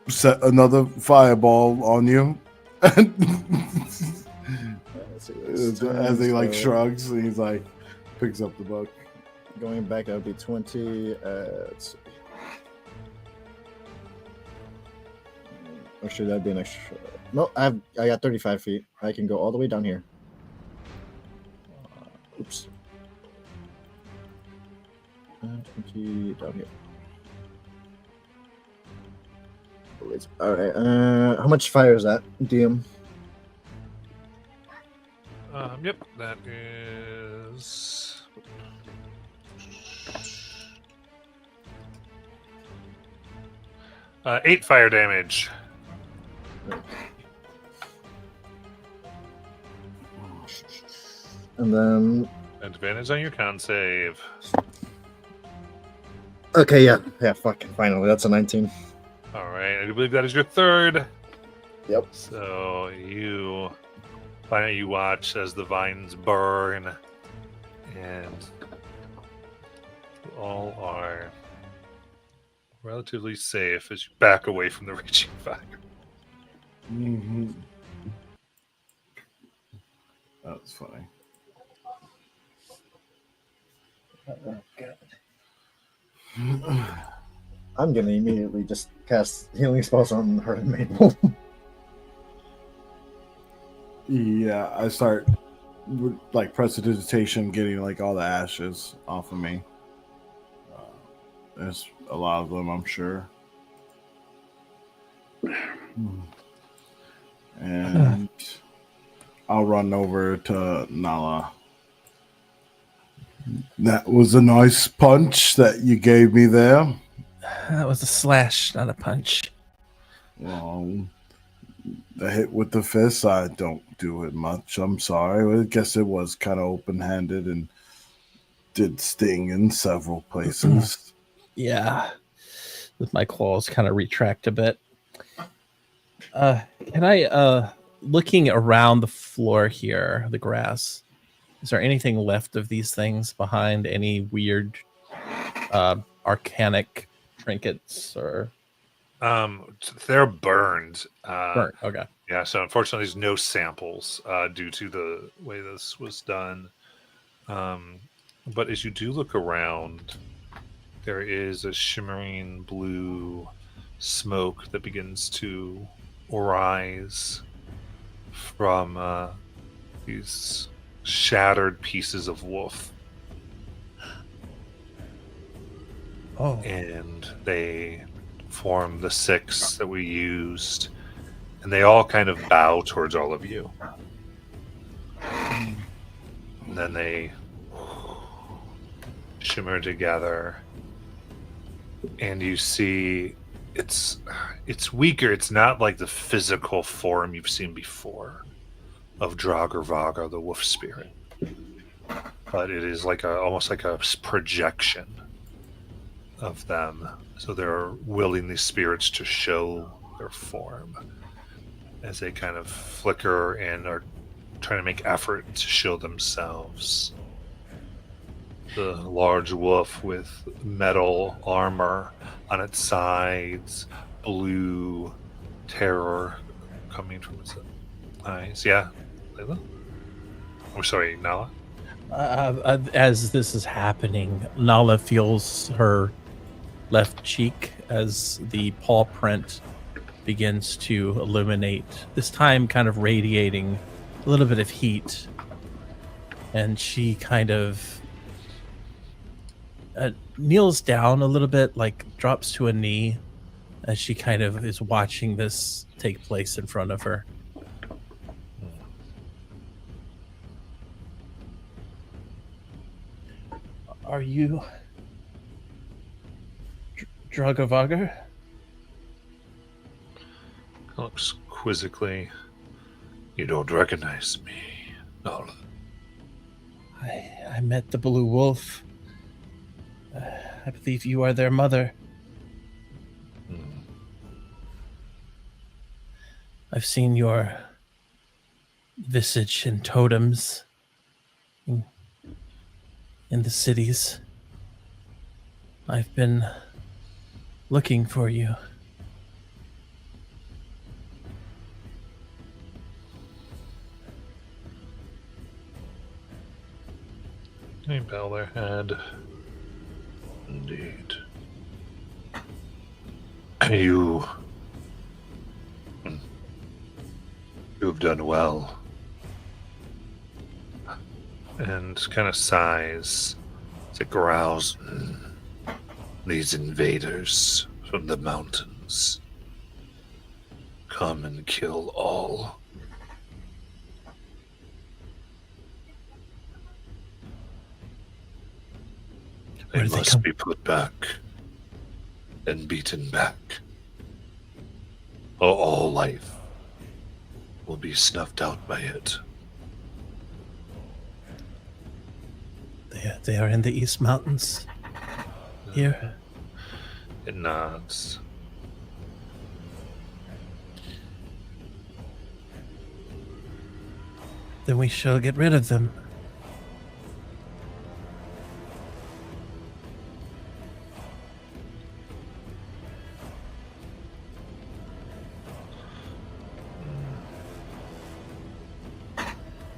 set another fireball on you. Let's see, As he like shrugs, and he's like picks up the book. Going back, that would be 20. Let's see. Actually, that'd be an extra. No, I got 35 feet. I can go all the way down here. Oops. 20 down here. All right. How much fire is that, DM? Yep, that is. Uh, 8 fire damage. And then. Advantage on your con save. Okay, yeah. Fucking finally, that's a 19. All right, I do believe that is your third. Yep. So you watch as the vines burn, and you all are relatively safe as you back away from the raging fire. Mm-hmm. That's funny. I'm gonna immediately just cast healing spells on her and Mabel. Yeah, I start with, like prestidigitation, getting like all the ashes off of me. There's a lot of them, I'm sure. And I'll run over to Nala. That was a nice punch that you gave me there. That was a slash, not a punch. Well, the hit with the fist, I don't do it much. I'm sorry. I guess it was kind of open-handed and did sting in several places. Yeah. With my claws kind of retract a bit. Can I, looking around the floor here, the grass, is there anything left of these things behind? Any weird arcanic trinkets or? They're burned. Burnt. Okay. Yeah, so unfortunately, there's no samples due to the way this was done. But as you do look around, there is a shimmering blue smoke that begins to rise from these shattered pieces of wolf. Oh. And they form the 6 that we used, and they all kind of bow towards all of you. And then they shimmer together, and you see it's weaker. It's not like the physical form you've seen before of Draugr Vaga, the wolf spirit, but it is like almost like a projection of them. So they're willing these spirits to show their form as they kind of flicker and are trying to make effort to show themselves. The large wolf with metal armor on its sides, blue terror coming from its eyes. Yeah, Layla? Oh, sorry, Nala. As this is happening, Nala feels her left cheek as the paw print begins to illuminate, this time kind of radiating a little bit of heat. And she kind of kneels down a little bit, like drops to a knee, as she kind of is watching this take place in front of her. Are you Dragavagar? Looks quizzically. You don't recognize me, Nala. I met the Blue Wolf. I believe you are their mother. I've seen your visage and totems in the cities. I've been looking for you. They bow their head. Indeed. You've done well. And kind of sighs as it growls. These invaders from the mountains come and kill all. They must be put back and beaten back, or all life will be snuffed out by it. They are in the East Mountains. Here. It nods. Then we shall get rid of them.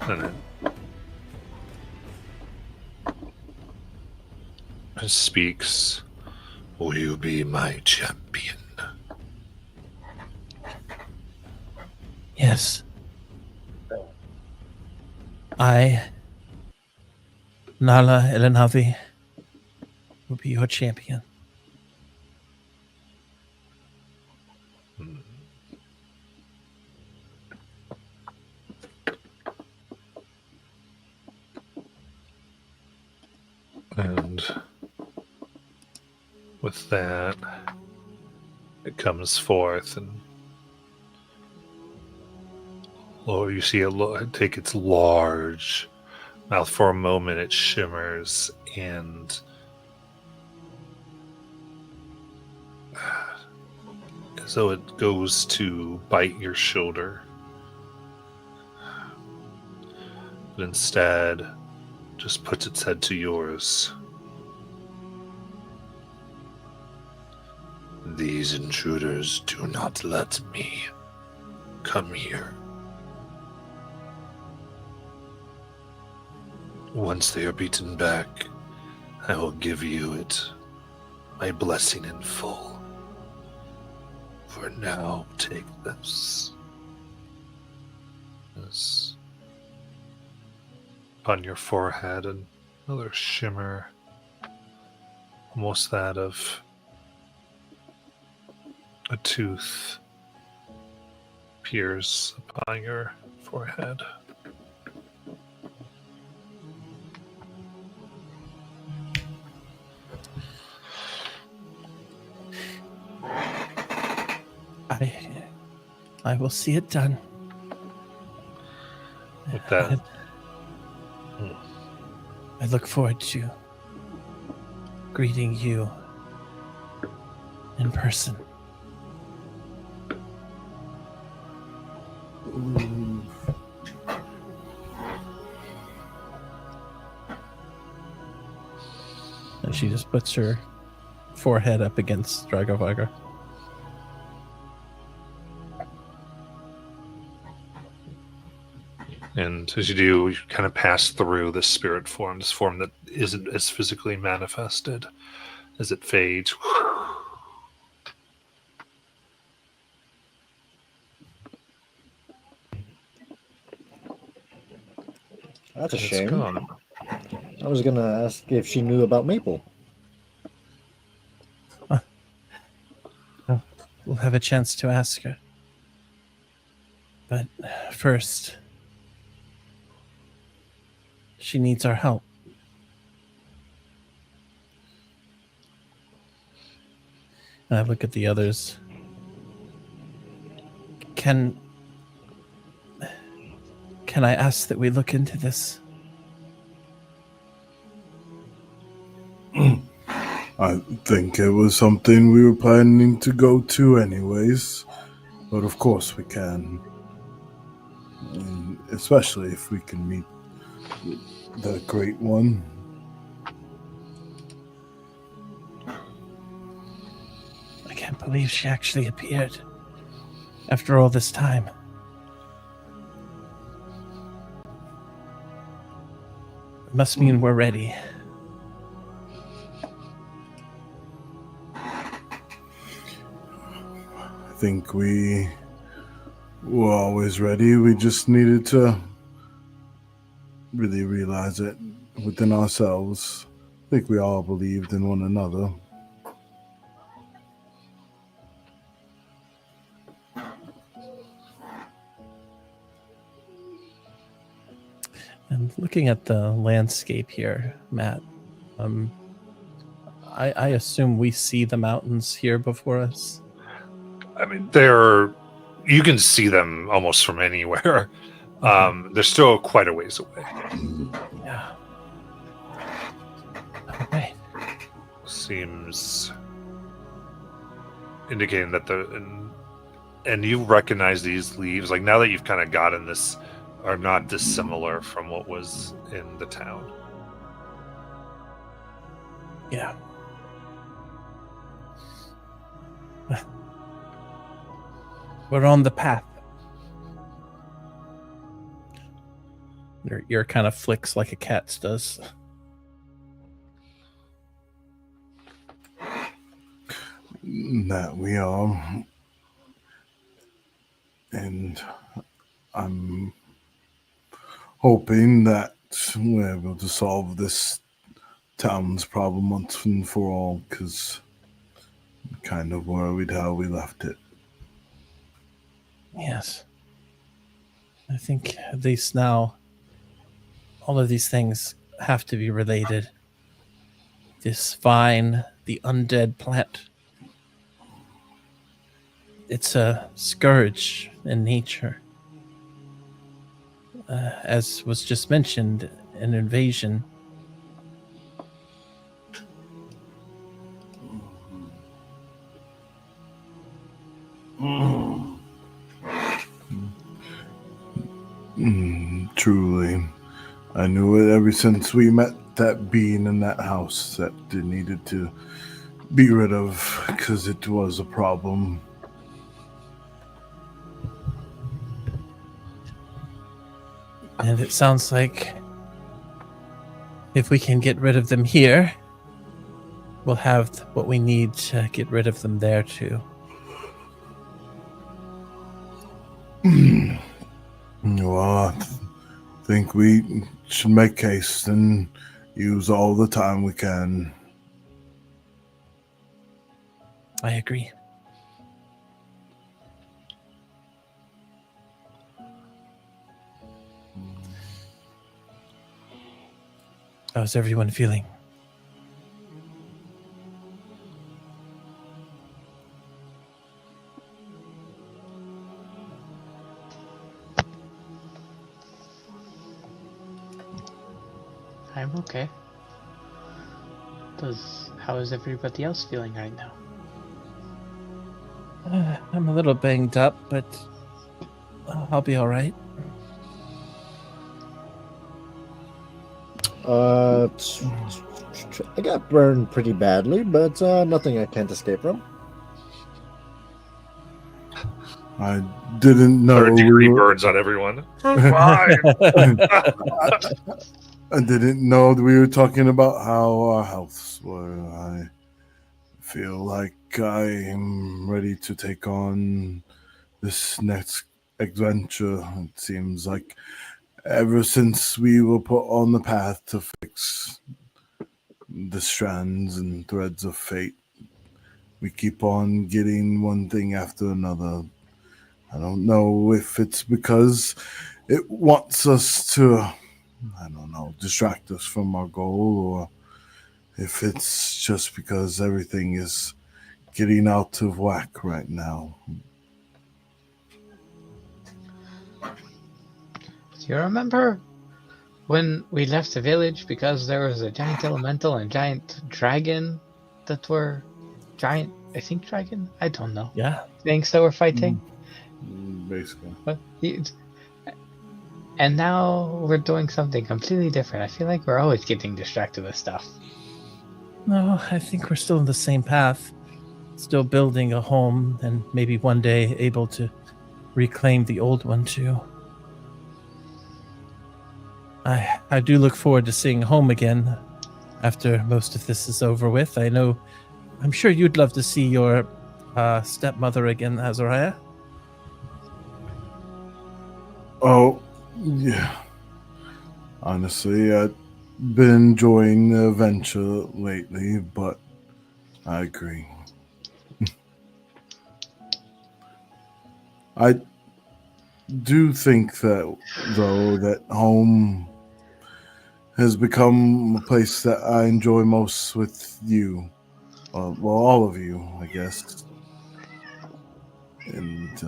And it speaks. Will you be my champion? Yes. I, Nala Elenavi, will be your champion. And with that, it comes forth, and you see it take its large mouth. For a moment, it shimmers, and as though it goes to bite your shoulder, but instead just puts its head to yours. These intruders do not let me come here. Once they are beaten back, I will give you it, my blessing in full. For now, take this. This. On your forehead, another shimmer, almost that of a tooth, appears upon your forehead. I will see it done. With that, I look forward to greeting you in person. She just puts her forehead up against Dragovagar. And as you do, you kind of pass through this spirit form, this form that isn't as physically manifested. As it fades, That's a it's shame. gone. I was gonna ask if she knew about Maple. We'll have a chance to ask her. But first, she needs our help. And I look at the others. Can I ask that we look into this? I think it was something we were planning to go to anyways, but of course we can. And especially if we can meet the Great One. I can't believe she actually appeared after all this time. It must mean we're ready. I think we were always ready. We just needed to really realize it within ourselves. I think we all believed in one another. And looking at the landscape here, Matt, I assume we see the mountains here before us. I mean, you can see them almost from anywhere. They're still quite a ways away. Yeah. Okay. Seems indicating that and you recognize these leaves, like now that you've kind of gotten this, are not dissimilar from what was in the town. Yeah. We're on the path. Your ear kind of flicks like a cat's does. That we are. And I'm hoping that we're able to solve this town's problem once and for all, because I'm kind of worried how we left it. Yes. I think at least now all of these things have to be related. This vine, the undead plant. It's a scourge in nature. As was just mentioned, an invasion. Truly. I knew it ever since we met that being in that house that they needed to be rid of, because it was a problem. And it sounds like if we can get rid of them here, we'll have what we need to get rid of them there too. Well, I think we should make haste and use all the time we can. I agree. How's everyone feeling? I'm okay. How is everybody else feeling right now? I'm a little banged up, but I'll be all right. I got burned pretty badly, but nothing I can't escape from. I didn't know Third degree we were, burns on everyone. Fine. I didn't know that we were talking about how our healths were. I feel like I'm ready to take on this next adventure. It seems like ever since we were put on the path to fix the strands and threads of fate, we keep on getting one thing after another. I don't know if it's because it wants us to, I don't know, distract us from our goal, or if it's just because everything is getting out of whack right now. Do you remember when we left the village because there was a giant elemental and giant dragon that were giant? I think dragon. I don't know. Yeah. Things that were fighting. Basically. But and now we're doing something completely different. I feel like we're always getting distracted with stuff. No, I think we're still in the same path. Still building a home and maybe one day able to reclaim the old one too. I do look forward to seeing home again after most of this is over with. I'm sure you'd love to see your stepmother again, Azariah. Oh, yeah. Honestly, I've been enjoying the adventure lately, but I agree. I do think that, though, that home has become a place that I enjoy most with you. Well, all of you, I guess. And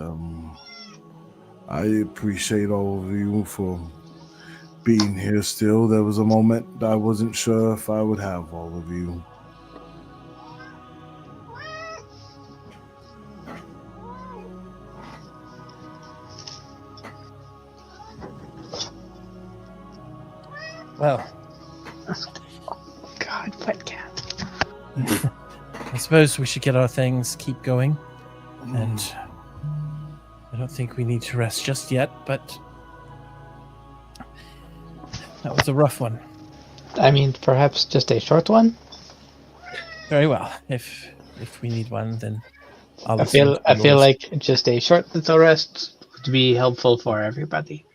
I appreciate all of you for being here still. There was a moment I wasn't sure if I would have all of you. Well, God, wet cat. I suppose we should get our things, keep going. And I don't think we need to rest just yet, but that was a rough one. I mean, perhaps just a short one. Very well. If we need one, then I'll I feel like just a short little rest would be helpful for everybody.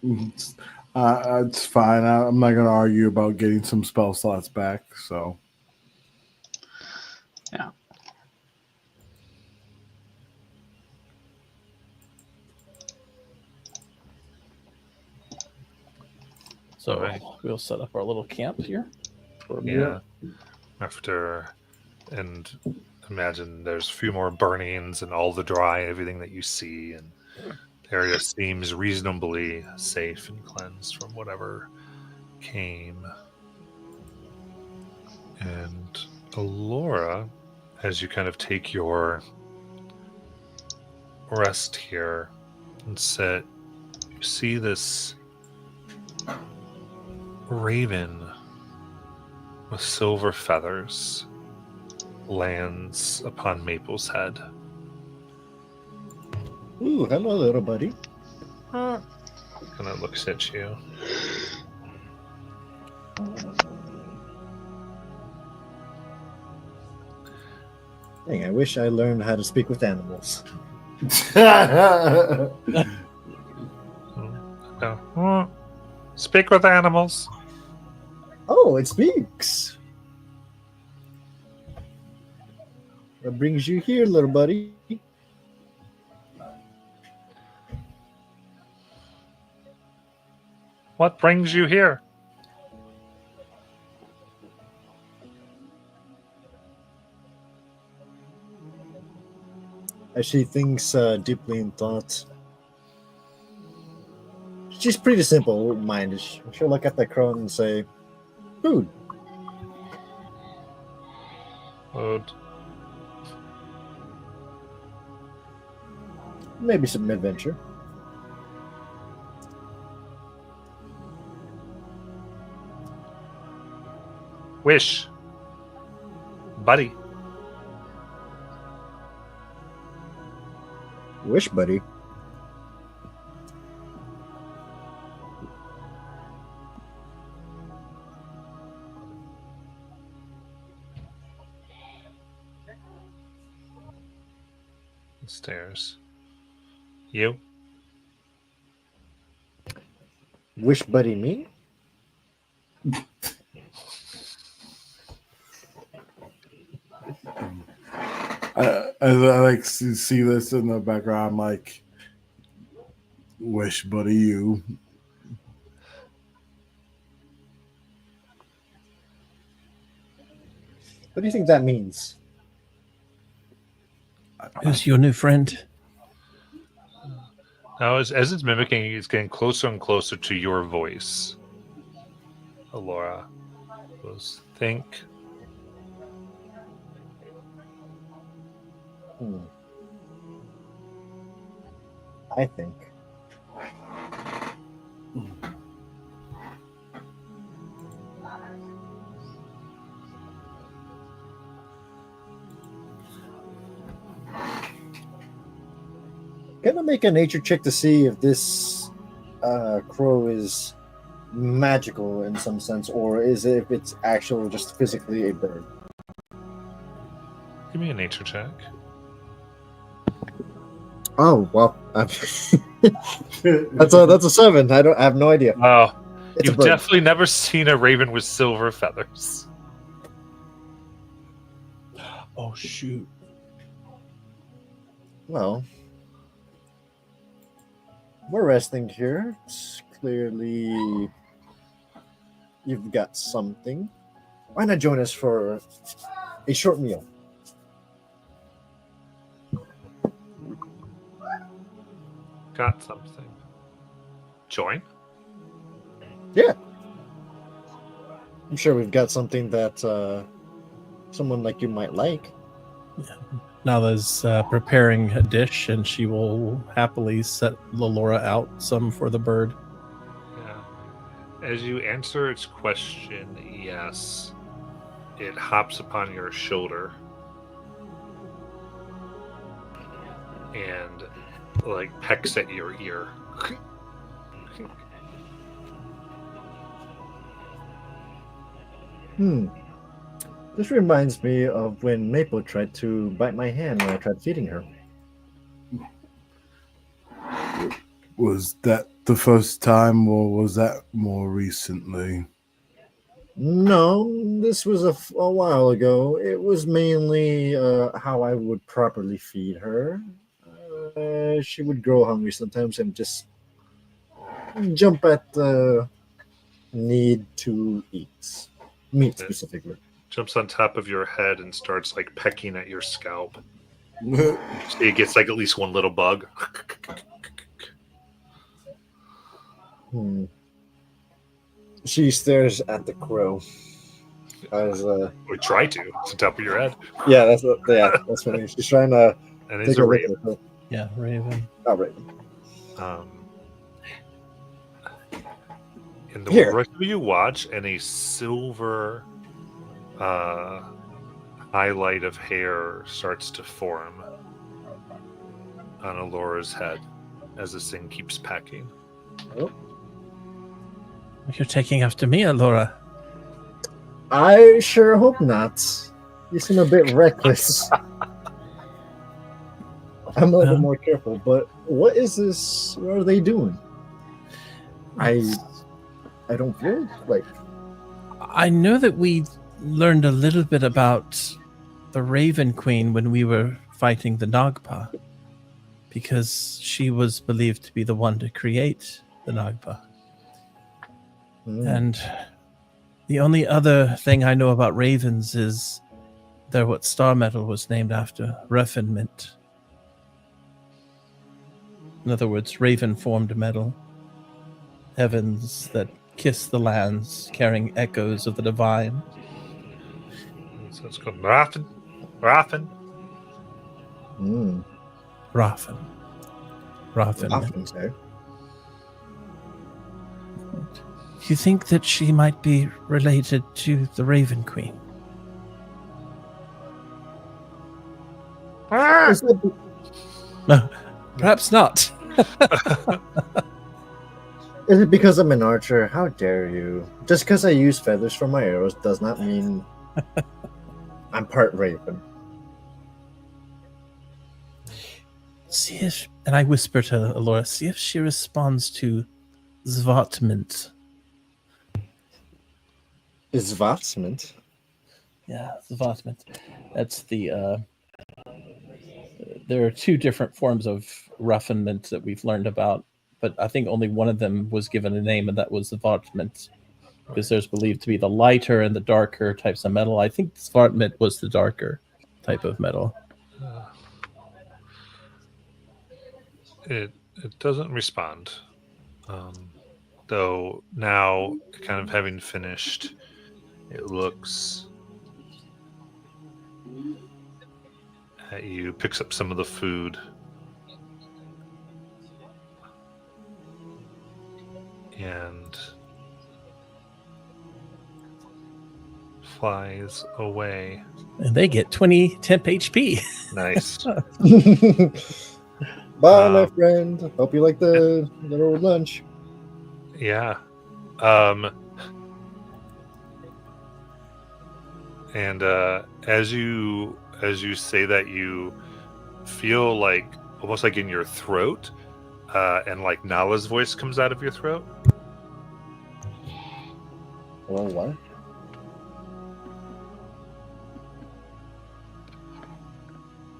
It's fine. I'm not going to argue about getting some spell slots back, so. Yeah. So Right. we'll set up our little camp here. For a Yeah. meal. And imagine there's a few more burnings and all the dry, everything that you see, and the area seems reasonably safe and cleansed from whatever came. And Alora, as you kind of take your rest here and sit, you see this raven with silver feathers lands upon Maple's head. Ooh, hello, little buddy. And it looks at you. Dang, I wish I learned how to speak with animals. Speak with animals. Oh, it speaks. What brings you here, little buddy? What brings you here? As she thinks deeply in thought. She's pretty simple-minded. She'll look at the crone and say, "Food." Food. Maybe some adventure. Wish. Buddy. Wish, buddy. Stairs. You? Wish, buddy, me. As I like see this in the background, I'm like, wish, buddy, you. What do you think that means? Who's your new friend? Now, as it's mimicking, it's getting closer and closer to your voice. Alora goes, think. I think. Gonna make a nature check to see if this crow is magical in some sense, or is it if it's actual just physically a bird. Give me a nature check. Oh well, that's a 7. I have no idea. Oh, It's a you've bird. definitely never seen a raven with silver feathers. Oh shoot! Well, we're resting here. It's clearly, you've got something. Why not join us for a short meal? Got something. Join? I'm sure we've got something that someone like you might like. Nala's preparing a dish, and she will happily set Lolora out some for the bird. Yeah. As you answer its question, yes, it hops upon your shoulder and like pecks at your ear. This reminds me of when Maple tried to bite my hand when I tried feeding her. Was that the first time, or was that more recently? No, this was a while ago. It was mainly how I would properly feed her. She would grow hungry sometimes and just jump at the need to eat meat specifically. Jumps on top of your head and starts like pecking at your scalp. It gets like at least one little bug. She stares at the crow. As Or try to. It's on top of your head. that's what I mean. She's trying to And take it's a a look raven. at the crow. Yeah, Raven. Oh, right. And the Here. rest of you watch, and a silver highlight of hair starts to form on Alora's head as this thing keeps pecking. You're taking after me, Alora. I sure hope not. You seem a bit reckless. I'm a little bit more careful, but what is this? What are they doing? I don't feel like. I know that we learned a little bit about the Raven Queen when we were fighting the Nagpa, because she was believed to be the one to create the Nagpa. And the only other thing I know about ravens is they're what Star Metal was named after, refinement. In other words, raven-formed metal. Heavens that kiss the lands, carrying echoes of the divine. So it's called Raffen. Raffen. Raffen. Raffen. Often say. You think that she might be related to the Raven Queen? Is it, No, perhaps not. is it because I'm an archer? How dare you? Just because I use feathers for my arrows does not mean I'm part raven. See if, and I whisper to Alora, see if she responds to Zvartmint. Is Vatsmint? Yeah, Zvartmint. That's the, there are two different forms of ruffinment that we've learned about, but I think only one of them was given a name, and that was Zvartmint. Because there's believed to be the lighter and the darker types of metal. I think Zvartmint was the darker type of metal. It doesn't respond. Though now, kind of having finished, it looks at you, picks up some of the food, and flies away. And they get 20 temp HP. Nice. Bye, my friend. Hope you like the little lunch. Yeah. And as you say that, you feel like almost like in your throat, and like Nala's voice comes out of your throat. Well, what?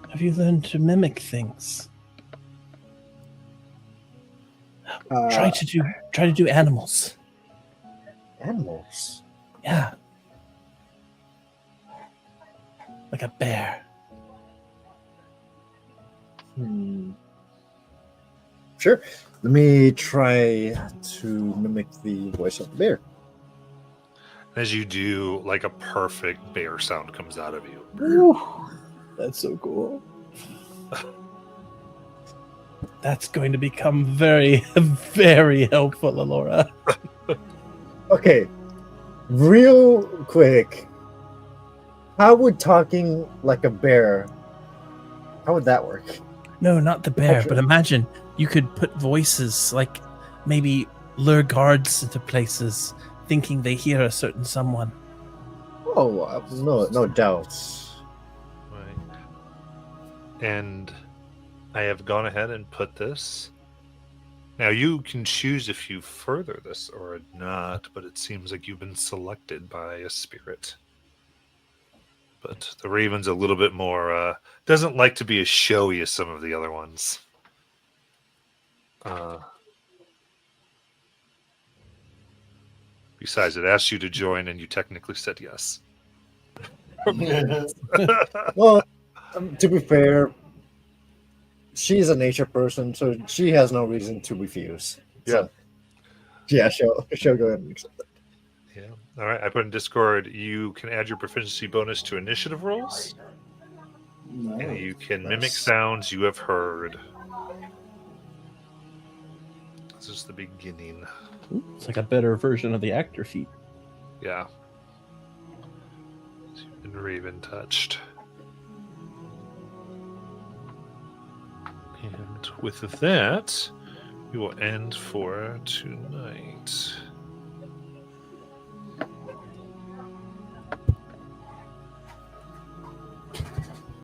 Have you learned to mimic things? Try to do animals. Animals. Yeah. Like a bear. Sure. Let me try to mimic the voice of the bear. As you do, like a perfect bear sound comes out of you. Ooh, that's so cool. That's going to become very, very helpful, Alora. Okay. Real quick. How would talking like a bear, how would that work? No, not the bear, but imagine you could put voices, like maybe lure guards into places, thinking they hear a certain someone. Oh, no doubts. Right. And I have gone ahead and put this. Now you can choose if you further this or not, but it seems like you've been selected by a spirit. But the Raven's a little bit more, doesn't like to be as showy as some of the other ones. Besides, it asked you to join and you technically said yes. Well, to be fair, she's a nature person, so she has no reason to refuse. So, yeah, she'll go ahead and accept it. Yeah. All right. I put in Discord, you can add your proficiency bonus to initiative rolls. And you can mimic sounds you have heard. This is the beginning. Ooh, it's like a better version of the actor feat. Yeah. You've been Raven touched. And with that, we will end for tonight.